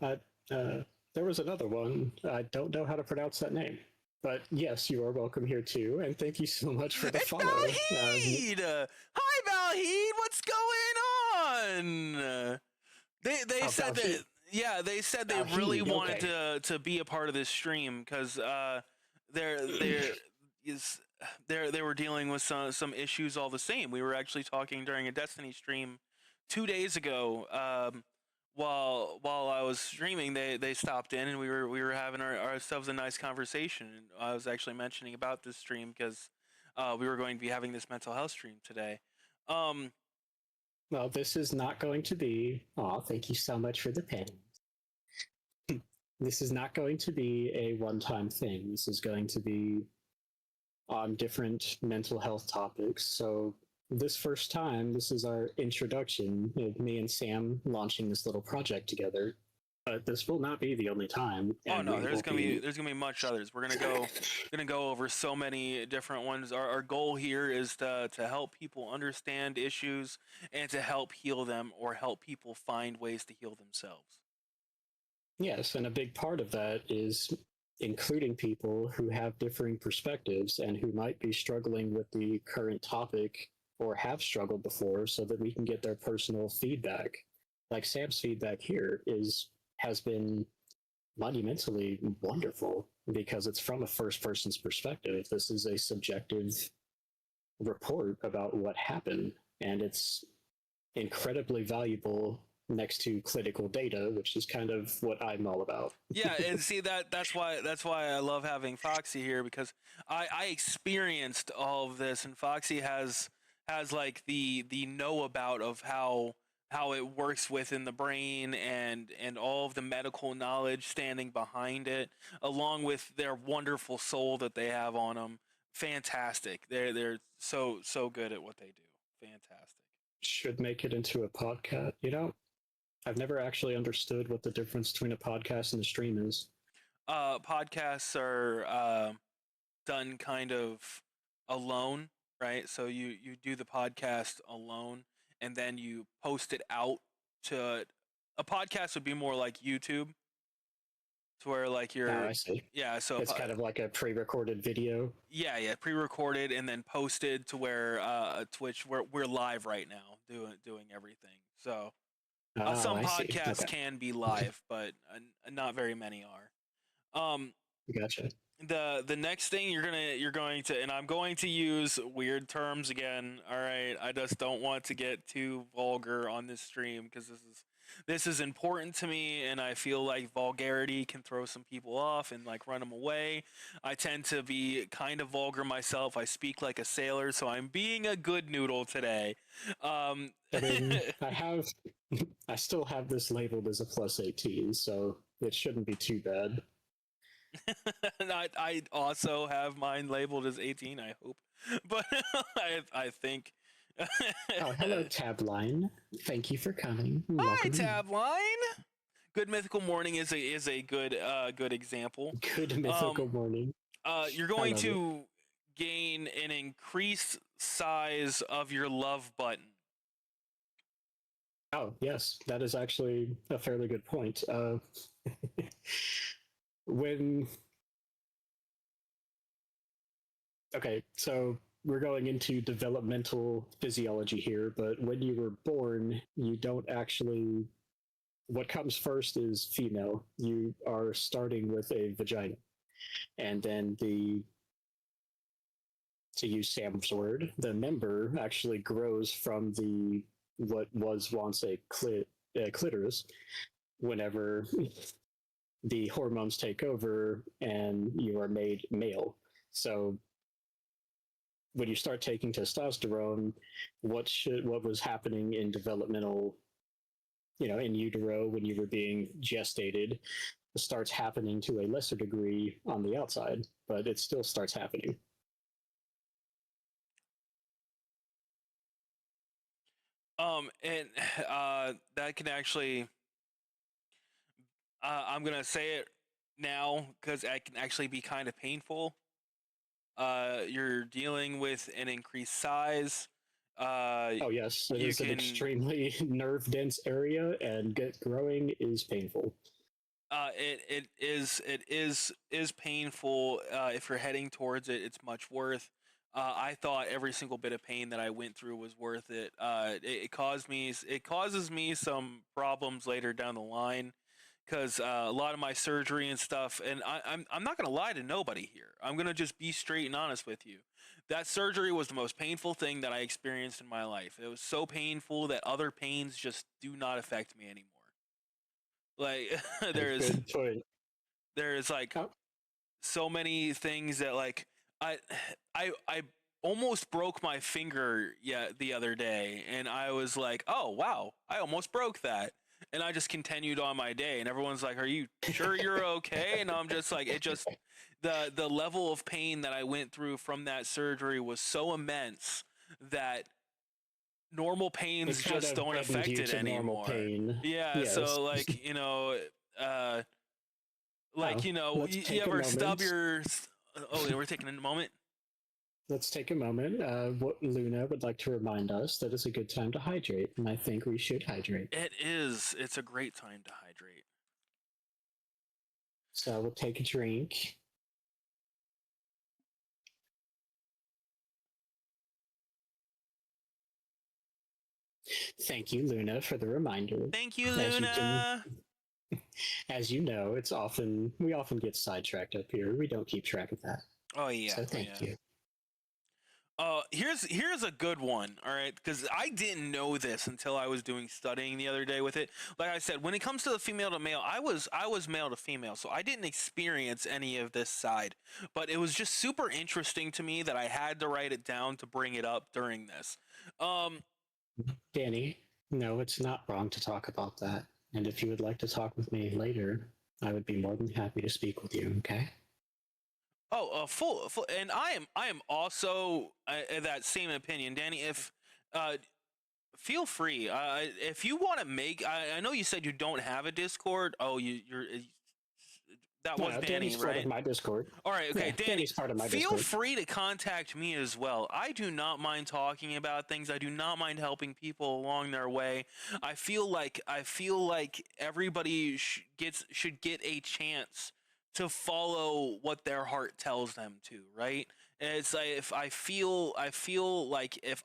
there was another one. I don't know how to pronounce that name. But yes, you are welcome here too, and thank you so much for the It's follow. Balheed. Hi, Balheed. What's going on? They Oh, said Balheed. that. Yeah, they said they really Balheed, wanted okay. to be a part of this stream because there is they were dealing with some issues all the same. We were actually talking during a Destiny stream 2 days ago. While I was streaming, they stopped in and we were having ourselves a nice conversation. And I was actually mentioning about this stream because we were going to be having this mental health stream today. Um, Well, this is not going to be. Oh, thank you so much for the pen. This is not going to be a one-time thing. This is going to be on different mental health topics. So this first time, this is our introduction of me and Sam launching this little project together. But this will not be the only time. oh And no, we will be. there's gonna be much others. We're gonna go over so many different ones. Our goal here is to help people understand issues and to help heal them or help people find ways to heal themselves. Yes, and a big part of that is including people who have differing perspectives and who might be struggling with the current topic or have struggled before so that we can get their personal feedback. Like Sam's feedback here has been monumentally wonderful because it's from a first person's perspective. This is a subjective report about what happened, and it's incredibly valuable next to clinical data, which is kind of what I'm all about. Yeah, and see that's why I love having Foxy here because I experienced all of this, and Foxy has like the know about of how it works within the brain and all of the medical knowledge standing behind it, along with their wonderful soul that they have on them. Fantastic. They're so good at what they do. Fantastic. Should make it into a podcast. I've never actually understood what the difference between a podcast and a stream is. Podcasts are done kind of alone, right? So you do the podcast alone, and then you post it out to a podcast would be more like YouTube, to where like Oh, you're I see. yeah. So It's kind of like a pre-recorded video. yeah, pre-recorded and then posted to where Twitch we're live right now doing everything. So Oh, some I see. podcasts Okay. can be live, but not very many are. Gotcha. The next thing you're going to, and I'm going to use weird terms again. All right, I just don't want to get too vulgar on this stream because this is important to me, and I feel like vulgarity can throw some people off and like run them away. I tend to be kind of vulgar myself. I speak like a sailor, so I'm being a good noodle today. I mean, I still have this labeled as a +18, so it shouldn't be too bad. I also have mine labeled as 18, I hope. But I think. Oh, hello, Tabline. Thank you for coming. Hi, Welcome. Tabline. Good Mythical Morning is a good example. Good mythical morning. You're going to gain an increased size of your love button. Oh, yes, that is actually a fairly good point. When Okay, so we're going into developmental physiology here, but when you were born, you don't actually. What comes first is female. You are starting with a vagina. And then to use Sam's word, the member actually grows from what was once a clitoris whenever the hormones take over and you are made male. So when you start taking testosterone, what was happening in developmental, in utero when you were being gestated, starts happening to a lesser degree on the outside, but it still starts happening. And that can actually, I'm gonna say it now because it can actually be kind of painful. You're dealing with an increased size. Oh yes, it is an extremely nerve dense area, and growing is painful. It is painful. If you're heading towards it, it's much worth. I thought every single bit of pain that I went through was worth it. It causes me some problems later down the line because a lot of my surgery and stuff. And I'm not gonna lie to nobody here. I'm gonna just be straight and honest with you. That surgery was the most painful thing that I experienced in my life. It was so painful that other pains just do not affect me anymore. Like there's like so many things that like I almost broke my finger the other day, and I was like, oh wow, I almost broke that, and I just continued on my day, and everyone's like, are you sure you're okay? And I'm just like, the level of pain that I went through from that surgery was so immense that normal pains just don't affect it anymore. Yeah, yes. So like, you ever stub your we're taking a moment. Let's take a moment. What Luna would like to remind us that it's a good time to hydrate, and I think we should hydrate. It is. It's a great time to hydrate. So we'll take a drink. Thank you, Luna, for the reminder. Thank you, Luna. As you know, we often get sidetracked up here. We don't keep track of that. Oh yeah. So thank you. Here's a good one, all right, because I didn't know this until I was doing studying the other day with it. Like I said, when it comes to the female to male, I was male to female, so I didn't experience any of this side. But it was just super interesting to me that I had to write it down to bring it up during this. Danny, No, it's not wrong to talk about that. And if you would like to talk with me later, I would be more than happy to speak with you, okay? Oh, full, and I am also that same opinion, Danny. If uh, feel free, if you want to make, I know you said you don't have a Discord. Oh, you're that No, was no, Danny, Danny's part of right? my Discord. All right, okay, Yeah, Danny, Danny's part of my feel Discord. free to contact me as well. I do not mind talking about things. I do not mind helping people along their way. I feel like everybody should get a chance to follow what their heart tells them to, right? And it's like if I feel like if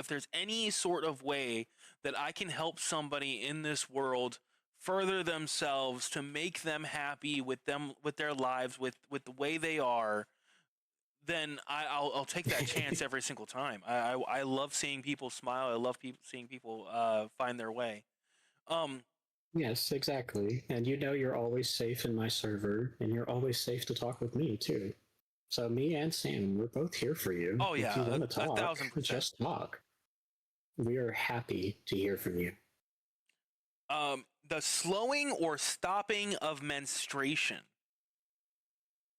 there's any sort of way that I can help somebody in this world further themselves to make them happy with their lives with the way they are, then I'll take that chance every single time. I love seeing people smile. I love seeing people find their way. Um, Yes, exactly. And you know you're always safe in my server, and you're always safe to talk with me, too. So me and Sam, we're both here for you. oh If you yeah, want to a talk, 1000%. just talk. We are happy to hear from you. The slowing or stopping of menstruation.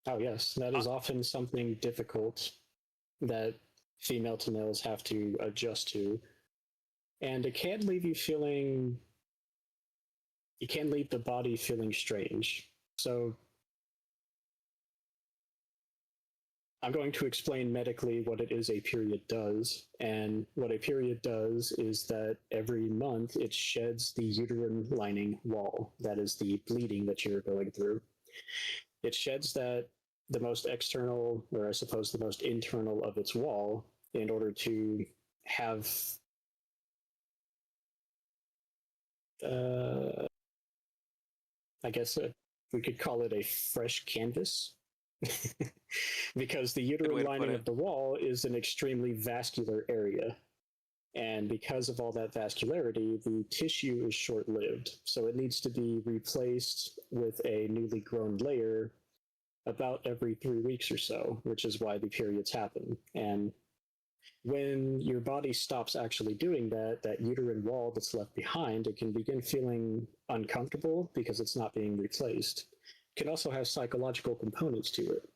Oh, yes, that Uh, is often something difficult that female to males have to adjust to. And it can leave the body feeling strange. So I'm going to explain medically what it is a period does. And what a period does is that every month it sheds the uterine lining wall. That is the bleeding that you're going through. It sheds that, the most external, or I suppose the most internal of its wall, in order to have, uh, I guess we could call it a fresh canvas. Because the Good way uterine to put lining it. of the wall is an extremely vascular area. And because of all that vascularity, the tissue is short lived. So it needs to be replaced with a newly grown layer about every 3 weeks or so, which is why the periods happen. And when your body stops actually doing that, that uterine wall that's left behind, it can begin feeling uncomfortable because it's not being replaced. It can also have psychological components to it,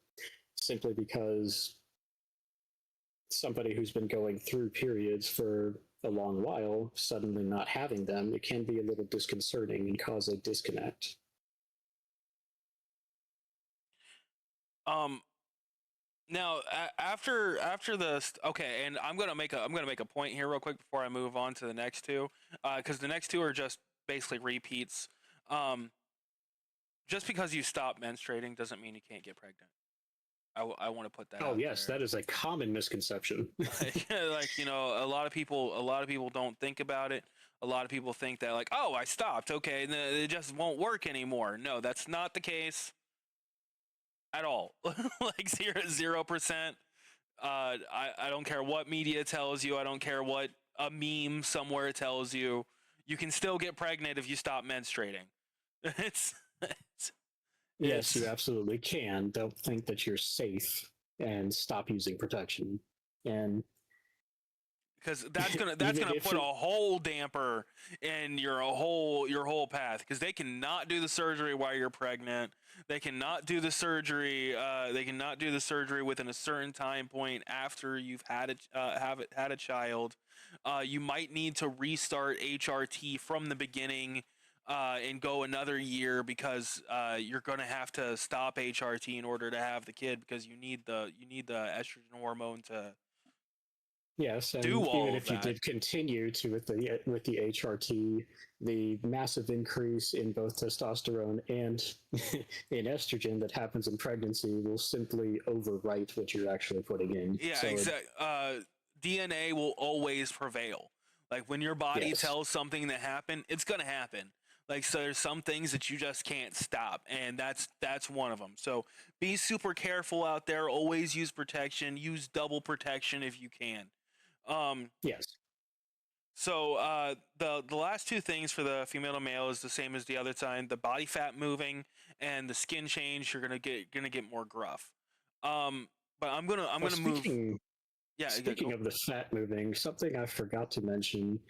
simply because somebody who's been going through periods for a long while suddenly not having them, it can be a little disconcerting and cause a disconnect. Um, Now, after the okay, and I'm gonna make a point here real quick before I move on to the next two, because the next two are just basically repeats. Um, just because you stop menstruating doesn't mean you can't get pregnant. I want to put that Oh out yes, there. that is a common misconception. Like a lot of people don't think about it. A lot of people think that like, oh, I stopped, okay, and then it just won't work anymore. No, that's not the case at all. Like 0%. I don't care what media tells you. I don't care what a meme somewhere tells you. You can still get pregnant if you stop menstruating. It's Yes, you it's absolutely can. Don't think that you're safe and stop using protection. And because that's gonna even if put a it, whole damper in your whole path because they cannot do the surgery while you're pregnant. They cannot do the surgery. They cannot do the surgery within a certain time point after you've had a child. You might need to restart HRT from the beginning. And go another year because you're gonna have to stop HRT in order to have the kid because you need the estrogen hormone to yes, do and even all of if you that. did continue to with the HRT, the massive increase in both testosterone and in estrogen that happens in pregnancy will simply overwrite what you're actually putting in. Yeah, So, exactly. DNA will always prevail. Like when your body yes, tells something to happen, it's gonna happen. Like so, there's some things that you just can't stop, and that's one of them. So be super careful out there. Always use protection. Use double protection if you can. Um, yes, the last two things for the female to male is the same as the other time. The body fat moving and the skin change. You're gonna get more gruff. Um, but I'm well, gonna move. Yeah, speaking go. of the fat moving, something I forgot to mention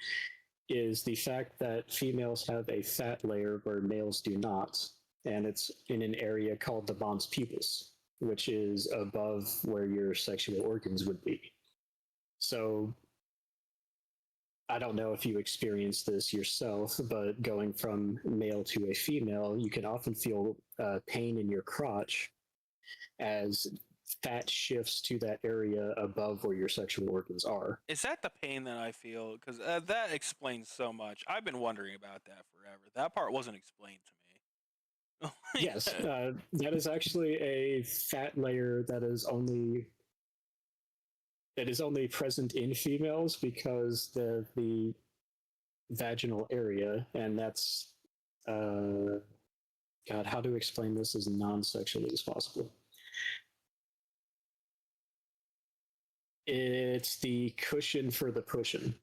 is the fact that females have a fat layer where males do not, and it's in an area called the mons pubis, which is above where your sexual organs would be. So I don't know if you experience this yourself, but going from male to a female, you can often feel pain in your crotch as fat shifts to that area above where your sexual organs are. Is that the pain that I feel? Because that explains so much. I've been wondering about that forever. That part wasn't explained to me. Yes, that is actually a fat layer that is only present in females because the vaginal area, and that's God, how to explain this as non-sexually as possible? It's the cushion for the pushing.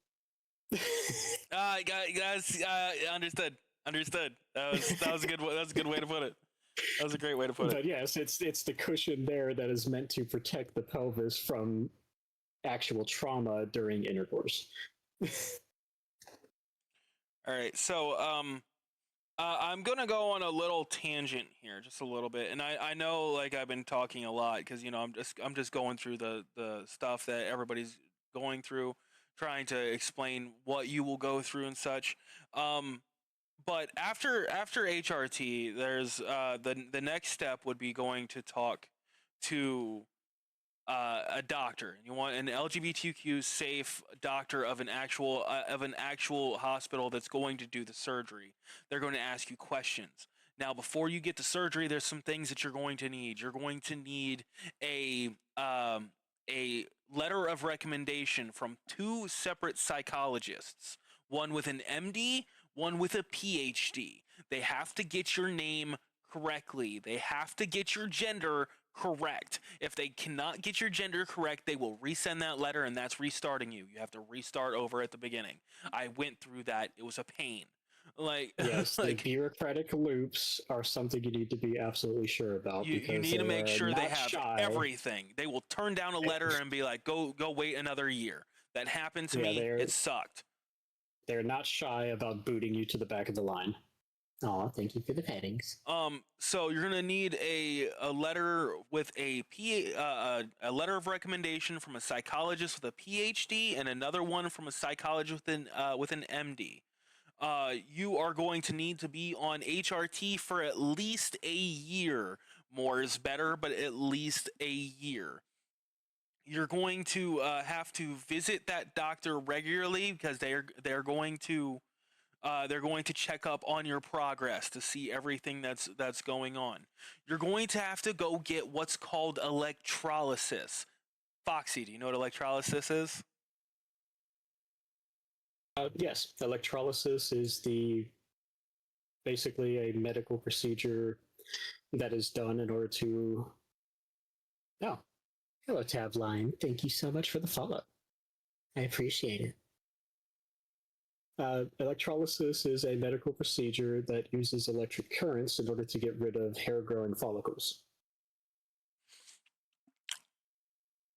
Guys, understood. That was a good. That was a good way to put it. That was a great way to put it. But yes, it's the cushion there that is meant to protect the pelvis from actual trauma during intercourse. All right, so I'm gonna go on a little tangent here, just a little bit, and I know like I've been talking a lot because I'm just going through the stuff that everybody's going through, trying to explain what you will go through and such. But after HRT, there's the next step would be going to talk to a doctor. You want an LGBTQ safe doctor of an actual hospital that's going to do the surgery. They're going to ask you questions. Now, before you get to surgery, there's some things that you're going to need. You're going to need a letter of recommendation from two separate psychologists, one with an MD, one with a PhD. They have to get your name correctly. They have to get your gender correct. If they cannot get your gender correct, they will resend that letter, and that's restarting you. You have to restart over at the beginning. I went through that. It was a pain. Like, yes, the bureaucratic loops are something you need to be absolutely sure about. You need to make sure they have everything. They will turn down a letter and be like, go wait another year. That happened to me. It sucked. They're not shy about booting you to the back of the line. Oh, thank you for the paddings. So you're gonna need a letter with a letter of recommendation from a psychologist with a PhD, and another one from a psychologist with an MD. You are going to need to be on HRT for at least a year. More is better, but at least a year. You're going to have to visit that doctor regularly because they're going to check up on your progress to see everything that's going on. You're going to have to go get what's called electrolysis. Foxy, do you know what electrolysis is? Yes, electrolysis is basically a medical procedure that is done in order to. Oh, hello, Tabline. Thank you so much for the follow. I appreciate it. Electrolysis is a medical procedure that uses electric currents in order to get rid of hair-growing follicles.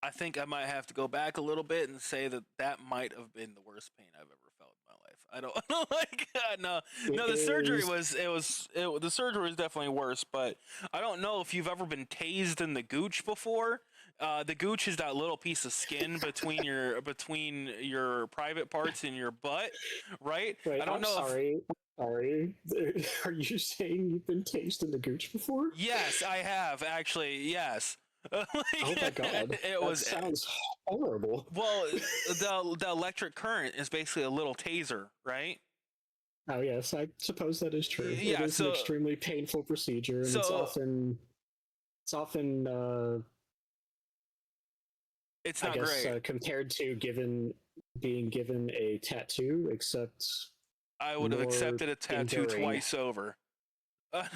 I think I might have to go back a little bit and say that might have been the worst pain I've ever felt in my life. I don't like no. The surgery the surgery was definitely worse, but I don't know if you've ever been tased in the gooch before. The gooch is that little piece of skin between your private parts and your butt, right? Wait, I don't know. Sorry. Are you saying you've been tased in the gooch before? Yes, I have actually. Yes. Oh my god! Sounds horrible. Well, the electric current is basically a little taser, right? Oh yes, I suppose that is true. Yeah, it is an extremely painful procedure, and it's often it's not great compared to being given a tattoo. Except I would have accepted a tattoo twice over. At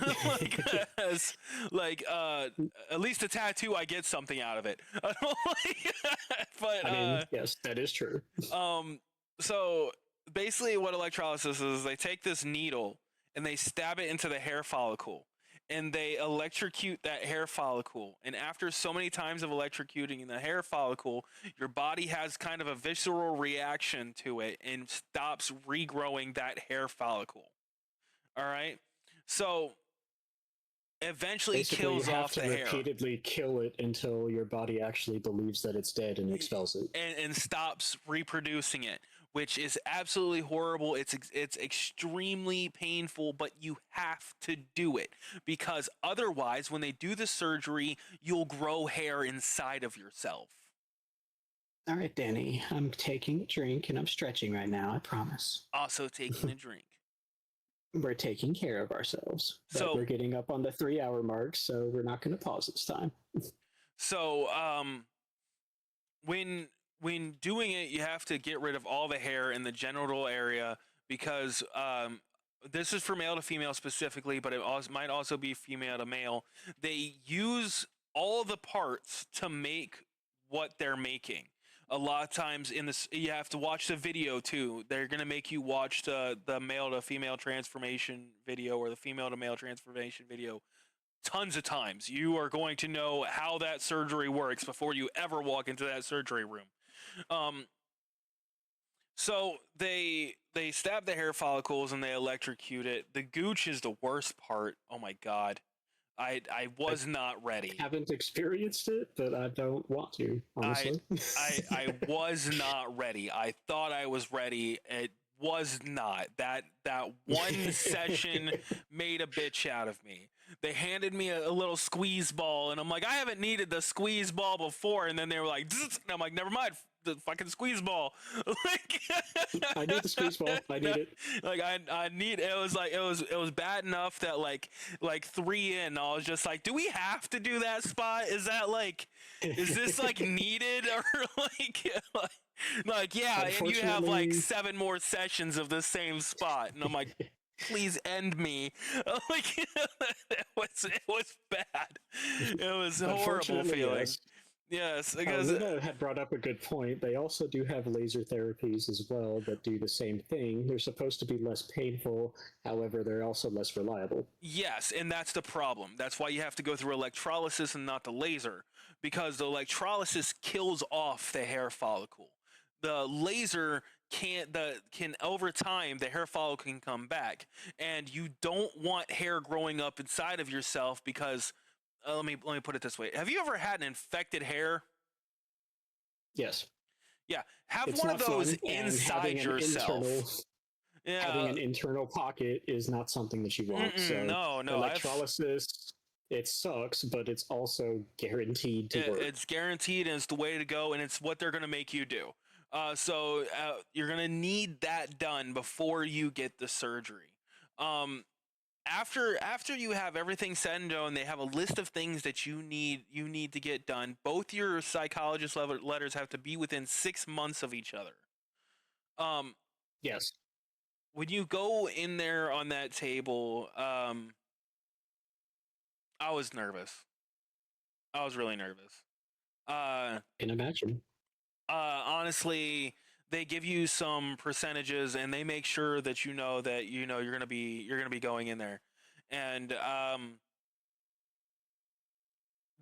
least a tattoo, I get something out of it. But I mean, yes, that is true. So basically, what electrolysis is, they take this needle and they stab it into the hair follicle, and they electrocute that hair follicle. And after so many times of electrocuting the hair follicle, your body has kind of a visceral reaction to it and stops regrowing that hair follicle. All right. So eventually Basically, you kills have off to the hair repeatedly kill it until your body actually believes that it's dead and expels it. and stops reproducing it, which is absolutely horrible. It's extremely painful, but you have to do it because otherwise, when they do the surgery, you'll grow hair inside of yourself. All right, Danny, I'm taking a drink and I'm stretching right now, I promise. Also, taking a drink. We're taking care of ourselves, but So, we're getting up on the 3 hour mark, so we're not going to pause this time. so when doing it, you have to get rid of all the hair in the genital area because this is for male to female specifically, but it also might also be female to male. They use all the parts to make what they're making. A lot of times in this, you have to watch the video too. They're gonna make you watch the male to female transformation video or the female to male transformation video tons of times. You are going to know how that surgery works before you ever walk into that surgery room. Um, so they stab the hair follicles and they electrocute it. The gooch is the worst part. Oh my god. I was not ready. Haven't experienced it, but I don't want to, honestly. I was not ready. I thought I was ready. It was not. That one session made a bitch out of me. They handed me a little squeeze ball, and I'm like, I haven't needed the squeeze ball before. And then they were like, and I'm like, never mind, the fucking squeeze ball. Like, I need the squeeze ball. I need it. Like I need. It was like it was bad enough that like 3 in, I was just like, do we have to do that spot? Is that like, is this like needed or like yeah? And you have like 7 more sessions of the same spot, and I'm like, please end me. Like it was bad. It was a horrible feeling. Yes, because Luna had brought up a good point. They also do have laser therapies as well that do the same thing. They're supposed to be less painful, however, they're also less reliable. yes, and that's the problem. That's why you have to go through electrolysis and not the laser, because the electrolysis kills off the hair follicle. The laser can over time the hair follicle can come back, and you don't want hair growing up inside of yourself because let me put it this way. Have you ever had an infected hair? Yes. Yeah, have It's one of not those fun, and inside yourself. Yeah, having an internal pocket is not something that you want. So no, electrolysis, it sucks, but it's also guaranteed to work. It's guaranteed, and it's the way to go, and it's what they're going to make you do. So you're going to need that done before you get the surgery. After you have everything said and done, they have a list of things that you need to get done. Both your psychologist letters have to be within 6 months of each other. Yes. When you go in there on that table, I was nervous. I was really nervous. Can imagine. Honestly, they give you some percentages and they make sure that you're gonna be going in there, and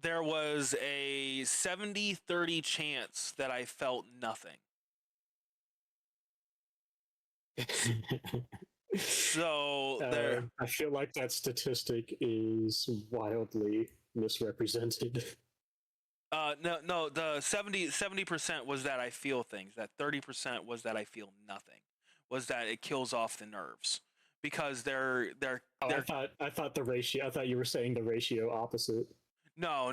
there was a 70-30 chance that I felt nothing. So I feel like that statistic is wildly misrepresented. No, the 70% was that I feel things. That 30% was that I feel nothing. Was that it kills off the nerves because they're. I thought the ratio. I thought you were saying the ratio opposite. No.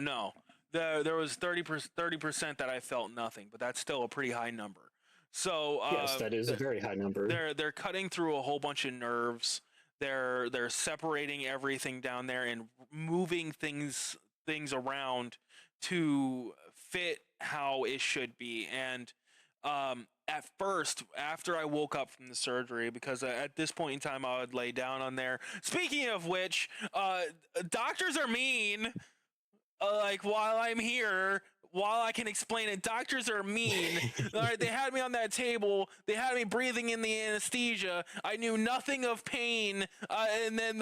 There was 30% that I felt nothing, but that's still a pretty high number. So yes, that is a very high number. They're cutting through a whole bunch of nerves. They're separating everything down there and moving things around to fit how it should be. And at first, after I woke up from the surgery, because at this point in time I would lay down on there. Speaking of which, doctors are mean. Like while I'm here, while I can explain it, doctors are mean. All right, they had me on that table. They had me breathing in the anesthesia. I knew nothing of pain. And then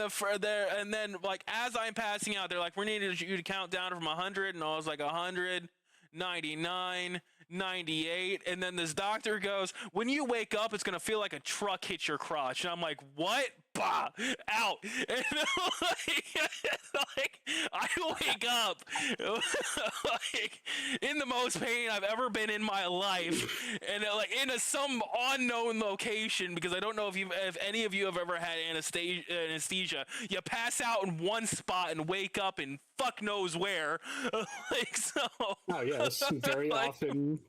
like as I'm passing out, they're like, "We needed you to count down from 100," and I was like 100, 99, 98, and then this doctor goes, "When you wake up, it's gonna feel like a truck hit your crotch." And I'm like, "What?" Bah, out. And like I wake up like in the most pain I've ever been in my life, and like in some unknown location, because I don't know if any of you have ever had anesthesia. You pass out in one spot and wake up in fuck knows where. Like so. Oh yes, very like, often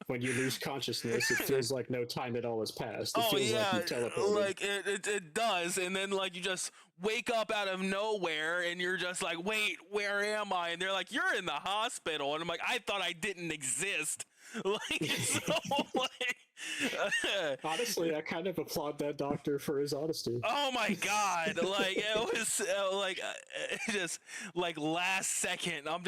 when you lose consciousness, it feels like no time at all has passed. It oh feels yeah, like you teleported. like it does, and then like you just wake up out of nowhere, and you're just like, wait, where am I? And they're like, you're in the hospital, and I'm like, I thought I didn't exist. Like so, like Honestly, I kind of applaud that doctor for his honesty. oh my god, like it was just like last second, I'm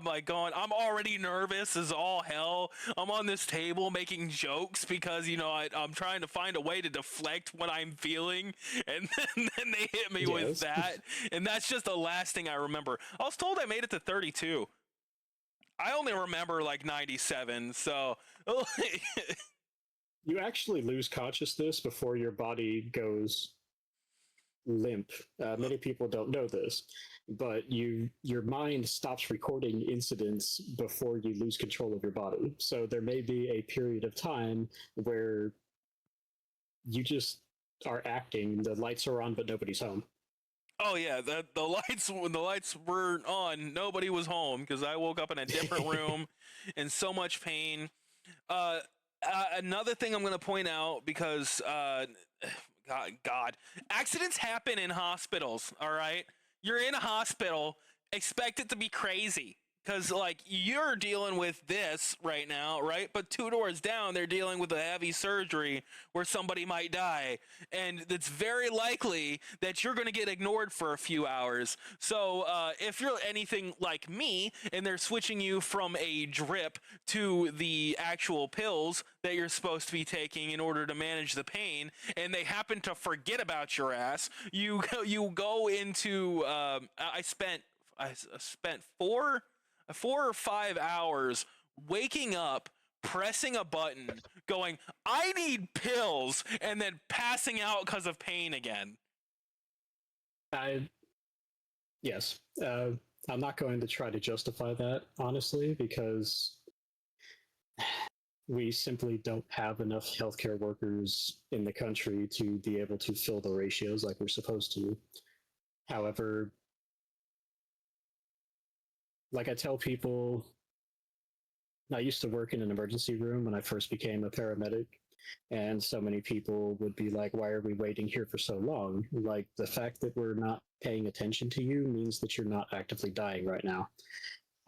like going, I'm already nervous as all hell. I'm on this table making jokes because I'm trying to find a way to deflect what I'm feeling, and then they hit me with that, and that's just the last thing I remember. I was told I made it to 32. I only remember like 97, so You actually lose consciousness before your body goes limp. Many people don't know this, but your mind stops recording incidents before you lose control of your body. So there may be a period of time where you just are acting, the lights are on, but nobody's home. oh yeah, the lights, when the lights were on, nobody was home because I woke up in a different room in so much pain. Uh, Another thing I'm going to point out, because God, accidents happen in hospitals. All right, you're in a hospital, expect it to be crazy. Because, like, you're dealing with this right now, right? But 2 doors down, they're dealing with a heavy surgery where somebody might die. And it's very likely that you're going to get ignored for a few hours. So, if you're anything like me and they're switching you from a drip to the actual pills that you're supposed to be taking in order to manage the pain, and they happen to forget about your ass, you go into, I spent 4 or 5 hours waking up, pressing a button, going, I need pills, and then passing out because of pain again. Yes. I'm not going to try to justify that, honestly, because we simply don't have enough healthcare workers in the country to be able to fill the ratios like we're supposed to. However, like I tell people, I used to work in an emergency room when I first became a paramedic, and so many people would be like, why are we waiting here for so long? Like, the fact that we're not paying attention to you means that you're not actively dying right now.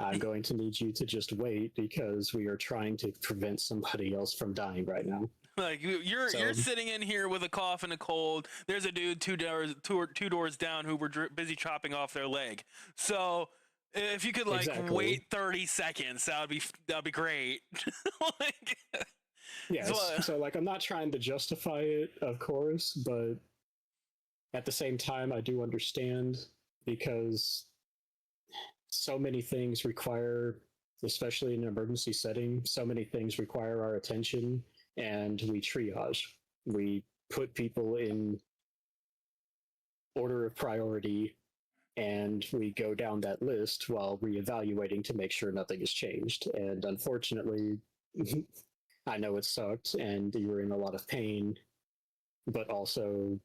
I'm going to need you to just wait because we are trying to prevent somebody else from dying right now. Like you're sitting in here with a cough and a cold. There's a dude two doors down who were busy chopping off their leg. So if you could wait 30 seconds, that'd be great. Like, yes. So I'm not trying to justify it, of course, but at the same time, I do understand, because so many things require, especially in an emergency setting, so many things require our attention, and we triage. We put people in order of priority, and we go down that list while reevaluating to make sure nothing has changed. And unfortunately, I know it sucked and you were in a lot of pain, but also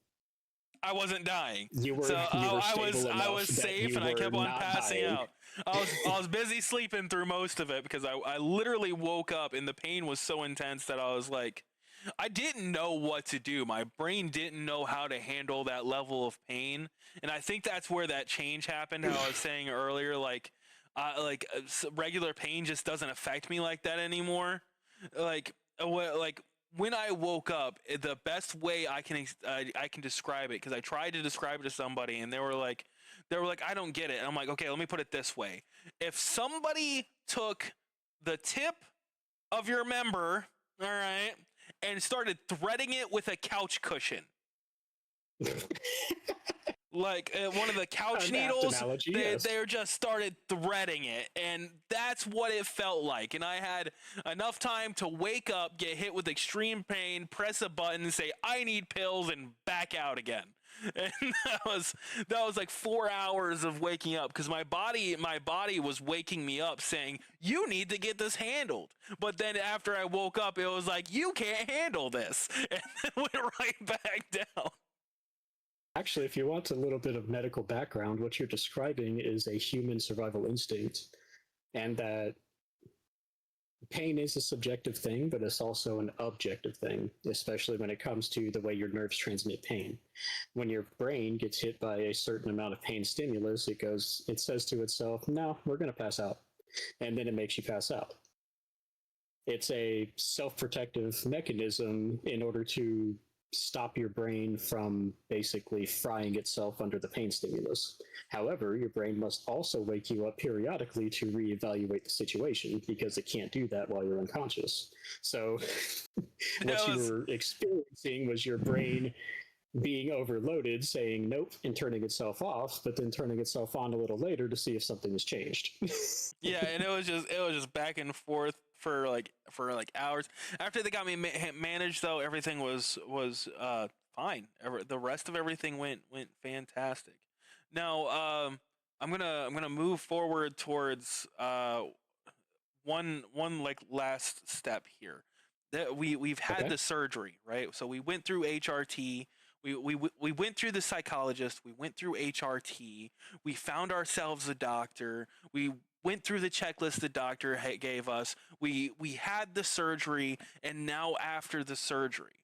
I wasn't dying. You were, so I was safe, and I kept on passing out. I was busy sleeping through most of it because I literally woke up and the pain was so intense that I was like, I didn't know what to do. My brain didn't know how to handle that level of pain, and I think that's where that change happened. How I was saying earlier, regular pain just doesn't affect me like that anymore. Like when I woke up, the best way I can describe it, because I tried to describe it to somebody, and they were like, I don't get it. And I'm like, okay, let me put it this way: if somebody took the tip of your member, all right, and started threading it with a couch cushion. Like one of the couch An apt needles, analogy, they yes. they just started threading it, and that's what it felt like. And I had enough time to wake up, get hit with extreme pain, press a button, say I need pills, and back out again. And that was like 4 hours of waking up because my body was waking me up saying you need to get this handled. But then after I woke up, it was like you can't handle this, and then went right back down. Actually, if you want a little bit of medical background, what you're describing is a human survival instinct, and that pain is a subjective thing, but it's also an objective thing, especially when it comes to the way your nerves transmit pain. When your brain gets hit by a certain amount of pain stimulus, it says to itself, no, we're going to pass out. And then it makes you pass out. It's a self-protective mechanism in order to stop your brain from basically frying itself under the pain stimulus. However, your brain must also wake you up periodically to reevaluate the situation because it can't do that while you're unconscious. So what you were experiencing was your brain being overloaded, saying nope and turning itself off, but then turning itself on a little later to see if something has changed. Yeah, and it was just back and forth for hours. After they got me managed, though, everything was fine. The rest of everything went fantastic. Now, I'm gonna move forward towards one like last step here. That we've had Okay. the surgery, right? So we went through HRT. We went through the psychologist. We went through HRT. We found ourselves a doctor. We went through the checklist the doctor gave us. We had the surgery, and now after the surgery,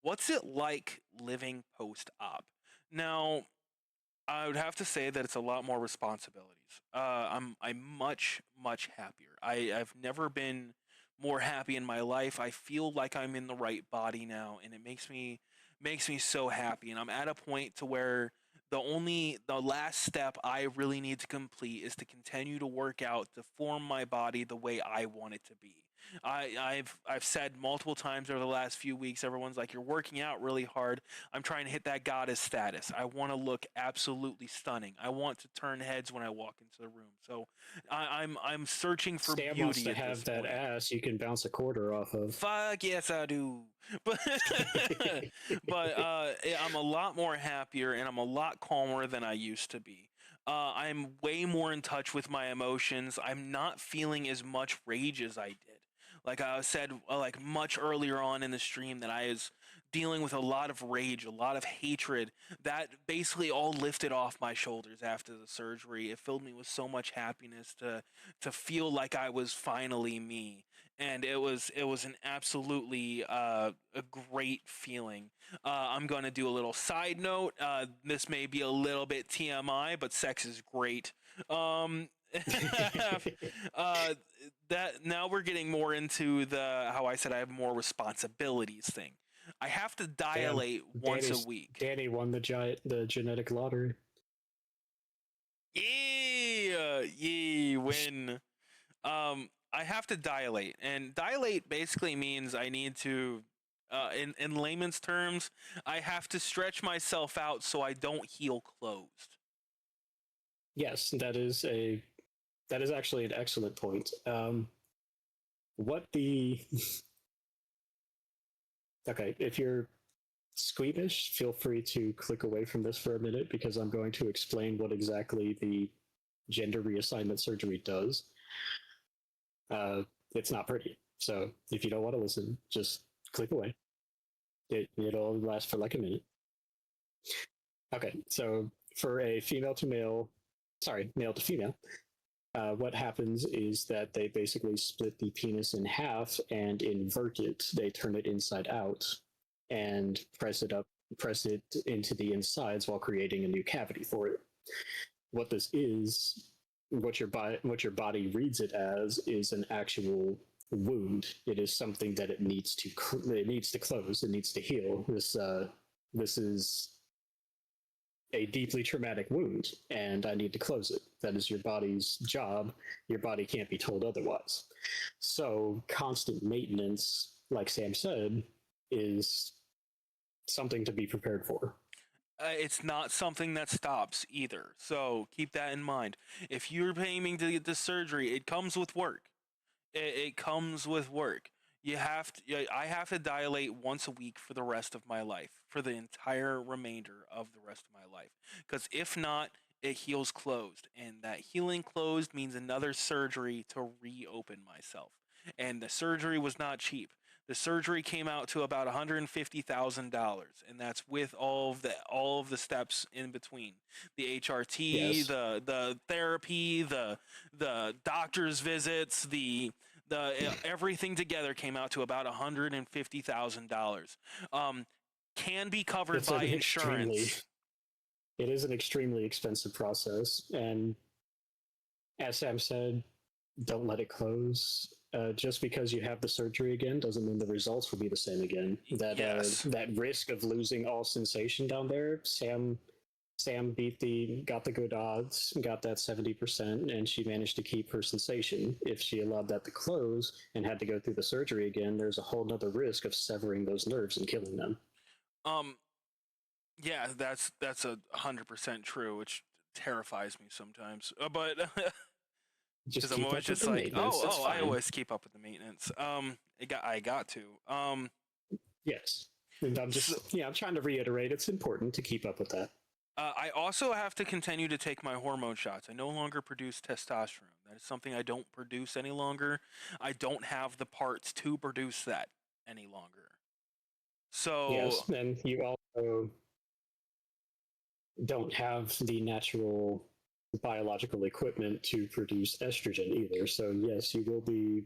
what's it like living post-op? Now, I would have to say that it's a lot more responsibilities. I'm much happier. I've never been more happy in my life. I feel like I'm in the right body now, and it makes me so happy. And I'm at a point to where the last step I really need to complete is to continue to work out to form my body the way I want it to be. I've said multiple times over the last few weeks, everyone's like, you're working out really hard. I'm trying to hit that goddess status. I want to look absolutely stunning. I want to turn heads when I walk into the room. So I'm searching for Stan beauty wants to at this have that point. ass you can bounce a quarter off of. Fuck yes, I do. But I'm a lot more happier and I'm a lot calmer than I used to be. I'm way more in touch with my emotions. I'm not feeling as much rage as I did. Like I said, like much earlier on in the stream, that I was dealing with a lot of rage, a lot of hatred. That basically all lifted off my shoulders after the surgery. It filled me with so much happiness to feel like I was finally me, and it was an absolutely a great feeling. I'm going to do a little side note. This may be a little bit TMI, but sex is great. uh, that now we're getting more into the how I said I have more responsibilities thing. I have to Damn, dilate once a week. Danny won the genetic lottery. Yeah, win. I have to dilate, and dilate basically means I need to, in layman's terms, I have to stretch myself out so I don't heal closed. Yes, that is actually an excellent point. What the okay, if you're squeamish, feel free to click away from this for a minute because I'm going to explain what exactly the gender reassignment surgery does. It's not pretty. So if you don't want to listen, just click away. It'll last for like a minute. Okay, so for a male to female, what happens is that they basically split the penis in half and invert it. They turn it inside out and press it into the insides while creating a new cavity for it. What this is, what your body reads it as, is an actual wound. It is something that it needs to close. It needs to heal. This is a deeply traumatic wound and I need to close it. That is your body's job. Your body can't be told otherwise. So, constant maintenance, like Sam said, is something to be prepared for. It's not something that stops either. So keep that in mind. If you're aiming to get this surgery, it comes with work. It comes with work. I have to dilate once a week for the rest of my life, for the entire remainder of the rest of my life. Because if not, it heals closed, and that healing closed means another surgery to reopen myself. And the surgery was not cheap. The surgery came out to about $150,000, and that's with all of the steps in between, the HRT, Yes. the therapy, the doctor's visits, the everything together came out to about $150,000. Can be covered It's by an extremely insurance. it is an extremely expensive process, and as Sam said, don't let it close. Just because you have the surgery again doesn't mean the results will be the same again. Yes. That risk of losing all sensation down there, Sam got the good odds, got that 70%, and she managed to keep her sensation. If she allowed that to close and had to go through the surgery again, there's a whole nother risk of severing those nerves and killing them. Um. Yeah, that's 100% true, which terrifies me sometimes. But Just because I'm keep always up with just the like, maintenance. That's I fine. always keep up with the maintenance. I got to. Yes. And So, I'm trying to reiterate it's important to keep up with that. I also have to continue to take my hormone shots. I no longer produce testosterone. That is something I don't produce any longer. I don't have the parts to produce that any longer. So, Yes. And you also don't have the natural biological equipment to produce estrogen either. So, yes, you will be.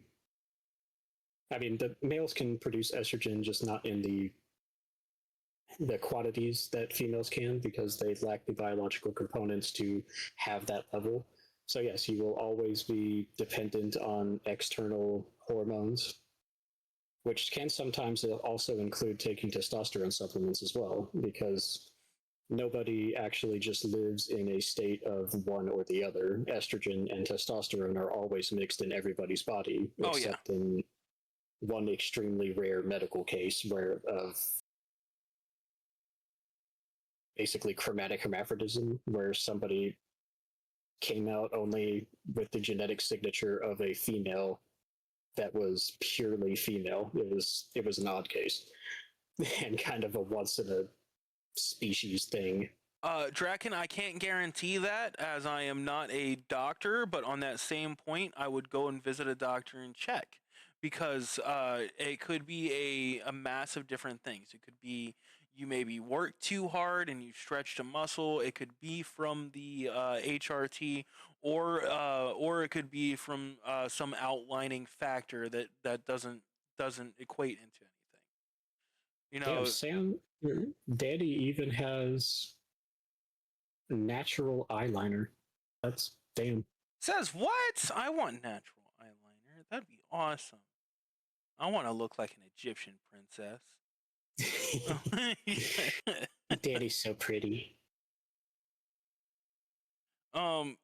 I mean, the males can produce estrogen, just not in the quantities that females can because they lack the biological components to have that level. So, yes, you will always be dependent on external hormones, which can sometimes also include taking testosterone supplements as well, because nobody actually just lives in a state of one or the other. Estrogen and testosterone are always mixed in everybody's body, oh yeah. except in one extremely rare medical case where of basically chromatic hermaphrodism, where somebody came out only with the genetic signature of a female that was purely female. It was an odd case and kind of a once in a species thing. Draken, I can't guarantee that as I am not a doctor, but on that same point, I would go and visit a doctor and check because it could be a mass of different things. It could be you maybe worked too hard and you stretched a muscle. It could be from the HRT, or it could be from some outlining factor that doesn't equate into anything. You Damn, know, Sam, Daddy even has natural eyeliner. That's damn. says what? I want natural eyeliner. That'd be awesome. I want to look like an Egyptian princess. Daddy's so pretty. um,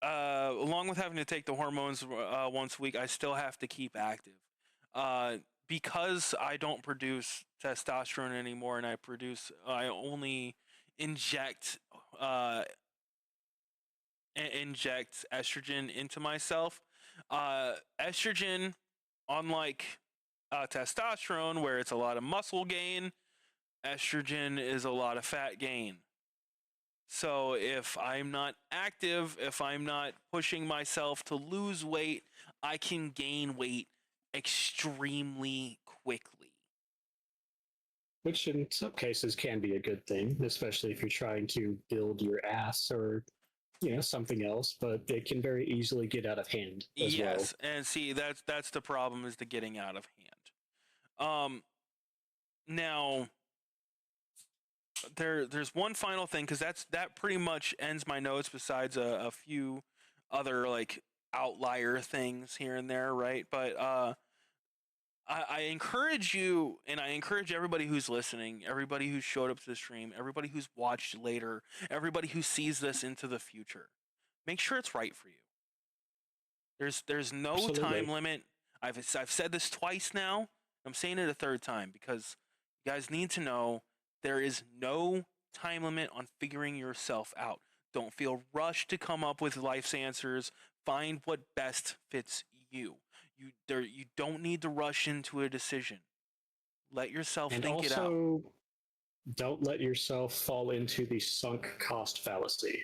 Along with having to take the hormones once a week, I still have to keep active. Uh, because I don't produce testosterone anymore, and I only inject uh inject estrogen into myself. Estrogen, unlike testosterone, where it's a lot of muscle gain, estrogen is a lot of fat gain. So if I'm not active, if I'm not pushing myself to lose weight, I can gain weight extremely quickly. Which in some cases can be a good thing, especially if you're trying to build your ass or something else, but it can very easily get out of hand as well. Yes, and see that's the problem, is the getting out of hand. Now there's one final thing, because that pretty much ends my notes. Besides a few other like outlier things here and there, right? But I encourage you, and I encourage everybody who's listening, everybody who showed up to the stream, everybody who's watched later, everybody who sees this into the future. Make sure it's right for you. There's no time Absolutely. limit. I've said this twice now. I'm saying it a third time because you guys need to know there is no time limit on figuring yourself out. Don't feel rushed to come up with life's answers. Find what best fits you. You don't need to rush into a decision. Let yourself And think it out. also, don't let yourself fall into the sunk cost fallacy.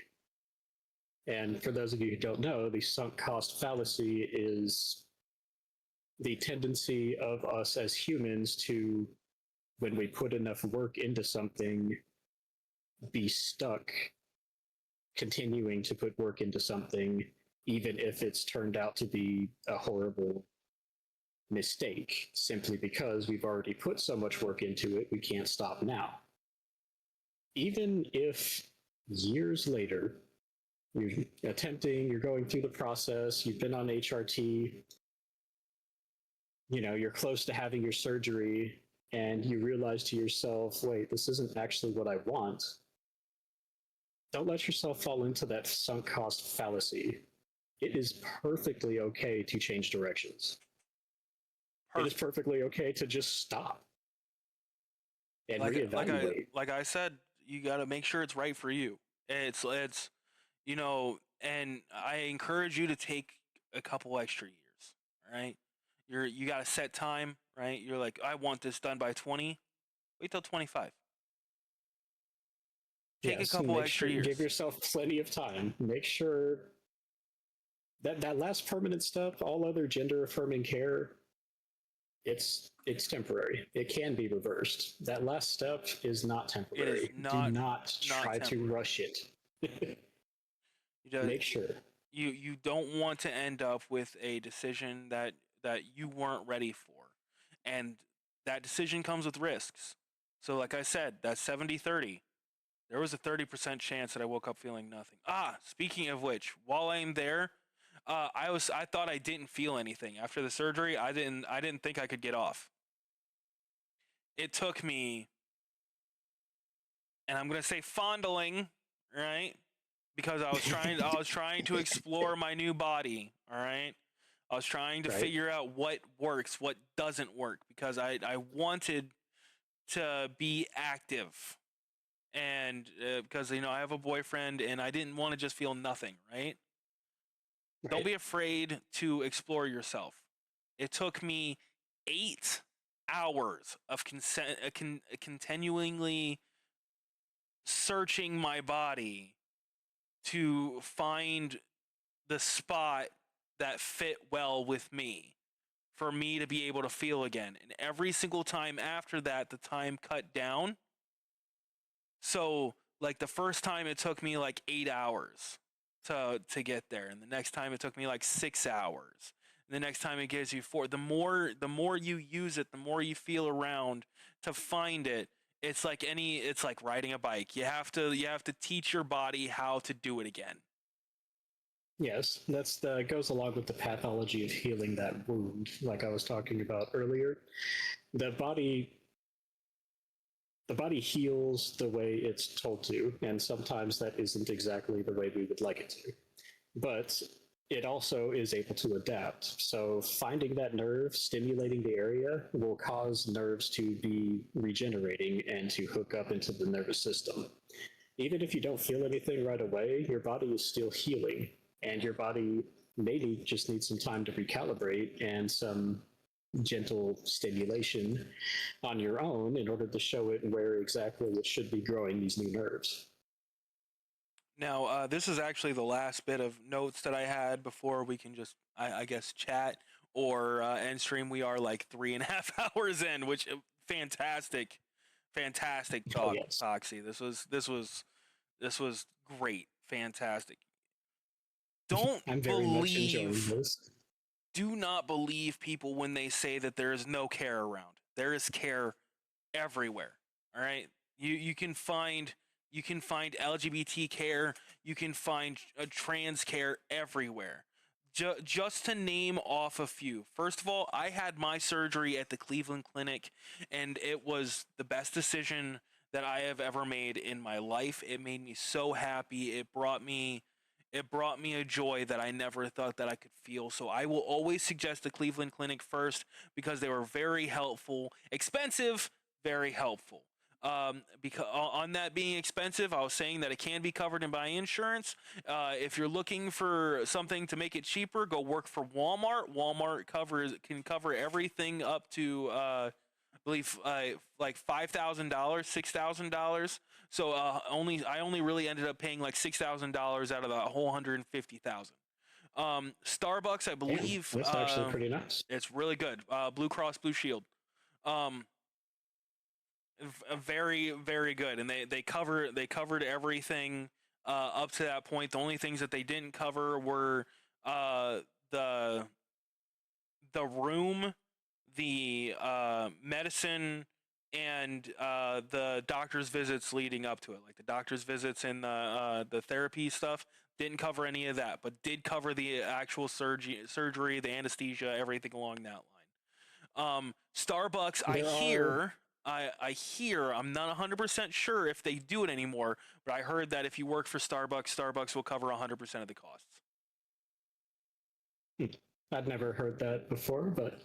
And for those of you who don't know, the sunk cost fallacy is the tendency of us as humans to, when we put enough work into something, be stuck continuing to put work into something, even if it's turned out to be a horrible mistake, simply because we've already put so much work into it, we can't stop now. Even if years later, you're going through the process, you've been on HRT, you're close to having your surgery, and you realize to yourself, wait, this isn't actually what I want. Don't let yourself fall into that sunk cost fallacy. It is perfectly okay to change directions. It is Perfect. perfectly okay to just stop and Like reevaluate. like I said, you got to make sure it's right for you. It's and I encourage you to take a couple extra years. All right, you got to set time. Right, you're like, I want this done by 20. Wait till 25. Take a Yes, and couple make extra sure give years. yourself plenty of time. Make sure that last permanent step, all other gender affirming care, it's temporary. It can be reversed. That last step is not It is temporary. Do not not not try to temporary. rush it. You just, Make sure. you don't want to end up with a decision that you weren't ready for, and that decision comes with risks. So like I said, that's 70-30. There was a 30% chance that I woke up feeling nothing. Speaking of which, while I'm there, I thought I didn't feel anything after the surgery. I didn't think I could get off. It took me, and I'm gonna say fondling, right? Because I was trying to explore my new body. All right, I was trying to Right? figure out what works, what doesn't work, because I wanted to be active, and because I have a boyfriend, and I didn't want to just feel nothing. Right? Don't Right. be afraid to explore yourself. It took me 8 hours of continually searching my body to find the spot that fit well with me for me to be able to feel again. And every single time after that, the time cut down. So, like the first time, it took me like 8 hours to get there, and the next time it took me like 6 hours. And the next time it gives you four. The more you use it, the more you feel around to find it. It's like riding a bike. You have to teach your body how to do it again. Yes, that's the goes along with the pathology of healing that wound, like I was talking about earlier. The body the body heals the way it's told to, and sometimes that isn't exactly the way we would like it to. But it also is able to adapt. So finding that nerve, stimulating the area, will cause nerves to be regenerating and to hook up into the nervous system. Even if you don't feel anything right away, your body is still healing, and your body maybe just needs some time to recalibrate and some gentle stimulation on your own in order to show it where exactly it should be growing these new nerves. Now, this is actually the last bit of notes that I had before we can just, I guess, chat or end stream. We are like 3.5 hours in, which fantastic, fantastic Oh, talk, yes. Foxy. This was great, fantastic. Don't I'm very much enjoying believe, this. do not believe people when they say that there is no care around. There is care everywhere. All right, you can find LGBT care, you can find trans care everywhere. Just to name off a few. First of all, I had my surgery at the Cleveland Clinic, and it was the best decision that I have ever made in my life. It made me so happy. It brought me a joy that I never thought that I could feel. So I will always suggest the Cleveland Clinic first because they were very helpful. Expensive, very helpful. Because on that being expensive, I was saying that it can be covered in by insurance. If you're looking for something to make it cheaper, go work for Walmart. Walmart can cover everything up to I believe like $5,000, $6,000. So I only really ended up paying like $6,000 out of the whole 150,000. Starbucks, I Damn, believe, that's actually pretty nice. it's really good. Blue Cross Blue Shield. Um, very very good, and they covered everything up to that point. The only things that they didn't cover were uh the room, the medicine, and the doctor's visits leading up to it, like the doctor's visits and the therapy stuff. Didn't cover any of that, but did cover the actual surgery, the anesthesia, everything along that line. Starbucks, I There are hear, I hear, I'm not 100% sure if they do it anymore, but I heard that if you work for Starbucks, Starbucks will cover 100% of the costs. Hmm. I'd never heard that before, but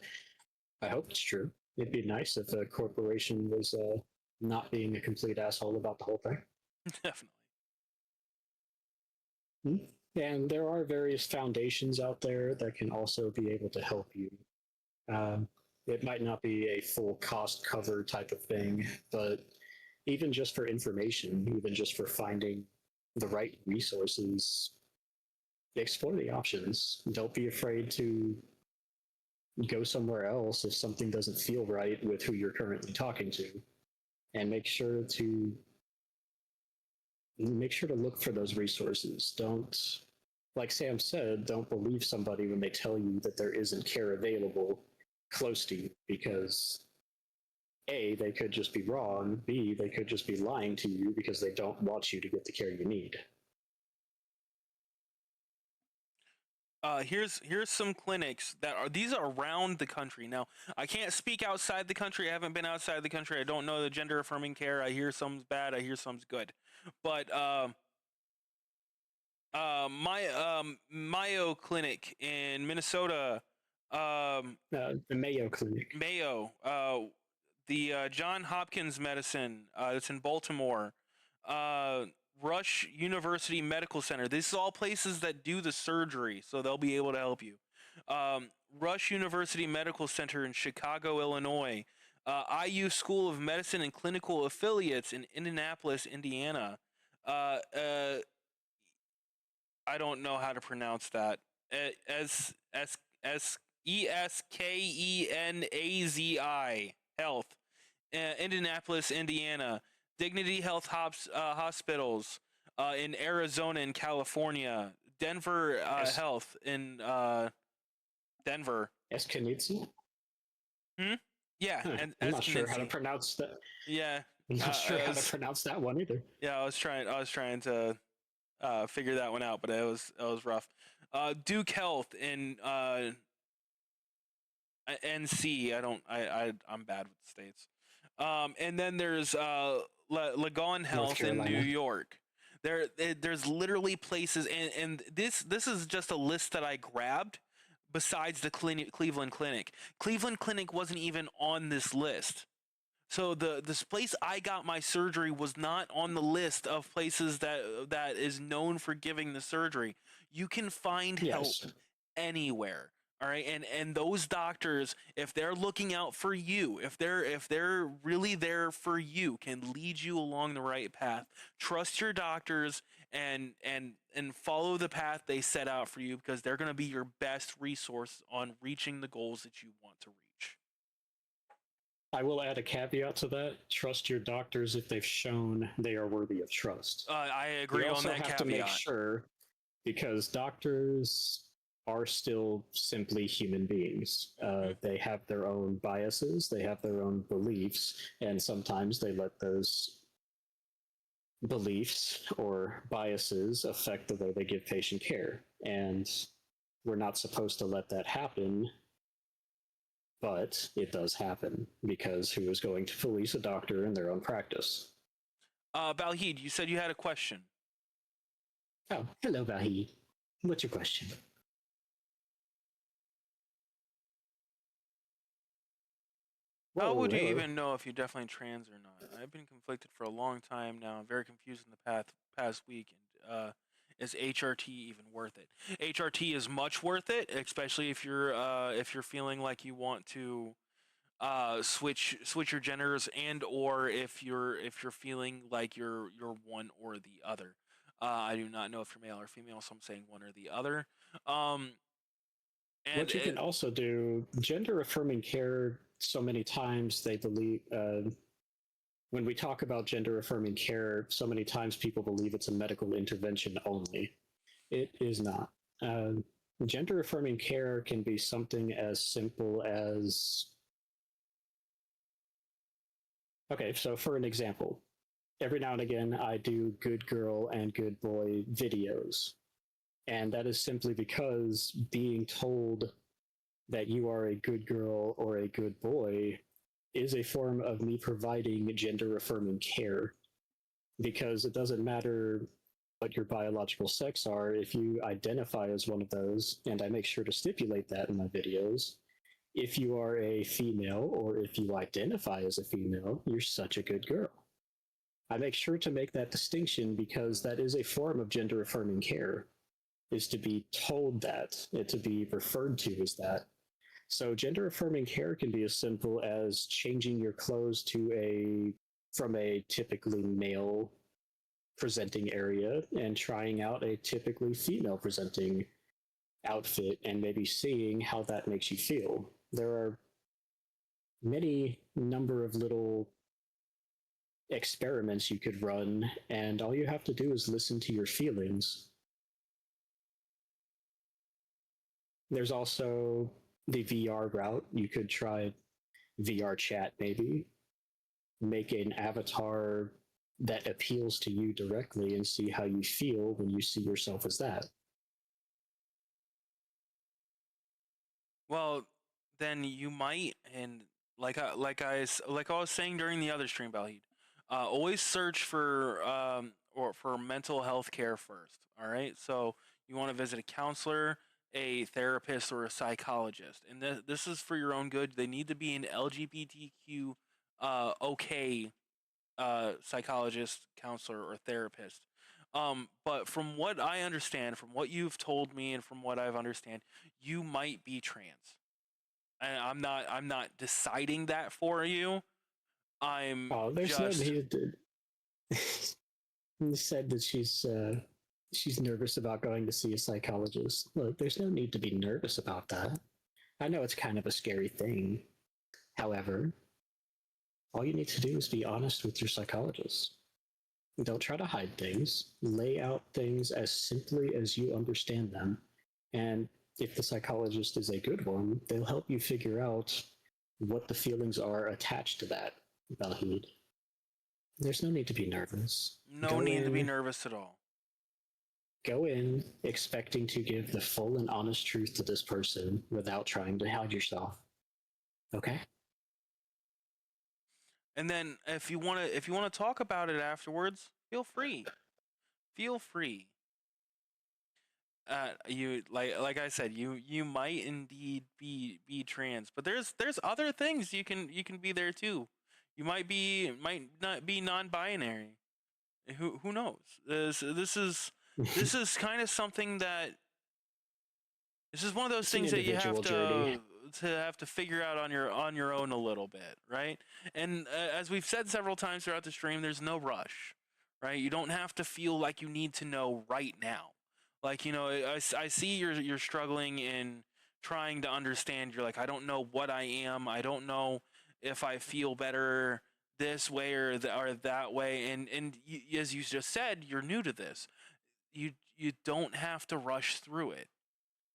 I hope it's true. It'd be nice if a corporation was not being a complete asshole about the whole thing. Definitely. Hmm. And there are various foundations out there that can also be able to help you. Um, it might not be a full cost cover type of thing, but even just for information, even just for finding the right resources, explore the options. Don't be afraid to go somewhere else if something doesn't feel right with who you're currently talking to, and make sure to look for those resources. Don't, like Sam said, don't believe somebody when they tell you that there isn't care available close to you, because A, they could just be wrong, B, they could just be lying to you because they don't want you to get the care you need. Here's some clinics that are these are around the country. Now, I can't speak outside the country. I haven't been outside the country. I don't know the gender affirming care. I hear some's bad. I hear some's good. But my Mayo Clinic in Minnesota, The Mayo Clinic. Mayo, the John Hopkins Medicine, that's in Baltimore, uh, Rush University Medical Center. This is all places that do the surgery, so they'll be able to help you. Rush University Medical Center in Chicago, Illinois. IU School of Medicine and Clinical Affiliates in Indianapolis, Indiana. Uh, uh, I don't know how to pronounce that. Eskenazi Health, Indianapolis, Indiana. Dignity Health Hospitals in Arizona and California. Denver Es- Health in Denver. Eskenitsu? Hmm? Yeah, Huh. and I'm not sure how to Eskenazi. pronounce that. Yeah, I'm not sure I how to was pronounce that one either. yeah I was trying to figure that one out, but it was rough. Duke Health in NC. I'm bad with states. And then there's Lagon North Health in New Carolina. York. There's literally places, and this is just a list that I grabbed. Besides the Cleveland Clinic, Cleveland Clinic wasn't even on this list. So this place I got my surgery was not on the list of places that is known for giving the surgery. You can find help Yes. anywhere. All right, and those doctors, if they're looking out for you, if they're really there for you, can lead you along the right path. Trust your doctors and follow the path they set out for you, because they're going to be your best resource on reaching the goals that you want to reach. I will add a caveat to that. Trust your doctors if they've shown they are worthy of trust. I We agree on also that have to make caveat. sure, because doctors are still simply human beings. They have their own biases, they have their own beliefs, and sometimes they let those beliefs or biases affect the way they give patient care. And We're not supposed to let that happen, but it does happen because who is going to police a doctor in their own practice? Balheed, you said you had a question. Oh, hello, Vahid. What's your question? How Whoa, would you hello. even know if you're definitely trans or not? I've been conflicted for a long time now. I'm very confused in the past week. And is HRT even worth it? HRT is much worth it, especially if you're feeling like you want to switch your genders, and or if you're feeling like you're one or the other. I do not know if you're male or female, so I'm saying one or the other. Um, and What you can also do, gender affirming care, so many times they believe, when we talk about gender affirming care, so many times people believe it's a medical intervention only. It is not. Gender affirming care can be something as simple as, okay, so for an example, every now and again I do good girl and good boy videos. And that is simply because being told that you are a good girl or a good boy is a form of me providing gender affirming care, because it doesn't matter what your biological sex are. If you identify as one of those, and I make sure to stipulate that in my videos, if you are a female or if you identify as a female, you're such a good girl. I make sure to make that distinction because that is a form of gender affirming care, is to be told that, to be referred to as that. So gender affirming care can be as simple as changing your clothes to from a typically male presenting area and trying out a typically female presenting outfit and maybe seeing how that makes you feel. There are many number of little experiments you could run, and all you have to do is listen to your feelings. There's also the VR route. You could try VR chat, maybe. Make an avatar that appeals to you directly and see how you feel when you see yourself as that. well, then you might, and like I was saying during the other stream, Balheed, always search for mental health care first. All right, so you want to visit a counselor, a therapist, or a psychologist, and this is for your own good. They need to be an LGBTQ okay psychologist, counselor, or therapist. But from what I understand, from what you've told me, and from what I've understand, you might be trans. And I'm not deciding that for you. I'm Oh, there's no just need to. Said that she's nervous about going to see a psychologist. Look, there's no need to be nervous about that. I know it's kind of a scary thing. However, all you need to do is be honest with your psychologist. Don't try to hide things. Lay out things as simply as you understand them. And if the psychologist is a good one, they'll help you figure out what the feelings are attached to that, Balheed. There's no need to be nervous. no need to be nervous at all. Go in expecting to give the full and honest truth to this person without trying to hide yourself. Okay? And then if you wanna talk about it afterwards, feel free. Feel free. You like I said, you might indeed be trans, but there's other things you can be there too. You might not be non-binary. Who knows? This is kind of something that this is one of those It's an things that you individual journey. have to figure out on your own a little bit, right? And as we've said several times throughout the stream, there's no rush, right? You don't have to feel like you need to know right now. Like, I see you're struggling in trying to understand. You're like, I don't know what I am. I don't know if I feel better this way or that way. And as you just said, you're new to this. You don't have to rush through it.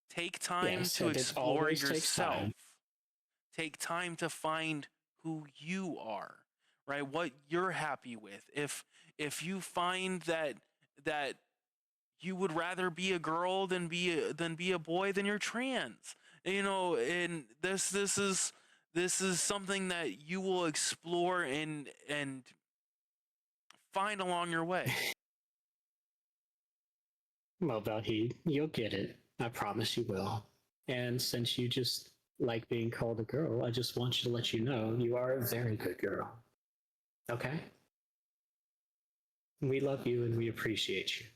Take time Yes, to and it explore always takes yourself. time. Take time to find who you are, right? What you're happy with. If you find that you would rather be a girl than be a boy, then you're trans. And this is something that you will explore and find along your way. Well, Valheed, you'll get it. I promise you will. And since you just like being called a girl, I just want you to let you know you are a very good girl. Okay? We love you and we appreciate you.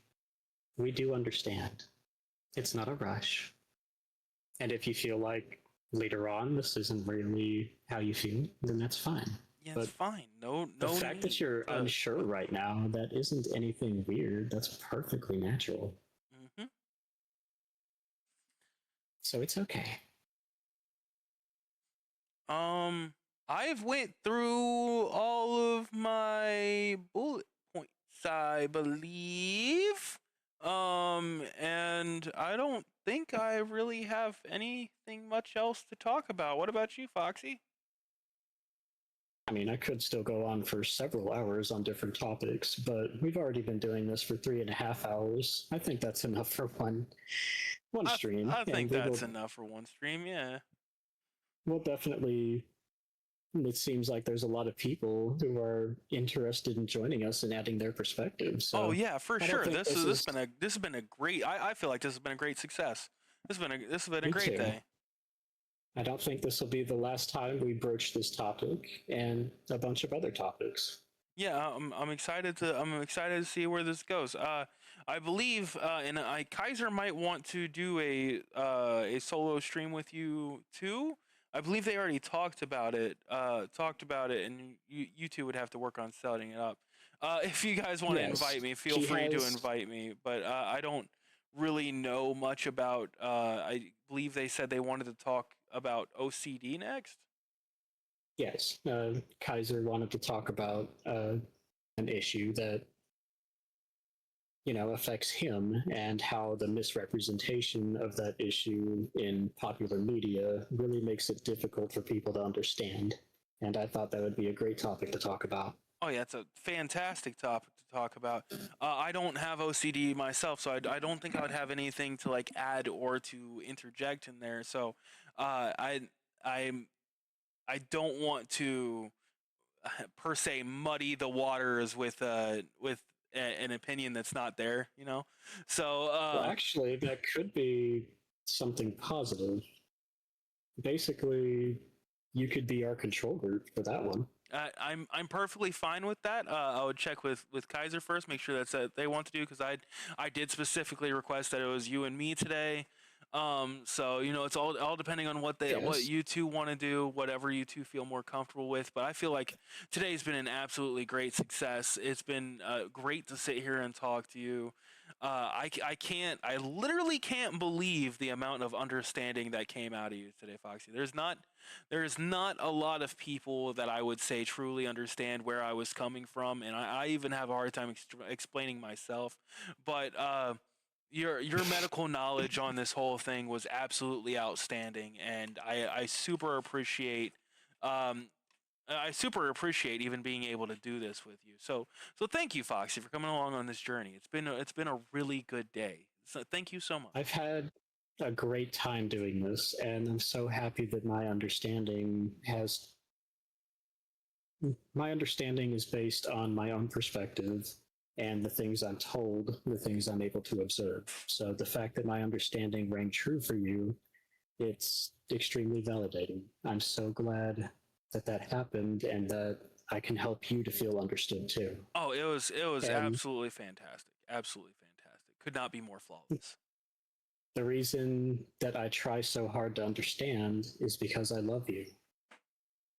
We do understand. It's not a rush. And if you feel like later on this isn't really how you feel, then that's fine. Yeah, But it's fine. No, the no fact that need you're to- unsure right now, that isn't anything weird. That's perfectly natural. Mhm. So it's okay. I've went through all of my bullet points, I believe. And I don't think I really have anything much else to talk about. What about you, Foxy? I mean, I could still go on for several hours on different topics, but we've already been doing this for 3.5 hours. I think that's enough for one stream, I think and we will that's enough for one stream. Yeah. we'll definitely. It seems like there's a lot of people who are interested in joining us and adding their perspective. Oh So yeah, for I don't sure. think This has been a great. I feel like this has been a great success. This has been a Me great too. day. I don't think this will be the last time we broach this topic and a bunch of other topics. Yeah, I'm excited to see where this goes. I believe and I Kaiser might want to do a solo stream with you too. I believe they already talked about it. And you two would have to work on setting it up. If you guys want to Yes, invite me, feel he free to has. invite me. But I don't really know much about. I believe they said they wanted to talk about OCD next. Yes, Kaiser wanted to talk about an issue that affects him and how the misrepresentation of that issue in popular media really makes it difficult for people to understand. And I thought that would be a great topic to talk about. Oh yeah, it's a fantastic topic to talk about. I don't have OCD myself, so I don't think I would have anything to like add or to interject in there. So uh, I I'm I don't want to per se muddy the waters with an opinion that's not there. So Well, actually, that could be something positive. Basically, you could be our control group for that one. I'm perfectly fine with that. I would check with Kaiser first, make sure that's what they want to do because I did specifically request that it was you and me today. So it's all depending on what Yes. you two want to do, whatever you two feel more comfortable with. But I feel like today's been an absolutely great success. It's been great to sit here and talk to you. I literally can't believe the amount of understanding that came out of you today, Foxy. There's not a lot of people that I would say truly understand where I was coming from, and I even have a hard time explaining myself. But your medical knowledge on this whole thing was absolutely outstanding, and um, I super appreciate even being able to do this with you. So thank you, Foxy, for coming along on this journey. It's been a really good day. So thank you so much. I've had a great time doing this, and I'm so happy that my understanding is based on my own perspective and the things I'm told, the things I'm able to observe. So the fact that my understanding rang true for you, it's extremely validating. I'm so glad that that happened and that I can help you to feel understood too. Oh, it was And absolutely fantastic. Absolutely fantastic. Could not be more flawless. the reason that I try so hard to understand is because I love you.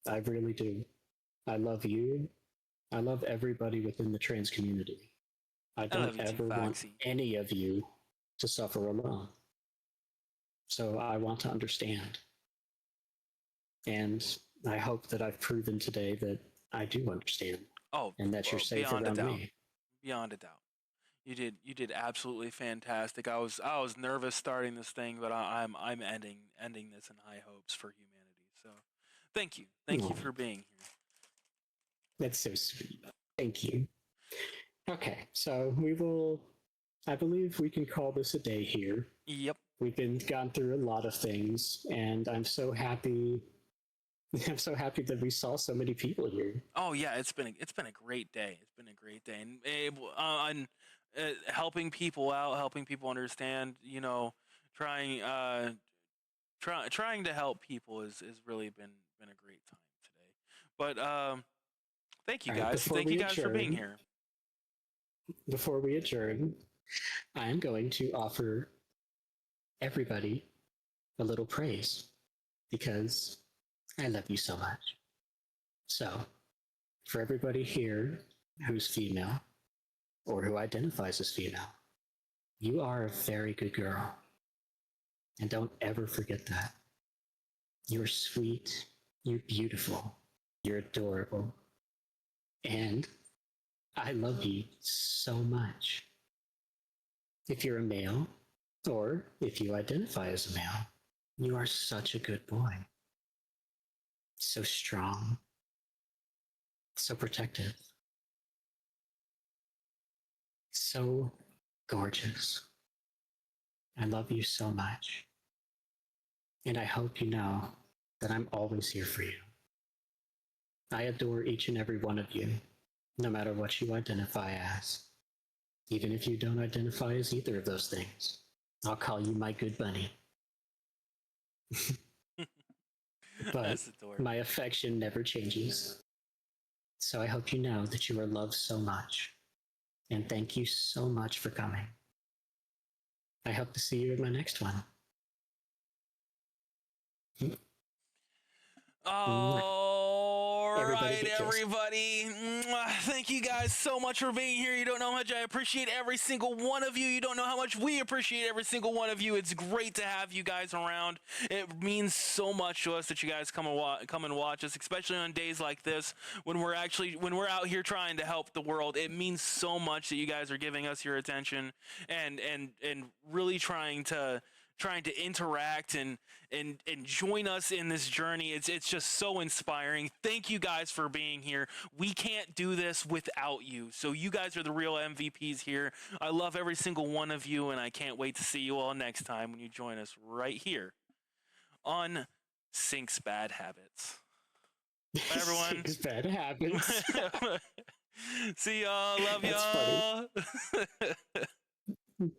I really do. I love you. I love everybody within the trans community. I I love don't you too, ever want Foxy. any of you to suffer alone. So I want to understand. And I hope that I've proven today that I do understand Oh, and that you're well, safe beyond a around doubt. me. Beyond a doubt. You did absolutely fantastic. I was nervous starting this thing, but I'm ending this in high hopes for humanity. So, thank you Oh, for being here. that's so sweet. Thank you. Okay, so we will I believe we can call this a day here. Yep. We've gone through a lot of things, and I'm so happy. I'm so happy that we saw so many people here. Oh yeah, it's been a great day. It's been a great day, and helping people out, helping people understand. Trying trying to help people is really been a great time today. But thank you All right, guys. Thank you guys for being here. Before we adjourn, I am going to offer everybody a little praise because I love you so much. So, for everybody here who's female or who identifies as female, you are a very good girl. And don't ever forget that. You're sweet, you're beautiful, you're adorable, and I love you so much. If you're a male, or if you identify as a male, you are such a good boy. So strong, so protective, so gorgeous. I love you so much. And I hope you know that I'm always here for you. I adore each and every one of you, no matter what you identify as. Even if you don't identify as either of those things, I'll call you my good bunny. But my affection never changes. So I hope you know that you are loved so much. And thank you so much for coming. I hope to see you in my next one. All right, everybody. Thank you guys so much for being here. You don't know how much I appreciate every single one of you. You don't know how much we appreciate every single one of you. It's great to have you guys around. It means so much to us that you guys come and watch us, especially on days like this when we're out here trying to help the world. It means so much that you guys are giving us your attention and really trying to interact and join us in this journey. It's just so inspiring. Thank you guys for being here. We can't do this without you. So you guys are the real MVPs here. I love every single one of you, and I can't wait to see you all next time when you join us right here on Synch's Bad Habits. Bye, everyone. Synch's Bad Habits. See y'all. Love y'all.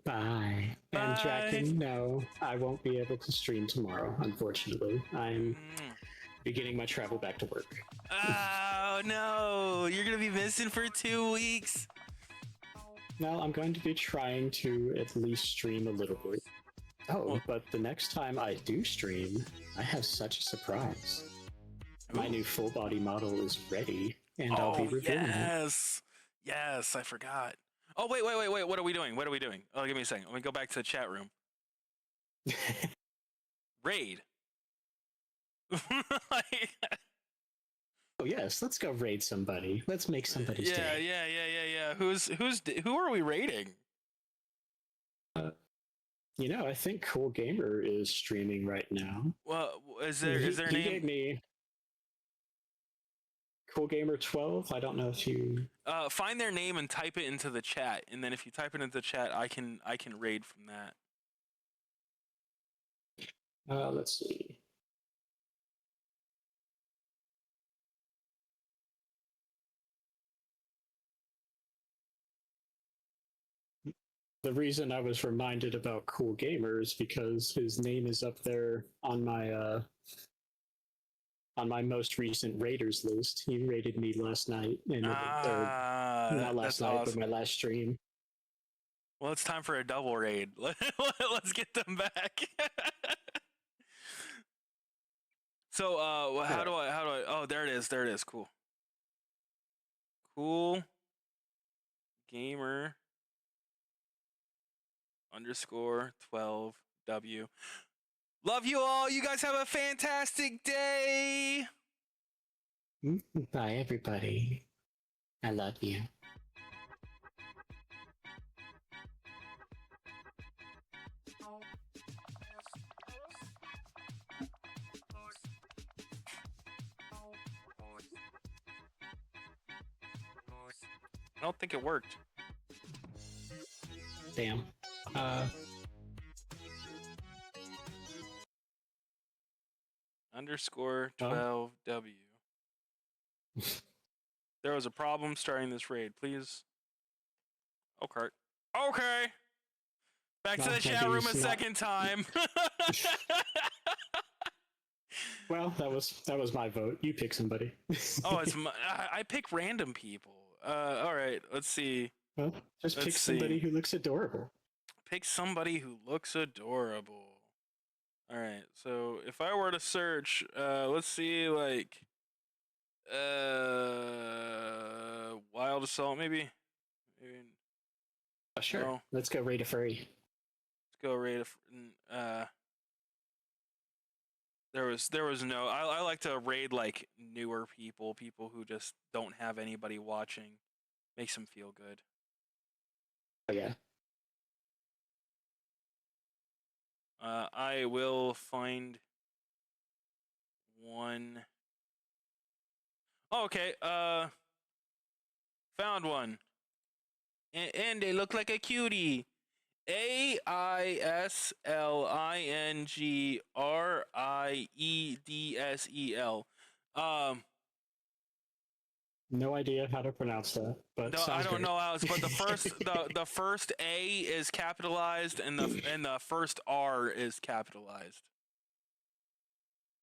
Bye. And Draken, no, I won't be able to stream tomorrow, unfortunately. I'm beginning my travel back to work. Oh, no. You're going to be missing for 2 weeks. No, I'm going to be trying to at least stream a little bit. Oh, but the next time I do stream, I have such a surprise. My new full body model is ready, and I'll be revealing it. Yes, I forgot. Oh, wait. What are we doing? Oh, give me a second. Let me go back to the chat room. Raid. Oh, yes. Let's go raid somebody. Let's make somebody's day. Yeah. Who are we raiding? I think Cool Gamer is streaming right now. Well, is there a name? He gave me Cool Gamer 12. I don't know if you find their name and type it into the chat, and then if you type it into the chat, I can raid from that. Let's see. The reason I was reminded about Cool Gamer is because his name is up there on my most recent Raiders list. He raided me last night, not last night, but my last stream. Well, it's time for a double raid. Let's get them back. So, how do I? Oh, there it is. Cool. Cool Gamer _12W. Love you all. You guys have a fantastic day. Bye, everybody. I love you. I don't think it worked. Damn. Underscore 12W. There was a problem starting this raid. Please. Okay. Okay. Back to the chat room a second time. Well, that was my vote. You pick somebody. Oh, it's I pick random people. All right. Let's see. Well, just pick somebody who looks adorable. Pick somebody who looks adorable. All right. So if I were to search, let's see, like, wild assault, maybe. Oh, sure. No. Let's go raid a furry. Let's go raid a. There was no. I like to raid like newer people who just don't have anybody watching. Makes them feel good. Oh yeah. I will find one. Oh, okay. Found one. And they look like a cutie. AISLINGRIEDSEL. No idea how to pronounce that, but no, I don't know how. But the first A is capitalized, and the first R is capitalized.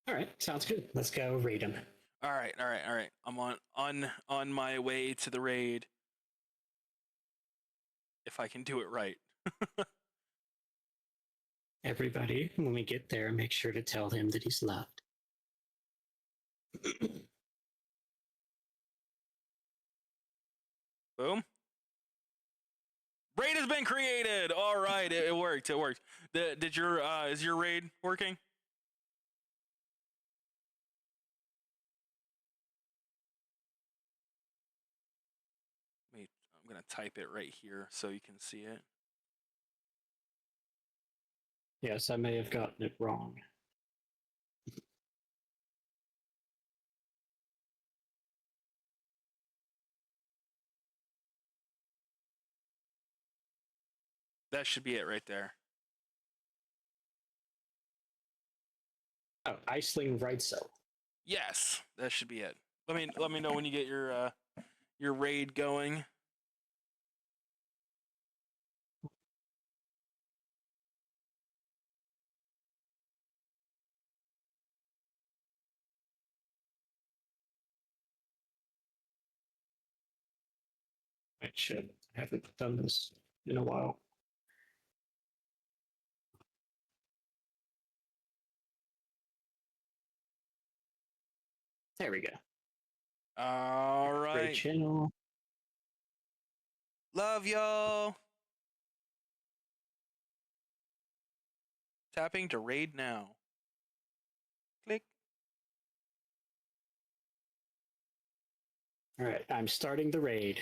All right, sounds good. Let's go raid him. All right. I'm on my way to the raid. If I can do it right. Everybody, when we get there, make sure to tell him that he's loved. Boom. Raid has been created. All right, it worked. It worked. Did your is your raid working? Wait, I'm gonna type it right here so you can see it. Yes, I may have gotten it wrong. That should be it right there. Oh, Iceling Reitzel. Yes, that should be it. Let me know when you get your raid going. I should. I haven't done this in a while. There we go. All right. Great channel. Love y'all. Tapping to raid now. Click. All right, I'm starting the raid.